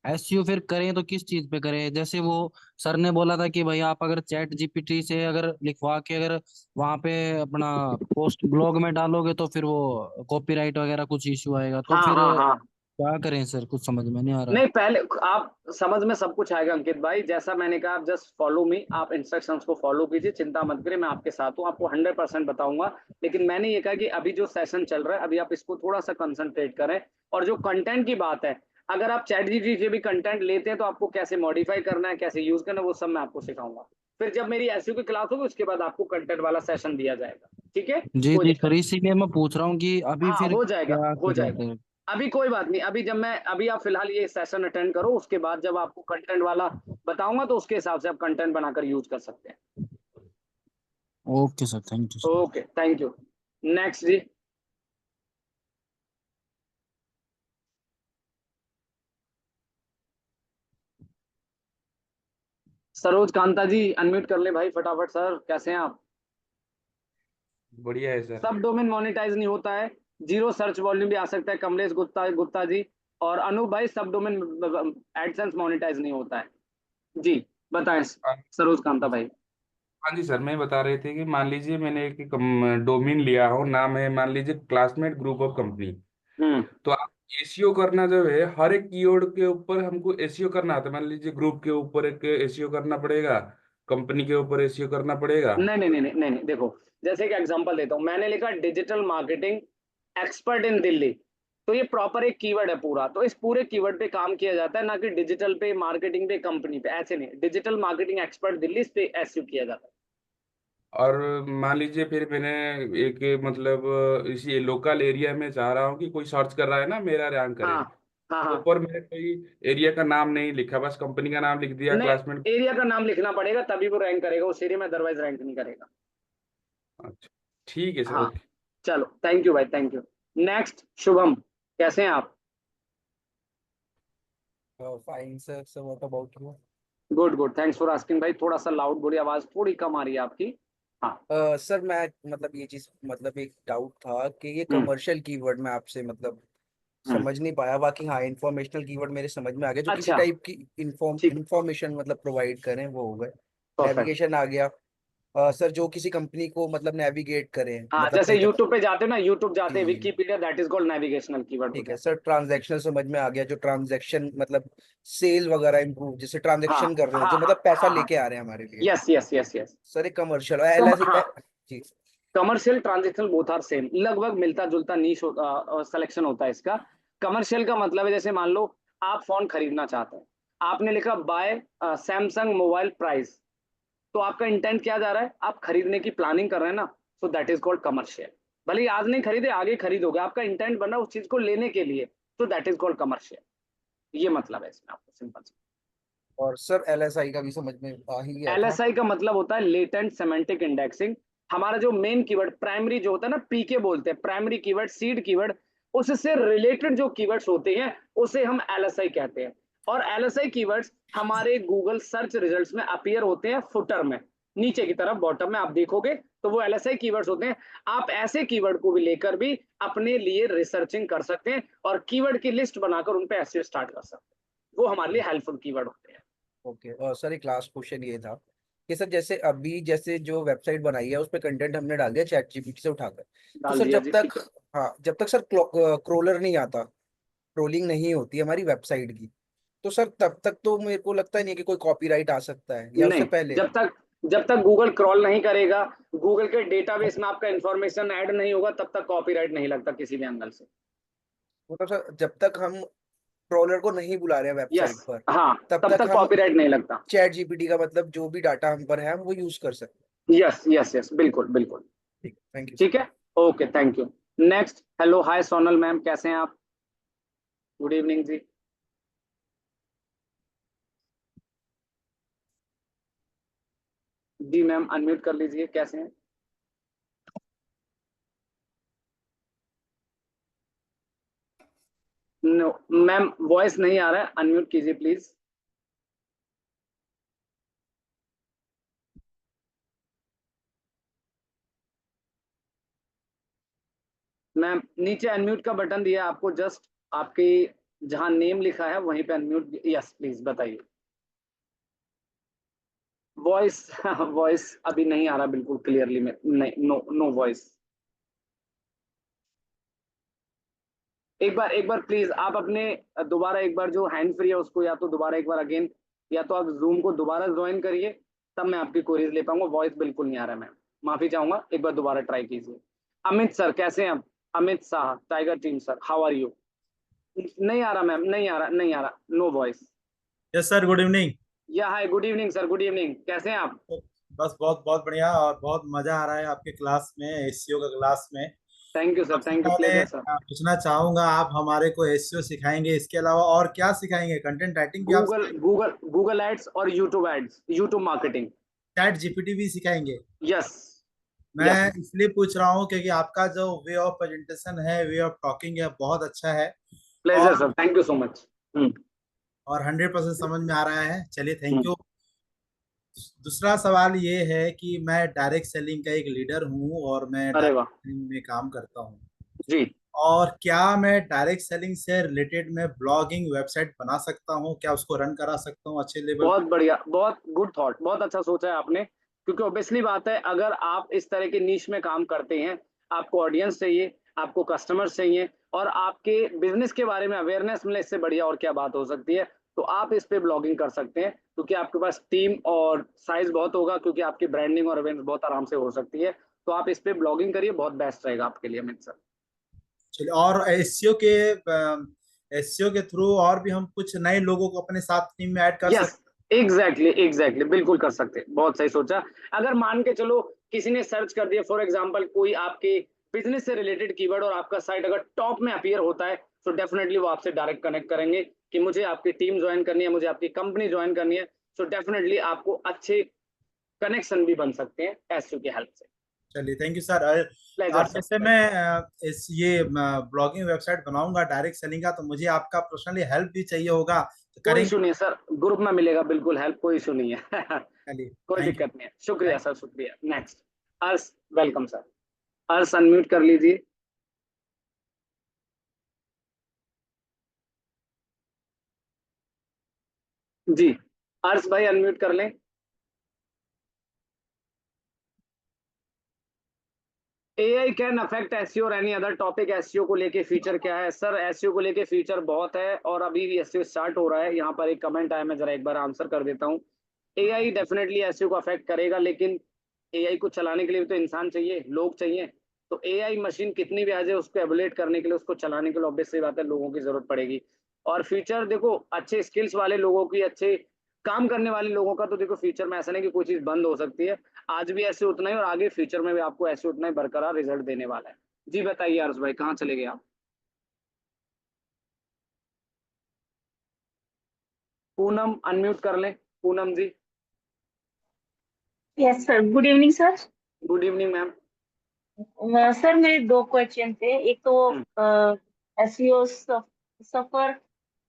एसईओ फिर करें तो किस चीज पे करें? जैसे वो सर ने बोला था कि भाई आप अगर चैट जीपीटी से अगर लिखवा के अगर वहां पे अपना पोस्ट ब्लॉग में डालोगे तो फिर वो कॉपीराइट वगैरह कुछ इश्यू आएगा, तो हाँ फिर हाँ हाँ। क्या करें सर? कुछ समझ में नहीं आ रहा। नहीं, पहले आप समझ में सब कुछ आएगा अंकित भाई, जैसा मैंने कहा, आप जस्ट फॉलो मी, आप इंस्ट्रक्शंस को फॉलो कीजिए, चिंता मत करिए, मैं आपके साथ हूँ, आपको 100% बताऊंगा। लेकिन मैंने ये कहा कि अभी जो सेशन चल रहा है, अभी आप इसको थोड़ा सा कंसंट्रेट करें। और जो कंटेंट की बात है, अगर आप चैट जीपीटी से भी कंटेंट लेते हैं तो आपको कैसे मॉडिफाई करना है, कैसे यूज करना है, वो सब मैं आपको सिखाऊंगा। फिर जब मेरी एसईओ की क्लास होगी, उसके बाद आपको कंटेंट वाला सेशन दिया जाएगा। ठीक है, जी कोई जी दिक्कत सर, इसीलिए मैं पूछ रहा हूँ कि अभी नहीं। हाँ फिर हो जाएगा, क्या हो करें जाएगा। सर? अभी कोई बात नहीं, अभी आप फिलहाल ये सेशन अटेंड करो, उसके बाद जब आपको कंटेंट वाला बताऊंगा तो उसके हिसाब से आप कंटेंट बनाकर यूज कर सकते हैं। Okay sir, thank you sir. Okay, thank you. Next ji. Saroj Kanta ji, unmute कर ले भाई फटाफट। सर कैसे हैं आप? बढ़िया है सर। सब डोमेन मोनेटाइज नहीं होता है, जीरो सर्च वॉल्यूम भी आ सकता है, कमलेश गुप्ता जी। और अनूप भाई, सब डोमेन एडसेंस मोनेटाइज नहीं होता है जी। बताएं हाँ सरोज कांता भाई। हाँ जी सर, मैं बता रहे थे कि मान लीजिए मैंने एक डोमेन लिया हो, नाम है मान लीजिए क्लासमेट ग्रुप ऑफ कंपनी। हम्म। तो आप एसईओ करना जो है, हर एक कीवर्ड के ऊपर हमको एसईओ करना आता है। मान लीजिए ग्रुप के ऊपर एक एसईओ करना पड़ेगा, कंपनी के ऊपर एसईओ करना पड़ेगा। नहीं नहीं नहीं नहीं नहीं नहीं, देखो, जैसे एक एग्जांपल देता हूँ, मैंने लिखा digital marketing expert in Delhi. तो ये प्रॉपर एक कीवर्ड है पूरा, तो इस पूरे कीवर्ड पे काम किया जाता है, ना कि डिजिटल पे, मार्केटिंग पे, कंपनी पे, ऐसे नहीं। डिजिटल मार्केटिंग एक्सपर्ट दिल्ली, इस पे एसईओ किया जाता है। और मान लीजिए फिर मैंने एक मतलब इसी लोकल एरिया में चाह रहा हूँ कि कोई सर्च कर रहा है ना, मेरा रैंक करे। हाँ हाँ हाँ। ऊपर मैंने कोई एरिया का नाम नहीं लिखा, बस कंपनी का नाम लिख दिया, नहीं, क्लासमेट। एरिया का नाम लिखना पड़ेगा, तभी वो रैंक करेगा उस एरिया में, अदरवाइज रैंक नहीं करेगा। अच्छा, ठीक है सर, हाँ। ओके। चलो, थैंक यू भाई, थैंक यू। नेक्स्ट शुभम, कैसे हैं आप? Fine sir, what about you? Good good, thanks for asking भाई। थोड़ा सा लाउड बोलिए, आवाज थोड़ी कम आ रही है आपकी। सर मैं मतलब ये चीज मतलब एक डाउट था कि ये हम्म, कमर्शियल कीवर्ड में आपसे मतलब समझ नहीं पाया। बाकी हाँ इंफॉर्मेशनल कीवर्ड मेरे समझ में आ गया, जो किसी अच्छा टाइप की ठीक, इंफॉर्मेशन मतलब प्रोवाइड करें वो हो गए। परफेक्ट। नेविगेशन आ गया। सर जो किसी कंपनी को मतलब नेविगेट करें हाँ, मतलब जैसे एक यूट्यूब पे जाते हो ना, यूट्यूब जाते हैं, जी Wikipedia, that is called navigational keyword ठीक होता है है। सर। ट्रांजैक्शनल समझ में आ गया, जो ट्रांजैक्शन मतलब सेल वगैरह इंप्रूव जैसे हाँ ट्रांजैक्शन कर रहे हो हाँ जो हाँ मतलब पैसा हाँ हाँ, लेके आ रहे हैं हमारे लिए। Yes yes yes yes. Sir एक कमर्शियल एल आई हाँ, जी commercial transaction both are same, लगभग मिलता जुलता नीश सिलेक्शन होता है इसका। कमर्शियल का मतलब है, जैसे मान लो आप फोन खरीदना चाहते हैं, आपने लिखा बाय सैमसंग मोबाइल प्राइस, तो आपका इंटेंट क्या जा रहा है, आप खरीदने की प्लानिंग कर रहे हैं ना, so that is called commercial. भले ही आज नहीं खरीदे, आगे खरीदोगे, आपका इंटेंट बना उस चीज को लेने के लिए, तो दैट इज कॉल्ड कमर्शियल। ये मतलब है इसमें, आपको सिंपल। और सर एल एस आई का भी समझ में आ ही गया था। एलएसआई का मतलब होता है लेटेंट सेमेंटिक इंडेक्सिंग। हमारा जो मेन कीवर्ड प्राइमरी जो होता है ना, पीके बोलते हैं, प्राइमरी कीवर्ड, सीड कीवर्ड, उससे रिलेटेड जो कीवर्ड्स होते हैं उसे हम एलएसआई कहते हैं। और एलएसआई कीवर्ड्स हमारे गूगल सर्च रिजल्ट्स में अपीयर होते हैं फुटर में, नीचे की तरफ बॉटम में आप देखोगे तो वो एलएसआई कीवर्ड्स होते हैं। आप ऐसे कीवर्ड को भी लेकर भी अपने लिए रिसर्चिंग कर सकते हैं और कीवर्ड की लिस्ट बनाकर उन पे एसईओ स्टार्ट कर सकते हैं। वो हमारे लिए हेल्पफुल कीवर्ड होते हैं। ओके। और सर एक लास्ट क्वेश्चन ये था कि सर जैसे अभी जैसे जो वेबसाइट बनाई है उस पे कंटेंट हमने डाल दिया चैट जीपीटी से उठाकर, तो डाल सर दिया जब जी, तक ठीक है। हाँ जब तक सर क्रोलर नहीं आता, ट्रोलिंग नहीं होती हमारी वेबसाइट की, तो सर तब तक तो मेरे को लगता नहीं है कि कोई कॉपीराइट आ सकता है, या उससे नहीं, पहले। जब तक गूगल क्रॉल नहीं करेगा, गूगल के डेटाबेस में आपका इंफॉर्मेशन ऐड नहीं होगा, तब तक कॉपीराइट नहीं लगता किसी भी एंगल से। मतलब सर जब तक हम ट्रोलर को नहीं बुला रहे हैं यस, वेबसाइट पर, हाँ, तब तब तक तक हम कॉपीराइट नहीं लगता। चैट जीपीटी का मतलब जो भी डाटा हम पर है हम वो यूज कर सकते यस यस यस, बिल्कुल बिल्कुल। हैं। ठीक, थैंक यू ठीक सर। है, okay, thank you. Next, hello, hi Sonal ma'am, कैसे हैं आप? गुड इवनिंग जी। जी मैम, अनम्यूट कर लीजिए, कैसे हैं? नो मैम, वॉइस नहीं आ रहा है, अनम्यूट कीजिए प्लीज। मैम, नीचे अनम्यूट का बटन दिया है आपको, जस्ट आपके जहां नेम लिखा है वहीं पे अनम्यूट, यस प्लीज बताइए। वॉइस वॉइस अभी नहीं आ रहा बिल्कुल क्लियरली में, नहीं, नो नो वॉइस। एक बार प्लीज आप अपने दोबारा एक बार जो हैंड फ्री है उसको या तो दोबारा एक बार अगेन, या तो आप जूम को दोबारा ज्वाइन करिए, तब मैं आपकी क्वेरीज ले पाऊंगा। वॉइस बिल्कुल नहीं आ रहा है मैम, माफी चाहूंगा, एक बार दोबारा ट्राई कीजिए। अमित सर कैसे हैं आप? Amit Shah, tiger team sir, how are you? नहीं आ रहा मैम, नहीं आ रहा, नहीं आ रहा, no voice. Yes sir, good evening. या hi, good evening sir, good evening, कैसे हैं आप? बस बहुत बहुत बढ़िया और बहुत मजा आ रहा है आपके क्लास में, एसईओ का क्लास में। थैंक यू सर, सबसे थैंक यू, पहले प्लेजर सर। पूछना चाहूंगा, आप हमारे को एसईओ सिखाएंगे, इसके अलावा और क्या सिखाएंगे? कंटेंट राइटिंग भी आप गूगल सिखाएंगे? गूगल गूगल एड्स और यूट्यूब एड्स, यूट्यूब और मार्केटिंग। चैट जीपीटी भी सिखाएंगे? यस यस, मैं इसलिए पूछ रहा हूँ क्योंकि आपका जो वे ऑफ प्रेजेंटेशन है, वे ऑफ टॉकिंग है, बहुत अच्छा है। प्लेजर और sir, thank you so much. 100% समझ में आ रहा है। चलिए, थैंक हम्म, यू। दूसरा सवाल ये है कि मैं डायरेक्ट सेलिंग का एक लीडर हूँ और मैं अरे डायरेक्ट वाह सेलिंग में काम करता हूँ। जी, और क्या मैं डायरेक्ट सेलिंग से रिलेटेड में ब्लॉगिंग वेबसाइट बना सकता हूँ? क्या उसको रन करा सकता हूँ अच्छे लेवल बहुत पे? बढ़िया, बहुत गुड थॉट, बहुत अच्छा सोचा है आपने। क्योंकि ऑब्वियसली बात है, अगर आप इस तरह के नीश में काम करते हैं, आपको ऑडियंस चाहिए, आपको कस्टमर्स चाहिए, और आपके बिजनेस के बारे में अवेयरनेस मिले, इससे बढ़िया और क्या बात हो सकती है। तो आप इस पे ब्लॉगिंग कर सकते हैं, क्योंकि आपके पास टीम और साइज बहुत होगा, क्योंकि आपकी ब्रांडिंग और अवेयरनेस बहुत आराम से हो सकती है। तो आप इस पे ब्लॉगिंग करिए, बहुत बेस्ट रहेगा आपके लिए अमित सर। चलिए, और एसईओ के थ्रू और भी हम कुछ नए लोगों को अपने साथ टीम में ऐड कर यस, सकते एग्जैक्टली एग्जैक्टली, बिल्कुल कर सकते हैं, बहुत सही सोचा। अगर मान के चलो किसी ने सर्च कर दिया, फॉर एग्जांपल कोई आपके बिजनेस से रिलेटेड कीवर्ड, और आपका साइट अगर टॉप में अपीयर होता है, तो डेफिनेटली वो आपसे डायरेक्ट कनेक्ट करेंगे कि मुझे आपकी टीम ज्वाइन करनी है, मुझे आपकी कंपनी ज्वाइन करनी है। सो डेफिनेटली आपको अच्छे कनेक्शन भी बन सकते हैं एसयू की हेल्प से। हैं। चलिए, थैंक यू सर। प्लेजर और सर, जैसे मैं इस ये ब्लॉगिंग वेबसाइट बनाऊंगा डायरेक्ट सेलिंग का, तो मुझे आपका पर्सनली हेल्प भी चाहिए होगा, तो कोई करेंगे? इशू नहीं है सर, ग्रुप में मिलेगा बिल्कुल हेल्प, कोई इशू नहीं है। चलिए, कोई थैंक यू। दिक्कत नहीं है, शुक्रिया थैंक सर, शुक्रिया। नेक्स्ट, अर्श वेलकम सर। अर्श अनम्यूट कर लीजिए। जी अर्श भाई अनम्यूट कर लें। AI कैन अफेक्ट एसईओ और एनी अदर टॉपिक। एसईओ को लेके फ्यूचर क्या है सर? एसईओ को लेके फ्यूचर बहुत है और अभी भी एसईओ स्टार्ट हो रहा है। यहाँ पर एक कमेंट आया, मैं जरा एक बार आंसर कर देता हूँ। AI डेफिनेटली एसईओ को अफेक्ट करेगा, लेकिन AI को चलाने के लिए भी तो इंसान चाहिए, लोग चाहिए। तो AI मशीन कितनी भी आ जाए, उसको एमुलेट करने के लिए, उसको चलाने के लिए ऑब्वियस सी बात है लोगों की जरूरत पड़ेगी। और फ्यूचर देखो, अच्छे स्किल्स वाले लोगों की, अच्छे काम करने वाले लोगों का तो देखो फ्यूचर में ऐसा नहीं कि कोई चीज बंद हो सकती है। आज भी ऐसे उतना ही और आगे फ्यूचर में भी आपको ऐसे उतना ही बरकरार रिजल्ट देने वाला है। जी बताइए आरुष भाई, कहाँ चले गए आप? पूनम अनम्यूट कर लें। Poonam ji. Yes sir, good evening sir. Good evening ma'am. Sir मेरे दो क्वेश्चन थे। एक तो SEO surfer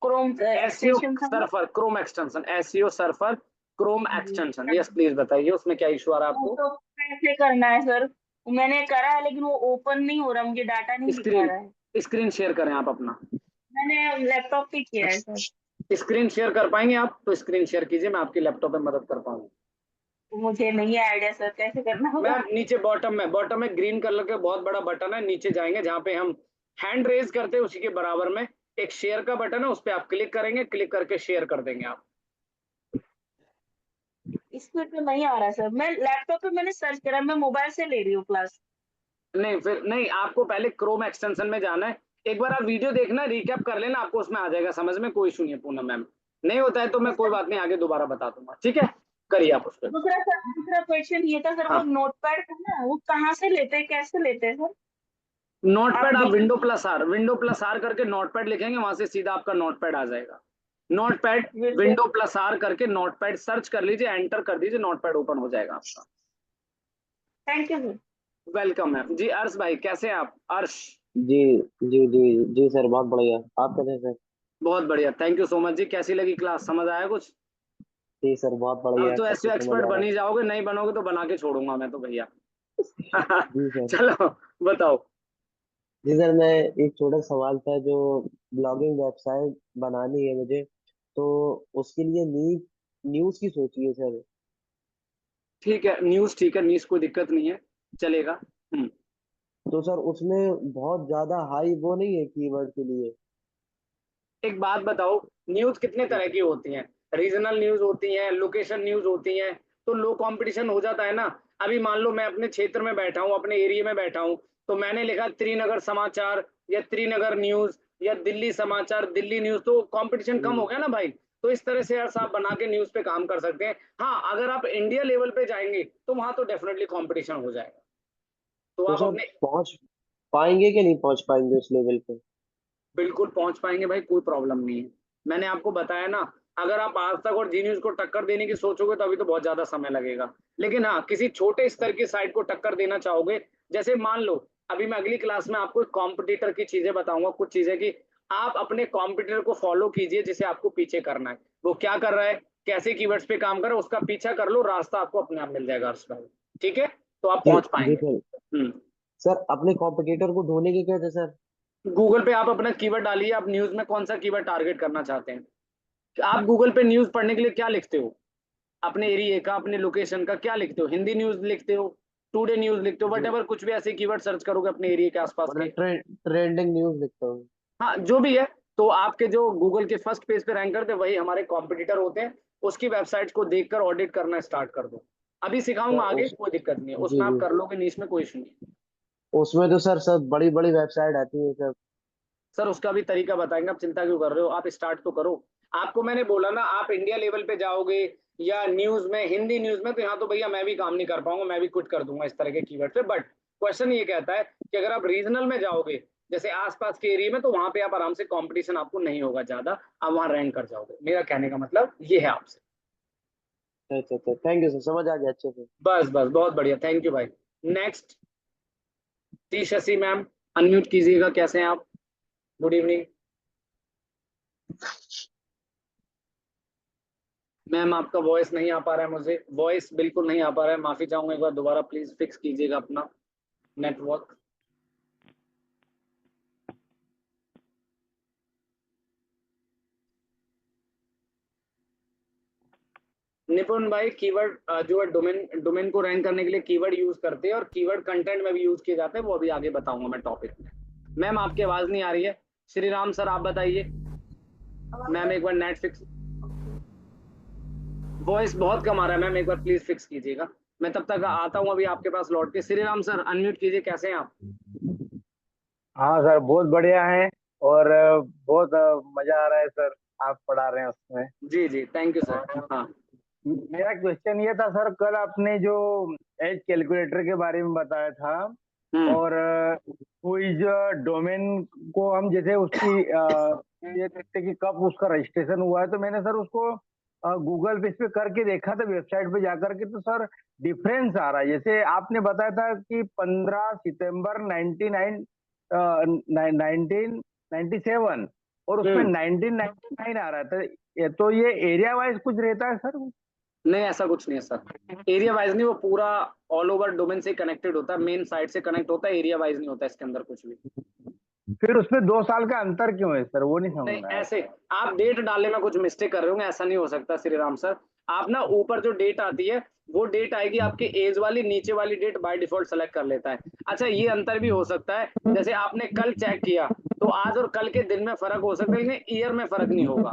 Chrome SEO extension था ना, surfer Chrome extension, SEO surfer Chrome जी, एक्सटेंशन, यस प्लीज बताइए उसमें क्या इशू आ रहा है वो आपको? तो कैसे करना है सर? मैंने करा है लेकिन वो ओपन नहीं हो रहा, मुझे डाटा नहीं दिखा स्क्रीन रहा है। स्क्रीन शेयर करें आप अपना। मैंने लैपटॉप पे किया है सर। स्क्रीन शेयर कर पाएंगे आप? तो स्क्रीन शेयर कीजिए, मैं आपकी लैपटॉप में मदद कर पाऊंगा। तो मुझे नहीं है आइडिया सर, कैसे करना होगा? मैम नीचे बॉटम में ग्रीन कलर का बहुत बड़ा बटन है, नीचे जाएंगे जहाँ पे हम हैंड रेज करते हैं, उसी के बराबर में एक शेयर का बटन है, उस पर आप क्लिक करेंगे, क्लिक करके शेयर कर देंगे आप। इसमें तो नहीं आ रहा सर। मैं लैपटॉप पे मैंने सर्च करा, मैं मोबाइल से ले रही हूँ क्लास। नहीं फिर नहीं, आपको पहले क्रोम एक्सटेंशन में जाना है। एक बार आप वीडियो देखना, रिकैप कर लेना, आपको उसमें आ जाएगा समझ में, कोई इशू नहीं है पूनम मैम। नहीं होता है तो मैं कोई बात नहीं, आगे दोबारा बता दूंगा, ठीक है? करिए आप उस पर। दूसरा क्वेश्चन ये था सर, वो हाँ, नोटपैड था ना, वो कहाँ से लेते हैं, कैसे लेते हैं सर? आप नोटपैड आप दिखा विंडो प्लस आर करके नोटपैड लिखेंगे, वहां से सीधा आपका नोटपैड आ जाएगा। Notepad window. Window plus R करके नोटपैड सर्च कर लीजिए, एंटर कर दीजिए, नोटपैड ओपन हो जाएगा आपका। Thank you sir. Welcome ma'am. जी अर्श भाई कैसे हैं आप? अर्श। जी जी जी जी सर, बहुत बढ़िया। आप कैसे हैं सर? बहुत बढ़िया, थैंक यू सो मच जी। कैसी लगी क्लास, समझ आया कुछ? जी सर, बहुत अब बढ़िया, तो सब एसईओ कुछ समझ एक्सपर्ट आ बन रहा ही जाओगे, नहीं बनोगे तो बना के छोड़ूंगा मैं तो भैया। है। जी सर। चलो बताओ। जी सर, मैं एक छोटा सवाल था, जो ब्लॉगिंग वेबसाइट बनानी है मुझे, तो उसके लिए न्यूज न्यूज की सोचिए सर। ठीक है न्यूज़, ठीक है न्यूज़, कोई दिक्कत नहीं है, चलेगा। तो सर उसमें बहुत ज्यादा हाई वो नहीं है कीवर्ड के लिए। एक बात बताओ, न्यूज़ कितने जी तरह सर। की होती हैं? रीजनल न्यूज़ होती हैं, लोकेशन न्यूज़ होती हैं, तो लो कंपटीशन हो जाता है ना। अभी मान लो मैं अपने क्षेत्र में बैठा हूँ, अपने एरिया में बैठा हूँ, तो मैंने लिखा त्रिनगर समाचार या त्रिनगर न्यूज़ या दिल्ली समाचार, दिल्ली न्यूज़, तो कंपटीशन कम हो जी। गया ना भाई। तो इस तरह से यार साहब बना के न्यूज़ पे काम कर सकते हैं। हाँ अगर आप इंडिया लेवल पे जाएंगे तो वहां तो डेफिनेटली कंपटीशन हो जाएगा। तो तो आप सर अपने, पहुंच पाएंगे कि नहीं पहुंच पाएंगे उस लेवल पे? बिल्कुल पहुंच पाएंगे भाई, कोई प्रॉब्लम नहीं है। मैंने आपको बताया ना, अगर आप आज तक और जी न्यूज को टक्कर देने की सोचोगे तो अभी तो बहुत ज्यादा समय लगेगा। लेकिन हाँ किसी छोटे स्तर की साइट को टक्कर देना चाहोगे, जैसे मान लो अभी मैं अगली क्लास में आपको कॉम्पिटिटर की चीजें बताऊंगा, कुछ चीजें की आप अपने कॉम्पिटिटर को फॉलो कीजिए जिसे आपको पीछे करना है। वो क्या कर रहा है, कैसे कीवर्ड्स पे काम कर रहा है, उसका पीछा कर लो, रास्ता आपको अपने आप मिल जाएगा हर्ष भाई। ठीक है, तो आप जी पहुंच जी पाएंगे। सर। हम्म। सर अपने कॉम्पिटिटर को ढूंढने के क्या थे सर? गूगल पे आप अपना कीवर्ड डालिए, आप न्यूज में कौन सा कीवर्ड टारगेट करना चाहते हैं। आप गूगल पे न्यूज पढ़ने के लिए क्या लिखते हो? अपने एरिया का, अपने लोकेशन का क्या लिखते हो? हिंदी न्यूज लिखते हो, टुडे न्यूज लिखते हो, वट जी, एवर, कुछ भी ऐसे कीवर्ड सर्च करोगे अपने एरिया के आसपास मतलब के। ट्रेंडिंग न्यूज लिखता हूँ। हाँ जो भी है, तो आपके जो गूगल के फर्स्ट पेज पे रैंक करते हैं वही हमारे कॉम्पिटिटर होते हैं। उसकी वेबसाइट्स को देखकर ऑडिट करना स्टार्ट कर दो। अभी सिखाऊंगा सर आगे, उस कोई दिक्कत नहीं है, जी उसमें आप जी, कर लोगे, नहीं इसमें कोई इशू नहीं है। उसमें तो सर सब बड़ी बड़ी वेबसाइट आती है सर। सर उसका भी तरीका बताएंगे, आप चिंता क्यों कर रहे हो, आप स्टार्ट तो करो। आपको मैंने बोला ना, आप इंडिया लेवल पे जाओगे या न्यूज में, हिंदी न्यूज में, तो यहाँ तो भैया मैं भी काम नहीं कर पाऊंगा, मैं भी क्विट कर दूंगा इस तरह के कीवर्ड पे। बट क्वेश्चन ये कहता है कि अगर आप रीजनल में जाओगे, जैसे आसपास के एरिया में, तो वहां पे आप आराम से, कंपटीशन आपको नहीं होगा ज्यादा, आप वहां रैंक कर जाओगे। मेरा कहने का मतलब ये है आपसे। अच्छा अच्छा, थैंक यू सर, समझ आ गया अच्छे से। बस बस, बहुत बढ़िया, थैंक यू भाई। Next, T Shashi ma'am unmute कीजिएगा, कैसे हैं आप? Good evening. मैम आपका वॉइस नहीं आ पा रहा है, मुझे वॉइस बिल्कुल नहीं आ पा रहा है, माफी चाहूंगा, एक बार दोबारा प्लीज फिक्स कीजिएगा अपना नेटवर्क। निपुण भाई, कीवर्ड जो है डोमेन को रैंक करने के लिए कीवर्ड यूज करते हैं और कीवर्ड कंटेंट में भी यूज किए जाते हैं, वो अभी आगे बताऊंगा मैं टॉपिक में। मैम आपकी आवाज नहीं आ रही है। श्री राम सर आप बताइए। मैम एक बार नेट फिक्स, वॉइस बहुत कम आ रहा है मैम, एक बार प्लीज फिक्स कीजिएगा। मैं तब तक आता हूँ अभी आपके पास लौट के। श्री राम सर अनम्यूट कीजिए, कैसे हैं आप? हाँ सर, बहुत बढ़िया है। और बहुत मजा आ रहा है सर, आप पढ़ा रहे हैं उसमें। जी जी, थैंक यू सर। हाँ मेरा क्वेश्चन ये था सर, कल आपने जो एज कैलकुलेटर के बारे में बताया था, और क्विज डोमेन को हम जैसे उसकी ये देखते कि कब उसका रजिस्ट्रेशन हुआ है, तो मैंने सर उसको गूगल पे इस पे करके देखा था, वेबसाइट पे जाकर के, तो सर डिफरेंस आ रहा है। जैसे आपने बताया था कि 15 सितंबर 1997 और उसमें 1999 आ रहा था। तो ये एरिया वाइज कुछ रहता है सर? नहीं, ऐसा कुछ नहीं है सर, एरिया वाइज नहीं, वो पूरा ऑल ओवर डोमेन से कनेक्टेड होता है, मेन साइट से कनेक्ट होता है, एरिया वाइज नहीं होता इसके अंदर कुछ भी। फिर उसमें 2 साल का अंतर क्यों है सर, वो नहीं समझ नहीं में आया। ऐसे आप डेट डालने में कुछ मिस्टेक कर रहे होंगे, ऐसा नहीं हो सकता श्री राम सर। आप ना ऊपर जो डेट आती है वो डेट आएगी आपकी एज वाली, नीचे वाली डेट बाय डिफॉल्ट सेलेक्ट कर लेता है। अच्छा ये अंतर भी हो सकता है, जैसे आपने कल चेक किया तो आज और कल के दिन में फर्क हो सकता है, लेकिन ईयर में फर्क नहीं होगा।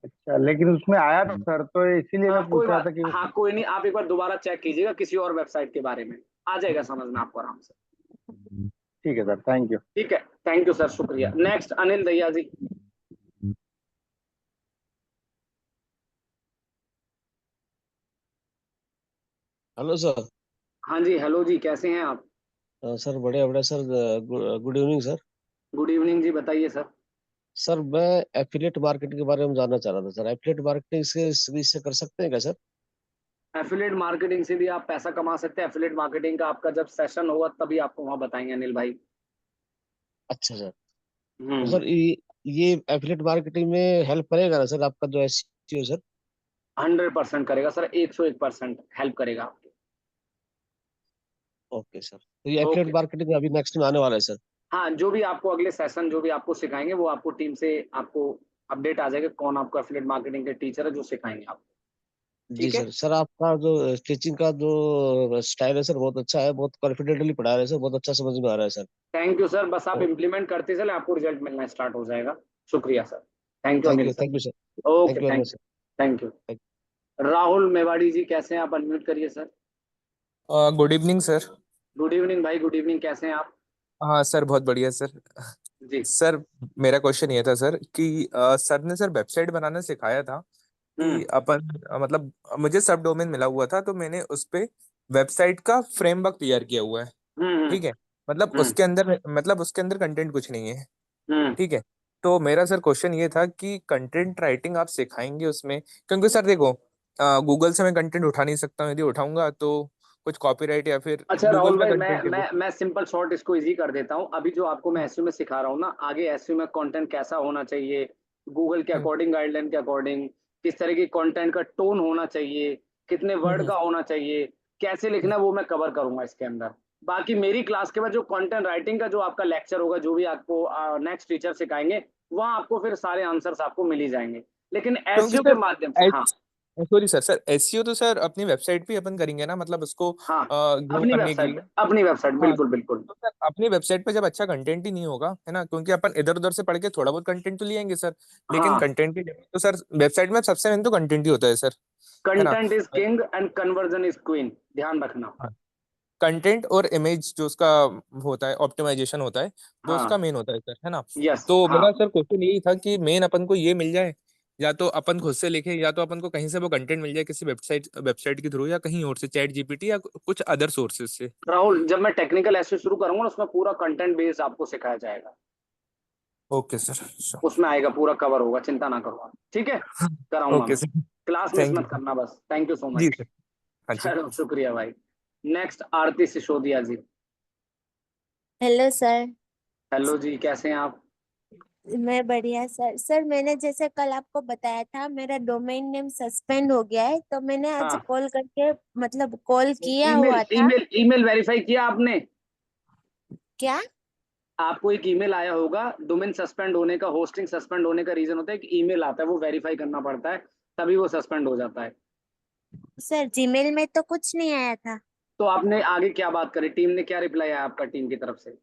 अच्छा, लेकिन उसमें आया था सर, तो इसीलिए मैं कोई पूछ रहा बात, था कि हाँ कोई नहीं, आप एक बार दोबारा चेक कीजिएगा किसी और वेबसाइट के बारे में, आ जाएगा समझ में आपको आराम से। ठीक है सर, थैंक यू। ठीक है, थैंक यू सर, शुक्रिया। Next Anil Dahiya ji. Hello sir. हाँ जी, हेलो जी, कैसे हैं आप? सर बढ़िया बढ़िया sir. Good evening sir. Good evening जी, बताइए सर। सर मैं एफिलिएट मार्केटिंग के बारे में जानना चाह रहा था सर। एफिलिएट मार्केटिंग से कर सकते हैं क्या सर? एफिलिएट मार्केटिंग से भी आप पैसा कमा सकते हैं। एफिलिएट मार्केटिंग का आपका जब सेशन होगा तभी आपको वहां बताएंगे अनिल भाई। अच्छा सर। तो सर ये एफिलिएट मार्केटिंग में हेल्प करेगा ना सर आपका जो एसईओ सर? 100% करेगा सर, 101% हेल्प करेगा आपकी। ओके सर, तो ये एफिलिएट ओके, मार्केटिंग अभी नेक्स्ट में आने वाला है सर? हाँ जो भी आपको अगले सेशन जो भी आपको सिखाएंगे वो आपको टीम से आपको अपडेट आ जाएगा, कौन आपको एफिलिएट मार्केटिंग के टीचर है जो सिखाएंगे आपको। जी ठीक है, सर। सर आपका जो टीचिंग का जो स्टाइल है सर बहुत अच्छा है, बहुत कॉन्फिडेंटली पढ़ा रहे हैं सर, बहुत अच्छा समझ में आ रहा है सर। थैंक यू सर, बस आप तो इम्प्लीमेंट करते चले आपको रिजल्ट मिलना स्टार्ट हो जाएगा। शुक्रिया sir, thank you thank Anil you, sir. Thank you sir, okay, thank you very thank much you, thank you. Sir. Rahul Mewari ji कैसे हैं आप? अनम्यूट करिए sir. Good evening sir. Good evening भाई, गुड इवनिंग, कैसे हैं आप? हाँ सर, बहुत बढ़िया सर। जी सर मेरा क्वेश्चन ये था सर कि सर ने सर वेबसाइट बनाना सिखाया था कि अपन मतलब मुझे सब डोमेन मिला हुआ था, तो मैंने उस पे वेबसाइट का फ्रेमवर्क तैयार किया हुआ है। ठीक है, मतलब उसके अंदर कंटेंट कुछ नहीं है। ठीक है, तो मेरा सर क्वेश्चन ये था कि कंटेंट राइटिंग आप सिखाएंगे उसमें? क्योंकि सर देखो, गूगल से मैं कंटेंट उठा नहीं सकता हूँ, यदि उठाऊंगा तो कुछ कॉपीराइट या फिर अच्छा गूगल राहुल का भाई, कंटेंट है वो। मैं सिंपल शॉर्ट इसको इजी कर देता हूँ। अभी जो आपको मैं एसईओ में सिखा रहा हूँ ना, आगे एसईओ में कंटेंट कैसा होना चाहिए, गूगल के हम्म, अकॉर्डिंग, गाइडलाइन के अकॉर्डिंग, किस तरह की कंटेंट का टोन होना चाहिए, कितने वर्ड हम्म, का होना चाहिए, कैसे लिखना है, वो मैं कवर करूंगा इसके अंदर। बाकी मेरी क्लास के बाद जो कंटेंट राइटिंग का जो आपका लेक्चर होगा, जो भी आपको नेक्स्ट टीचर सिखाएंगे, वहाँ आपको फिर सारे आंसर्स आपको मिल ही जाएंगे, लेकिन क्योंकि एसईओ के सर माध्यम से। हाँ सॉरी सर, एसईओ तो सर अपनी वेबसाइट पे अपन करेंगे ना, मतलब उसको हाँ, ग्रो करने के लिए। अपनी वेबसाइट, हाँ, बिल्कुल बिल्कुल। तो सर अपनी वेबसाइट पे जब अच्छा कंटेंट ही नहीं होगा है ना, क्योंकि अपन इधर उधर से पढ़ के थोड़ा बहुत कंटेंट तो ले आएंगे सर, लेकिन हाँ, कंटेंट की तो सर वेबसाइट में सबसे मेन तो कंटेंट ही होता है सर, है ना? Content is king and conversion is queen, ध्यान रखना। कंटेंट और इमेज जो उसका होता है, ऑप्टिमाइजेशन होता है, वो हाँ, उसका मेन होता है सर, है ना? यस, तो हाँ, मेरा सर क्वेश्चन यही था कि मेन अपन को ये मिल जाए, या तो अपन खुद से लिखें, या तो अपन को कहीं से वो कंटेंट मिल जाए किसी वेबसाइट के थ्रू, या कहीं और से चैट जीपीटी या कुछ अदर सोर्सेज से। राहुल जब मैं टेक्निकल एसईओ शुरू करूंगा ना, उसमें पूरा कंटेंट बेस्ड आपको सिखाया जाएगा, ओके सर। उसमें आएगा, पूरा कवर होगा, चिंता ना करो आप। ठीक है, कराऊंगा ओके मैं, सर, क्लास मिस थैंक मत यू। करना बस। थैंक यू सो जी मच। सर। हाँ जी। चलो शुक्रिया भाई। Next Aarti Sisodia ji. Hello sir. Hello जी, कैसे हैं आप? मैं बढ़िया सर। सर मैंने जैसे कल आपको बताया था मेरा डोमेन नेम सस्पेंड हो गया है, तो मैंने आज हाँ, कॉल करके मतलब कॉल किया ईमेल हुआ था। ईमेल ईमेल वेरीफाई किया आपने? क्या? आपको एक ईमेल आया होगा, डोमेन सस्पेंड होने का, होस्टिंग सस्पेंड होने का रीजन होता है कि ईमेल आता है, वो वेरीफाई करना पड़ता है, तभी वो सस्पेंड हो जाता है। सर जीमेल में तो कुछ नहीं आया था। तो आपने आगे क्या बात करी, टीम ने क्या रिप्लाई आया आपका टीम की तरफ से?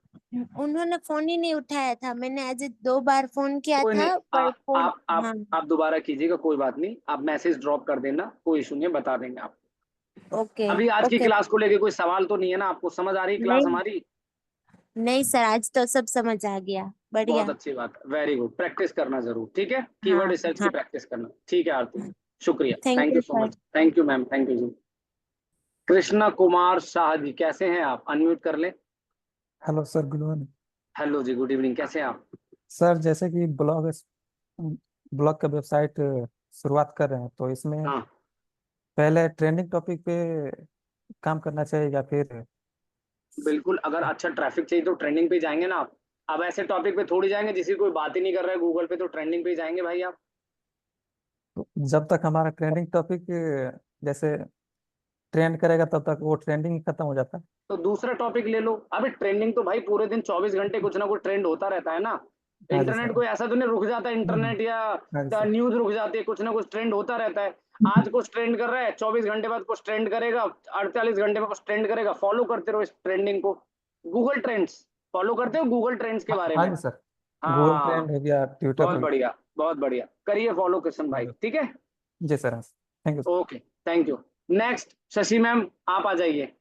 उन्होंने फोन ही नहीं उठाया था। मैंने आज 2 बार फोन किया कोई नहीं, था पर फोन। हाँ। आप दोबारा कीजिएगा, कोई बात नहीं, आप मैसेज ड्रॉप कर देना, कोई इशू नहीं है, बता देंगे आप। ओके अभी आज की ओके। क्लास को लेके कोई सवाल तो नहीं है ना? आपको समझ आ रही है क्लास नहीं हमारी? नहीं सर, आज तो सब समझ आ गया। बहुत बढ़िया। अच्छी बात, वेरी गुड, प्रैक्टिस करना जरूर, ठीक है, कीवर्ड हाँ रिसर्च की हाँ। प्रैक्टिस करना, ठीक है आरती, शुक्रिया, thank thank you you so sir. Much, thank you ma'am, thank you जी। कृष्णा कुमार शाह जी कैसे हैं आप? अनम्यूट कर लें। Hello sir, good morning. Hello जी, गुड इवनिंग, कैसे हैं आप? सर जैसे कि ब्लॉग का वेबसाइट शुरुआत कर रहे हैं, तो इसमें हाँ, पहले ट्रेंडिंग टॉपिक पे काम करना चाहिए या फिर बिल्कुल, अगर अच्छा ट्रैफिक चाहिए तो ट्रेंडिंग पे जाएंगे ना आप। अब ऐसे टॉपिक पे थोड़ी जाएंगे जिसकी कोई बात ही नहीं कर रहा है गूगल पे, तो ट्रेंडिंग पे ही जाएंगे भाई आप। जब तक हमारा ट्रेंडिंग टॉपिक जैसे ट्रेंड करेगा तब तक वो ट्रेंडिंग खत्म हो जाता है। तो दूसरा टॉपिक ले लो। अभी ट्रेंडिंग तो भाई पूरे दिन 24 घंटे कुछ ना कुछ ट्रेंड होता रहता है ना। हाँ जी इंटरनेट सर। कोई ऐसा तो नहीं रुक जाता, हम्म, इंटरनेट या हाँ जी सर। न्यूज रुक जाती है, कुछ ना कुछ ट्रेंड होता रहता है। आज कुछ ट्रेंड कर रहा है, 24 घंटे बाद कुछ ट्रेंड करेगा, 48 घंटे में कुछ ट्रेंड करेगा, फॉलो करते रहो इस ट्रेंडिंग को। गूगल ट्रेंड्स फॉलो करते हो, गूगल ट्रेंड्स के बारे हाँ में? जी सर। गूगल हाँ, ट्रेंड हो गया, ट्विटर बहुत हो बढ़िया, बहुत बढ़िया, करिए फॉलो कृष्ण भाई, गया। ठीक है। जी sir, thank you. Okay, thank you. Next Shashi ma'am, आप आ जाइए,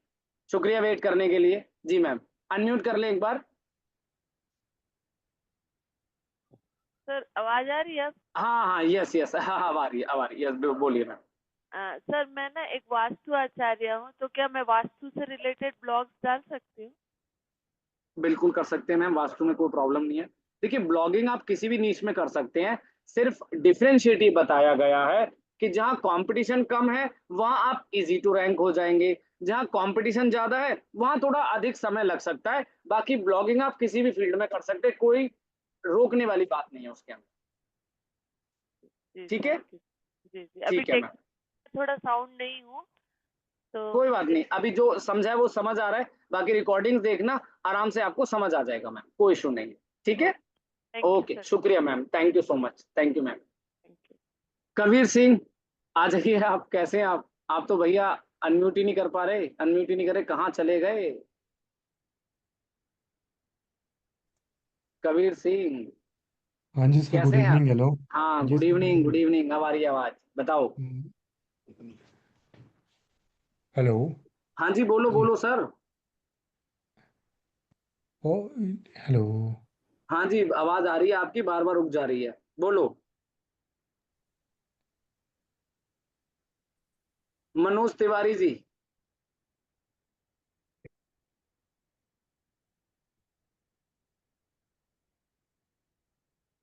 शुक्रिया वेट करने के लिए। जी मैम, अनम्यूट कर ले एक बार। सर आवाज आ रही है? हाँ हाँ, यस यस, हाँ हाँ, अब आ रही है, यस, बोलिए मैम। सर मैं ना एक वास्तु आचार्य हूँ, तो क्या मैं वास्तु से रिलेटेड ब्लॉग्स डाल सकती हूँ? बिल्कुल कर सकते हैं मैम, वास्तु में कोई प्रॉब्लम नहीं है। देखिए, ब्लॉगिंग आप किसी भी नीश में कर सकते हैं, सिर्फ डिफरेंशिएट ही बताया गया है कि जहाँ कंपटीशन कम है वहां आप इजी टू रैंक हो जाएंगे, जहाँ कंपटीशन ज्यादा है वहां थोड़ा अधिक समय लग सकता है। बाकी ब्लॉगिंग आप किसी भी फील्ड में कर सकते हैं, कोई रोकने वाली बात नहीं है उसके अंदर, जी ठीक है? Thank you. जी जी, अभी ठीक है मैम, थोड़ा साउंड नहीं हूँ तो। कोई बात नहीं, अभी जो समझा है वो समझ आ रहा है, बाकी रिकॉर्डिंग देखना, आराम से आपको समझ आ जाएगा मैम, कोई इशू नहीं है, ठीक है। Thank you okay, sir. शुक्रिया ma'am, thank you so much, thank you ma'am. Thank you. Kabir Singh, आ जाइए, आप कैसे हैं आप तो भैया अनम्यूट ही नहीं कर पा रहे, अनम्यूट ही नहीं करे, कहाँ चले गए कबीर सिंह? हाँ जी सर, गुड कैसे हैं आप? इवनिंग। हेलो। हाँ, जी good sir, good evening, good evening. Evening, अब आ रही है आवाज, बताओ। हेलो। हाँ जी, बोलो जी। बोलो सर। ओ, हेलो। हाँ जी, आवाज आ रही है आपकी, बार बार रुक जा रही है, बोलो। मनोज तिवारी जी,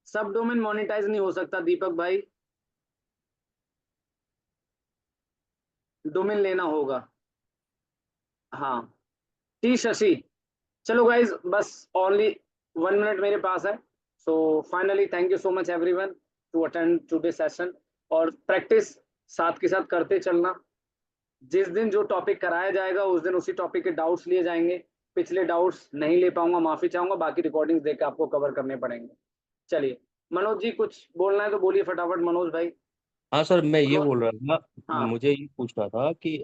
सब डोमेन मोनेटाइज नहीं हो सकता दीपक भाई, डोमेन लेना होगा। हाँ, टी शशि, चलो गाइज, बस ओनली 1 मिनट मेरे पास है। So finally thank you so much everyone to attend today session, और प्रैक्टिस साथ के साथ करते चलना। जिस दिन जो टॉपिक कराया जाएगा उस दिन उसी टॉपिक के डाउट्स लिए जाएंगे, पिछले डाउट्स नहीं ले पाऊंगा, माफी चाहूंगा, बाकी रिकॉर्डिंग्स देकर आपको कवर करने पड़ेंगे। चलिए, मनोज जी कुछ बोलना है तो बोलिए फटाफट, मनोज भाई। हाँ सर, मैं ये मनोज, बोल रहा था, हाँ मुझे ये पूछना था कि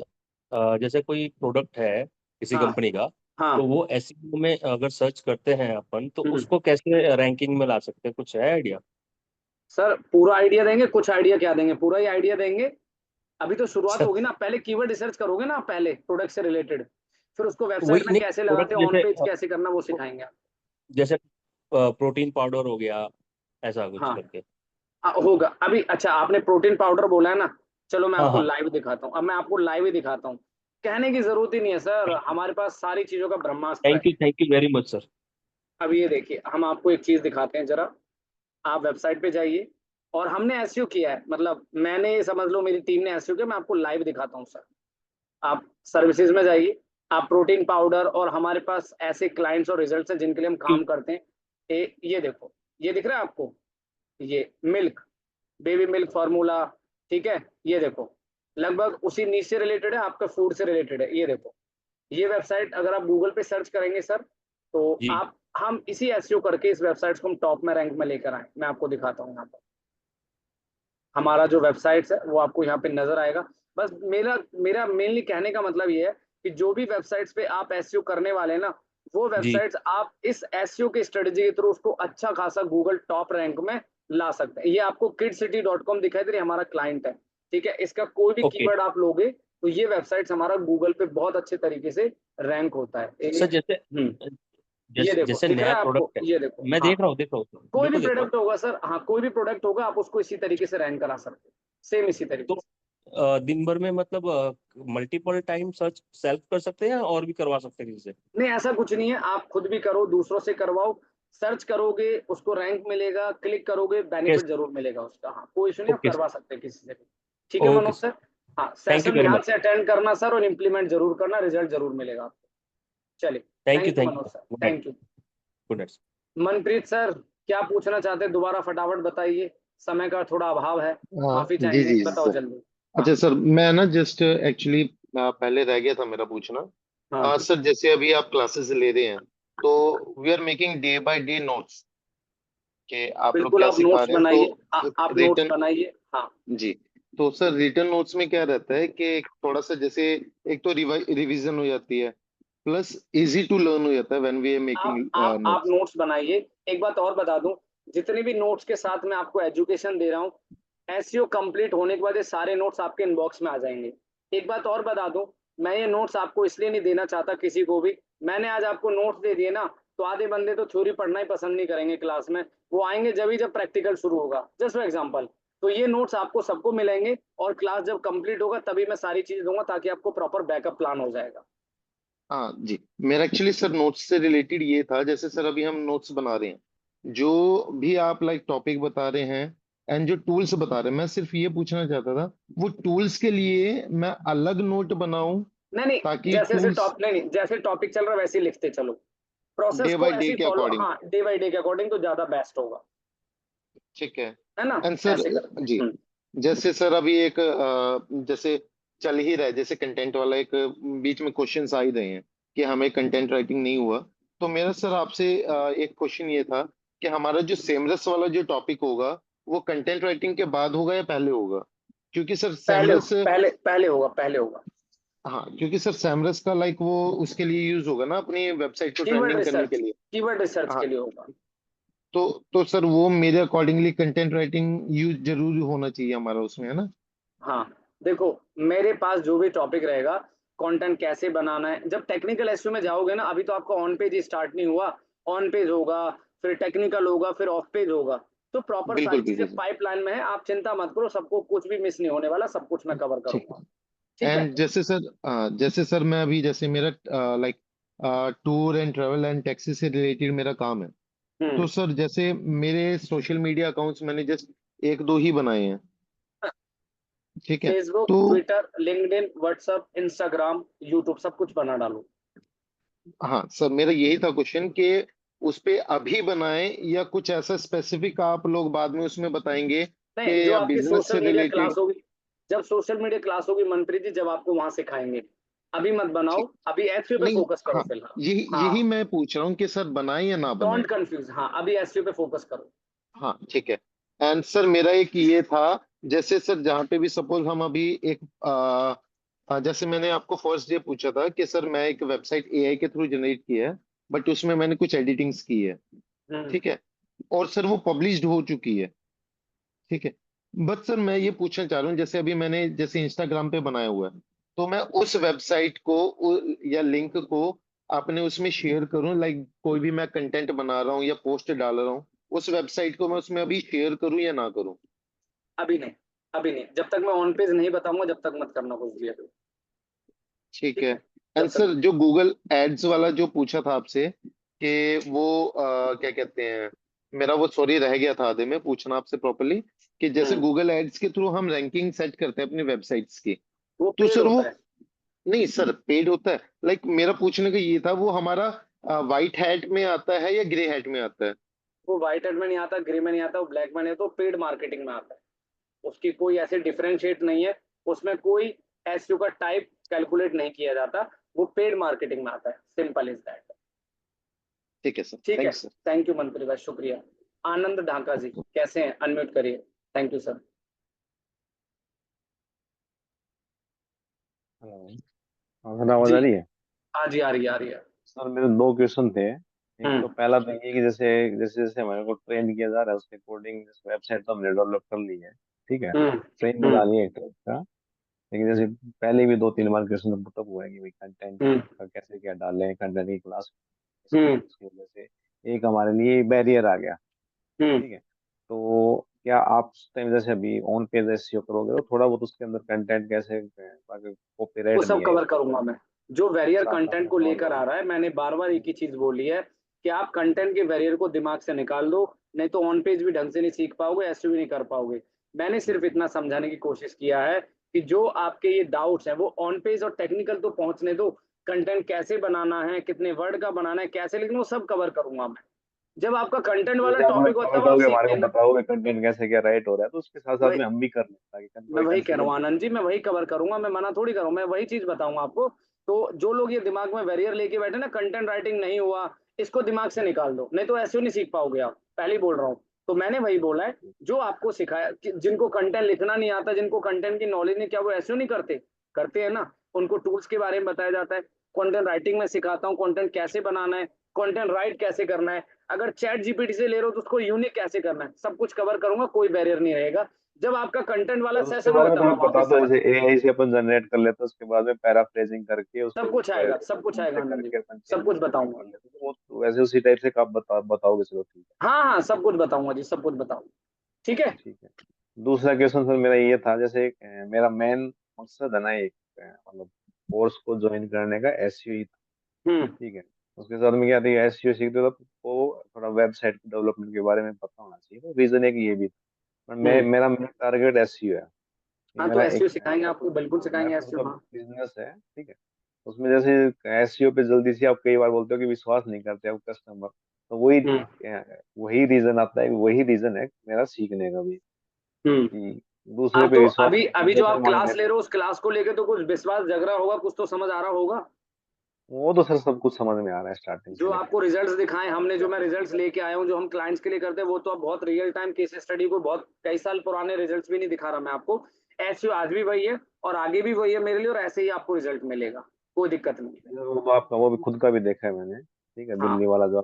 जैसे कोई प्रोडक्ट है किसी हाँ कंपनी का, हाँ। तो वो एसईओ में अगर सर्च करते हैं अपन, तो हम्म। उसको कैसे रैंकिंग में ला सकते हैं? कुछ है आइडिया? सर पूरा आइडिया देंगे, कुछ आइडिया क्या देंगे, पूरा ही आइडिया देंगे। अभी तो शुरुआत होगी ना, पहले कीवर्ड रिसर्च करोगे ना आप, पहले प्रोडक्ट से रिलेटेड, फिर उसको वेबसाइट वही में नहीं, कैसे प्रोडक्ट लगाते हैं, ऑन जैसे पेज कैसे करना, वो सिखाएंगे आप। जैसे प्रोटीन पाउडर हो गया, ऐसा कुछ हाँ, करके। होगा अभी। अच्छा, आपने प्रोटीन पाउडर बोला है ना, चलो मैं हाँ आपको हाँ। लाइव दिखाता हूँ, अब मैं आपको लाइव ही दिखाता हूँ, कहने की जरूरत ही नहीं है सर, हमारे पास सारी चीजों का ब्रह्मास्त्र है। Thank you very much sir. अब ये देखिए, हम आपको एक चीज दिखाते हैं जरा, आप वेबसाइट पे जाइए, और हमने एसईओ किया है, मतलब मैंने, समझ लो मेरी टीम ने एसईओ किया, मैं आपको लाइव दिखाता हूँ सर। आप सर्विसेज में जाइए, आप प्रोटीन पाउडर, और हमारे पास ऐसे क्लाइंट्स और रिजल्ट्स हैं जिनके लिए हम काम करते हैं। ये देखो, ये दिख रहा है आपको, ये मिल्क, बेबी मिल्क फार्मूला, ठीक है, ये देखो लगभग उसी नीच से रिलेटेड है, आपका फूड से रिलेटेड है। ये देखो ये वेबसाइट अगर आप गूगल पे सर्च करेंगे सर, तो जी आप हम इसी एसईओ करके इस वेबसाइट को हम टॉप में रैंक में लेकर आए। मैं आपको दिखाता हूँ यहाँ पर हमारा जो वेबसाइट्स है वो आपको यहाँ पे नजर आएगा। बस मेरा मेरा मेनली कहने का मतलब ये है कि जो भी वेबसाइट्स पे आप एसईओ करने वाले हैं ना, वो जी वेबसाइट्स आप इस एसईओ की स्ट्रेटजी के थ्रू उसको अच्छा खासा गूगल टॉप रैंक में ला सकते हैं। ये आपको kidscity.com दिखाई दे रही है, हमारा क्लाइंट है, ठीक है। इसका कोई भी ओके कीवर्ड आप लोगे तो ये वेबसाइट्स हमारा गूगल पे बहुत अच्छे तरीके से रैंक होता है। सर जैसे ये जैसे देखो जैसे दिख रहा नया है आपको, प्रोडक्ट है, ये देखो, मैं हाँ देख रहा हूँ कोई भी बिल्कुल देख रहा प्रोडक्ट होगा सर, हाँ कोई भी प्रोडक्ट होगा आप उसको इसी तरीके से रैंक करा सकते हो, सेम इसी हूँ। तरीके तो से। दिन भर में मतलब मल्टीपल टाइम सर्च सेल्फ कर सकते हैं या और भी करवा सकते हैं किसी से? नहीं ऐसा कुछ नहीं है, आप खुद भी करो, दूसरों से करवाओ, सर्च करोगे उसको रैंक मिलेगा, क्लिक करोगे बेनिफिट जरूर मिलेगा उसका। हाँ कोई इशू नहीं, आप ओके करवा सकते हैं किसी से भी। ठीक है ओके मनोज सर, हाँ थैंक यू सेशन वेरी ध्यान मच। से अटेंड करना सर और इम्प्लीमेंट जरूर करना, रिजल्ट जरूर मिलेगा आपको। चलिए thank thank you you Manoj sir, good night thank you. Good night. Manpreet sir क्या पूछना चाहते हैं, दोबारा फटाफट बताइए, समय का थोड़ा अभाव है, माफी जी चाहेंगे, जी बताओ सर। जल्दी। अच्छा हाँ सर, मैं ना जस्ट एक्चुअली पहले रह गया था मेरा पूछना। हाँ सर जैसे अभी आप क्लासेस ले रहे हैं, तो we are making day by day notes कि आप लोग बिल्कुल, क्या आप सिखा नोट्स रहे हैं, बनाइए, तो आप नोट्स रिटर्न। बनाइए। हाँ जी। तो सर रिटर्न नोट्स में क्या रहता है कि थोड़ा सा जैसे एक तो रिवीजन हो जाती है, प्लस इजी टू लर्न हो जाता है व्हेन वी आर मेकिंग आप नोट्स। नोट्स बनाइए। एक बात और बता दूं, जितने भी नोट्स के साथ मैं आपको एजुकेशन दे रहा हूँ, एसईओ कंप्लीट होने के बाद ये सारे नोट्स आपके इनबॉक्स में आ जाएंगे। एक बात और बता दूं, मैं ये नोट्स आपको इसलिए नहीं देना चाहता किसी को भी, मैंने आज आपको नोट्स दे दिए ना, तो आधे बंदे तो थ्योरी पढ़ना ही पसंद नहीं करेंगे क्लास में, वो आएंगे जब प्रैक्टिकल शुरू होगा, जस्ट फॉर एग्जाम्पल। तो ये नोट्स आपको सबको मिलेंगे और क्लास जब कंप्लीट होगा तभी मैं सारी चीज दूंगा, ताकि आपको प्रॉपर बैकअप प्लान हो जाएगा। हाँ जी। मेरा एक्चुअली सर नोट्स से रिलेटेड ये था, जैसे सर अभी हम नोट्स बना रहे हैं, जो भी आप लाइक टॉपिक बता रहे हैं एंड जो टूल्स बता रहे हैं, मैं सिर्फ ये पूछना चाहता था वो टूल्स के लिए मैं अलग नोट बनाऊं, नहीं नहीं, ताकि जैसे जैसे टूल्स टॉप नहीं नहीं जैसे टॉपिक चल रहा है वैसे ही लिखते चलो, प्रोसेस डे को बाय डे ऐसे ही के फॉलो, अकॉर्डिंग। हाँ डे बाय डे के अकॉर्डिंग तो ज्यादा बेस्ट होगा, ठीक है। है ना, एंड सर ऐसे कर। जी, जैसे सर अभी एक जैसे चल ही रहा है, जैसे कंटेंट वाला एक बीच में क्वेश्चंस आ ही रहे हैं कि हमें कंटेंट राइटिंग नहीं हुआ, तो मेरा सर आपसे एक क्वेश्चन ये था कि हमारा जो सेमरस वाला जो टॉपिक होगा वो कंटेंट राइटिंग के बाद होगा या पहले होगा? क्योंकि सर पहले सेमरस, पहले पहले होगा, पहले होगा। हाँ क्योंकि सर सैमरस का लाइक वो उसके लिए यूज होगा ना, अपनी वेबसाइट को कीवर्ड ट्रेंडिंग करने के रिसर्च, लिए। कीवर्ड रिसर्च हाँ, के लिए होगा। तो सर वो मेरे अकॉर्डिंगली कंटेंट राइटिंग यूज जरूर होना चाहिए हमारा उसमें, है ना? हाँ देखो, मेरे पास जो भी टॉपिक रहेगा, कंटेंट कैसे बनाना है, जब टेक्निकल एसईओ में जाओगे ना, अभी तो आपका ऑन पेज ही स्टार्ट नहीं हुआ, ऑन पेज होगा, फिर टेक्निकल होगा, फिर ऑफ पेज होगा, तो प्रॉपर सारी बिल्कुल चीजें बिल्कुल सर। पाइपलाइन में है, आप चिंता मत करो, सबको कुछ भी मिस नहीं होने वाला, सब कुछ मैं कवर ठीक करूंगा। है। ठीक है। एंड जैसे सर मैं अभी जैसे मेरा like tour and travel and taxi से रिलेटेड मेरा काम है, तो सर जैसे मेरे सोशल मीडिया अकाउंट्स मैंने जस्ट एक दो ही बनाए हैं, ठीक है। फेसबुक, तो Twitter, LinkedIn, WhatsApp, Instagram, YouTube, सब कुछ बना डालो। हाँ सर, मेरा यही था क्वेश्चन कि उस पे अभी बनाएं या कुछ ऐसा स्पेसिफिक आप लोग बाद में उसमें बताएंगे नहीं, कि जो या आपकी बिजनेस सोशल से मीडिया क्लास रिलेटेड। होगी, जब सोशल मीडिया क्लास होगी मनप्रीत जी, जब आपको वहां सिखाएंगे, अभी मत बनाओ, ठीक, अभी एसईओ पे नहीं, फोकस करो हाँ फिलहाल। यही हाँ यही मैं पूछ रहा हूँ कि सर बनाएं या ना बनाएं। डोंट कंफ्यूज, हाँ अभी एसईओ पे फोकस करो। हाँ ठीक है। एंड सर मेरा एक ये था, जैसे सर जहाँ पे भी सपोज हम अभी एक जैसे मैंने आपको फर्स्ट डे पूछा था कि सर मैं एक वेबसाइट एआई के थ्रू जनरेट की है, बट उसमें मैंने कुछ एडिटिंग्स की है, ठीक है, और सर वो पब्लिश्ड हो चुकी है, ठीक है। बट सर मैं ये पूछना चाह रहा हूँ, जैसे अभी मैंने जैसे इंस्टाग्राम पे बनाया हुआ है, तो मैं उस वेबसाइट को या लिंक को अपने उसमें शेयर करूँ, लाइक कोई भी मैं कंटेंट बना रहा हूँ या पोस्ट डाल रहा हूँ, उस वेबसाइट को मैं उसमें अभी शेयर करूँ या ना करूँ? अभी नहीं, अभी नहीं, जब तक मैं ऑन पेज नहीं बताऊंगा जब तक मत करना कुछ भी अभी। ठीक ठीक है। है, एंड जब तक। सर जो गूगल एड्स वाला जो पूछा था आपसे कि वो क्या कहते हैं, मेरा वो सॉरी रह गया था आधे में पूछना आपसे प्रॉपरली, कि जैसे गूगल एड्स के थ्रू हम रैंकिंग सेट करते हैं अपनी वेबसाइट्स की, वो तो पेड सर वो, होता है। नहीं सर पेड होता है, लाइक मेरा पूछने का ये था वो हमारा व्हाइट हैट में आता है या ग्रे हैट में आता है? वो व्हाइट हेड में नहीं आता, ग्रे में नहीं आता, वो ब्लैक में नहीं आता, वो पेड मार्केटिंग में आता है। उसकी कोई ऐसे डिफरेंशिएट नहीं है, उसमें कोई एसईओ का टाइप कैलकुलेट नहीं किया जाता, वो पेड मार्केटिंग में आता है। Simple is that. ठीक है सर, ठीक है, थैंक्स सर। थैंक यू मंत्री भाई, शुक्रिया। आनंद ढाका जी कैसे हैं? अनम्यूट करिए। Thank you sir. सर आवाज आ जी रही है? हाँ जी, आ रही है, आ रही है। सर मेरे दो क्वेश्चन थे। एक तो पहला तो ये कि जैसे जैसे जैसे हमारे को ट्रेन किया जा रहा है उसके अकॉर्डिंग वेबसाइट तो हमने डेवलप कर ली है, ठीक है, ट्रेन बना लिया एक टाइप का। लेकिन जैसे पहले भी दो तीन बार क्वेश्चन पुटअप हुआ है कि भाई कंटेंट का कैसे क्या डालें, कंटेंट की क्लास उसकी वजह से एक हमारे लिए बैरियर आ गया, ठीक है। तो क्या आप उस टाइम जैसे अभी ऑन पेज एसईओ करोगे तो थोड़ा बहुत उसके अंदर कंटेंट कैसे ताकि वो कॉपीराइट सब नहीं कवर आए करूंगा मैं। जो बैरियर साथ साथ कंटेंट को लेकर आ रहा है, मैंने बार बार एक ही चीज बोली है कि आप कंटेंट के बैरियर को दिमाग से निकाल दो, नहीं तो ऑन पेज भी ढंग से नहीं सीख पाओगे, एसईओ भी नहीं कर पाओगे। मैंने सिर्फ इतना समझाने की कोशिश किया है कि जो आपके ये डाउट्स हैं वो ऑन पेज और टेक्निकल तो पहुंचने दो, कंटेंट कैसे बनाना है, कितने वर्ड का बनाना है, कैसे लिखना, वो सब कवर करूंगा मैं। जब आपका कंटेंट वाला जैसे आप टॉपिक हो कवर तब आप करोगे हमारे सीखते को हैं ना। बताओगे कंटेंट कैसे क्या राइट हो रहा है तो उसके साथ साथ वही में हम भी कर लें ताकि मैं कोई वही कह रहा हूँ कंफ्यूजन आनंद जी, मैं वही कवर करूंगा, मैं मना थोड़ी करूँ, मैं वही चीज बताऊंगा आपको। तो जो लोग ये दिमाग में बैरियर लेके बैठे ना, कंटेंट राइटिंग नहीं हुआ, इसको दिमाग से निकाल दो, नहीं तो ऐसे नहीं सीख पाओगे आप, पहले ही बोल रहा हूँ। तो मैंने वही बोला है, जो आपको सिखाया कि जिनको कंटेंट लिखना नहीं आता, जिनको कंटेंट की नॉलेज नहीं, क्या वो ऐसे नहीं करते? करते हैं ना। उनको टूल्स के बारे में बताया जाता है, कंटेंट राइटिंग में सिखाता हूँ, कंटेंट कैसे बनाना है, कंटेंट राइट कैसे करना है, अगर चैट जीपीटी से ले रहे हो तो उसको यूनिक कैसे करना है, सब कुछ कवर करूंगा, कोई बैरियर नहीं रहेगा। जब आपका कंटेंट वाला और उसके सेशन होगा बारे में तब थोड़ा आप बता वापस दो, समझ जैसे एआई से अपन जनरेट कर लेते हैं उसके बाद में पैराफ्रेजिंग करके सब उसको कुछ आएगा, सब कुछ आएगा से आनंद जी, करके अपन सब चेंजेस कुछ करके बताऊंगा। कर लेते हैं तो वो वैसे उसी टाइप से आप बताओगे, चलो ठीक है। हाँ हाँ, सब कुछ बताऊंगा जी, सब कुछ बताऊंगा। ठीक है। ठीक है। दूसरा क्वेश्चन सर मेरा ये था, जैसे मेरा मेन मकसद है ना एक मतलब कोर्स को ज्वाइन करने का एसईओ ही था, ठीक है। उसके साथ में क्या था, एसईओ सीखते तो वो थोड़ा वेबसाइट डेवलपमेंट के बारे में पता होना चाहिए, तो रीजन है कि ये भी था। पर मेरा मेन टारगेट एसईओ है। ये हाँ तो मेरा एसईओ एक सिखाएंगे आपको, बिल्कुल सिखाएंगे मेरा खुद एसईओ। का हाँ बिजनेस है, ठीक है। उसमें जैसे एसईओ पे जल्दी से आप कई बार बोलते हो कि विश्वास नहीं करते आप कस्टमर, तो वही रीजन आता है, वही रीजन है मेरा सीखने का भी, कि दूसरे हाँ पे तो विश्वास अभी नहीं अभी करते जो फिर आप मान क्लास ले लेते रहे हैं। हो, उस क्लास को लेके तो कुछ विश्वास जग रहा होगा, कुछ तो समझ आ रहा होगा। वो तो सर सब कुछ समझ में आ रहा है स्टार्टिंग जो से लेकर। आपको रिजल्ट्स दिखाए हमने, जो मैं रिजल्ट्स लेके आया हूँ, जो हम क्लाइंट्स के लिए करते हैं, वो तो अब बहुत रियल टाइम केस स्टडी को, बहुत कई साल पुराने रिजल्ट्स भी नहीं दिखा रहा मैं आपको। एसईओ आज भी वही है और आगे भी वही है मेरे लिए, और ऐसे ही आपको रिजल्ट मिलेगा, कोई दिक्कत नहीं है। वो तो आपका वो भी खुद का भी देखा है मैंने, ठीक है, हाँ दिल्ली वाला जो।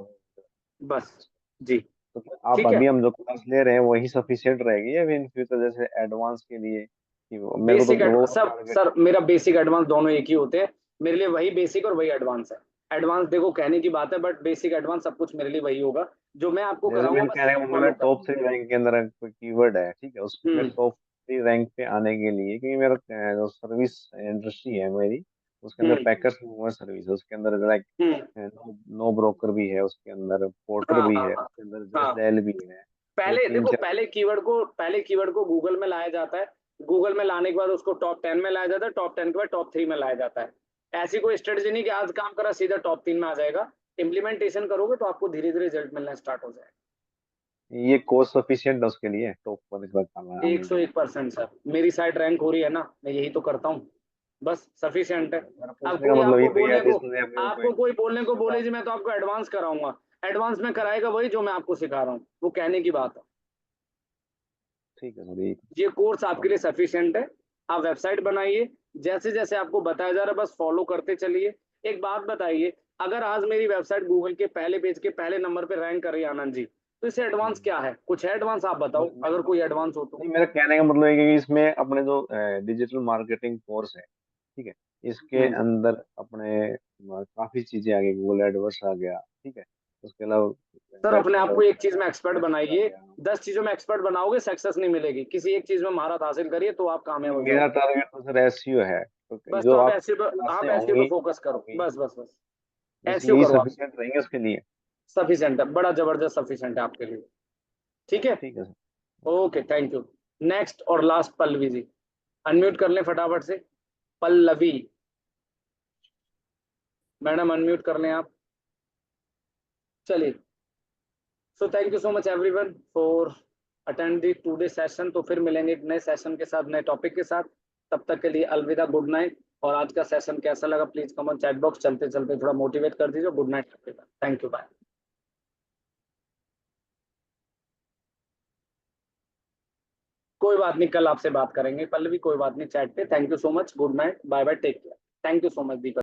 बस जी। तो आप ठीक है, अभी हम जो क्लास ले रहे हैं वही सफिशिएंट रहेगी या फिर इन फ्यूचर जैसे एडवांस के लिए, कि मेरे को बेसिक तो वो सर टारगेट। सर मेरा बेसिक एडवांस दोनों एक ही होते हैं मेरे लिए, वही बेसिक और वही एडवांस है। एडवांस देखो कहने की बात है, बट बेसिक एडवांस सब कुछ मेरे लिए वही होगा, जो मैं आपको जैसे कराऊंगा मैंने बस कहने का मतलब है फॉलो टॉप करना। 3 रैंक के अंदर कोई कीवर्ड है, ठीक है, उसमें हम्म टॉप 3 रैंक पे आने के लिए, क्योंकि मेरा जो सर्विस इंडस्ट्री है मेरी, उसके अंदर हम्म पैकर्स मूवर सर्विस है, उसके अंदर लाइक हम्म नो ब्रोकर भी है, उसके अंदर पोर्टर हाँ भी हाँ है, हाँ उसके अंदर हाँ। जस्ट डायल भी है। ये पहले तीन देखो, चार। पहले कीवर्ड को गूगल में लाया जाता है, गूगल में लाने के बाद उसको टॉप 10 में लाया जाता है, टॉप 10 के बाद टॉप 3 में लाया जाता है। ऐसी कोई स्ट्रेटजी नहीं कि आज काम करा सीधा टॉप 3 में आ जाएगा। इम्प्लीमेंटेशन करोगे तो आपको धीरे धीरे रिजल्ट मिलना स्टार्ट हो जाएगा। ये कोर्स सफिशिएंट है उसके लिए टॉप पर इस बार आने के लिए? 101% सर, मेरी साइड रैंक हो रही है ना, मैं यही तो करता हूँ, बस सफिशिएंट है। मेरा अब पूछने का कोई मतलब ये आपको भैया बोलने को जिसने अपने कोई आपको कोई बोलने को दूसरे बोले का। जी मैं तो आपको एडवांस कराऊंगा, एडवांस में कराएगा वही जो मैं आपको सिखा रहा हूँ, वो कहने की बात है। ठीक है सर, ये कोर्स आपके समझ। लिए सफिशिएंट है। आप वेबसाइट बनाइए, जैसे जैसे आपको बताया जा रहा है बस फॉलो करते चलिए। एक बात बताइए, अगर आज मेरी वेबसाइट गूगल के पहले पेज के पहले नंबर पे रैंक कर रही है आनंद जी, तो इससे एडवांस क्या है? कुछ है एडवांस? आप बताओ अगर कोई एडवांस हो तो। नहीं, मेरा कहने का मतलब है कि इसमें अपने जो डिजिटल मार्केटिंग कोर्स है, ठीक है, इसके अंदर अपने काफी चीजें आ गई, गूगल एडवर्ड्स आ गया, ठीक है, उसके अलावा सर अपने वेबसाइट आप को एक चीज में एक्सपर्ट आ बनाइए, गया। 10 चीजों में एक्सपर्ट बनाओगे सक्सेस नहीं मिलेगी, किसी एक चीज में महारत हासिल करिए तो आप कामयाब हो मेरा जाओगे। टारगेट तो सर एसईओ है, तो बस तो जो आप आप ऐसे क्लासें आप ऐसे पे होंगी फोकस करो, होंगी बस बस बस। उसके एसईओ लिए करो आप, सफिशिएंट रहेंगे उसके लिए। सफिशिएंट है, बड़ा जबरदस्त सफिशिएंट है आपके लिए। ठीक है, ठीक है sir. Okay thank you. Next और लास्ट पल्लवी जी, अनम्यूट कर लें फटाफट से। पल्लवी मैडम अनम्यूट कर लें आप, चलिए। So thank you so much everyone for attend the today session. तो फिर मिलेंगे एक नए सेशन के साथ, नए टॉपिक के साथ। तब तक के लिए अलविदा, गुड नाइट। और आज का सेशन कैसा लगा प्लीज कमेंट चैट बॉक्स, चलते चलते थोड़ा मोटिवेट कर दीजिए। Good night, thank you, bye. कोई बात नहीं, कल आपसे बात करेंगे पल्लवी, कोई बात नहीं, चैट पे। Thank you so much, good night, bye bye, take care. Thank you so much Deepak.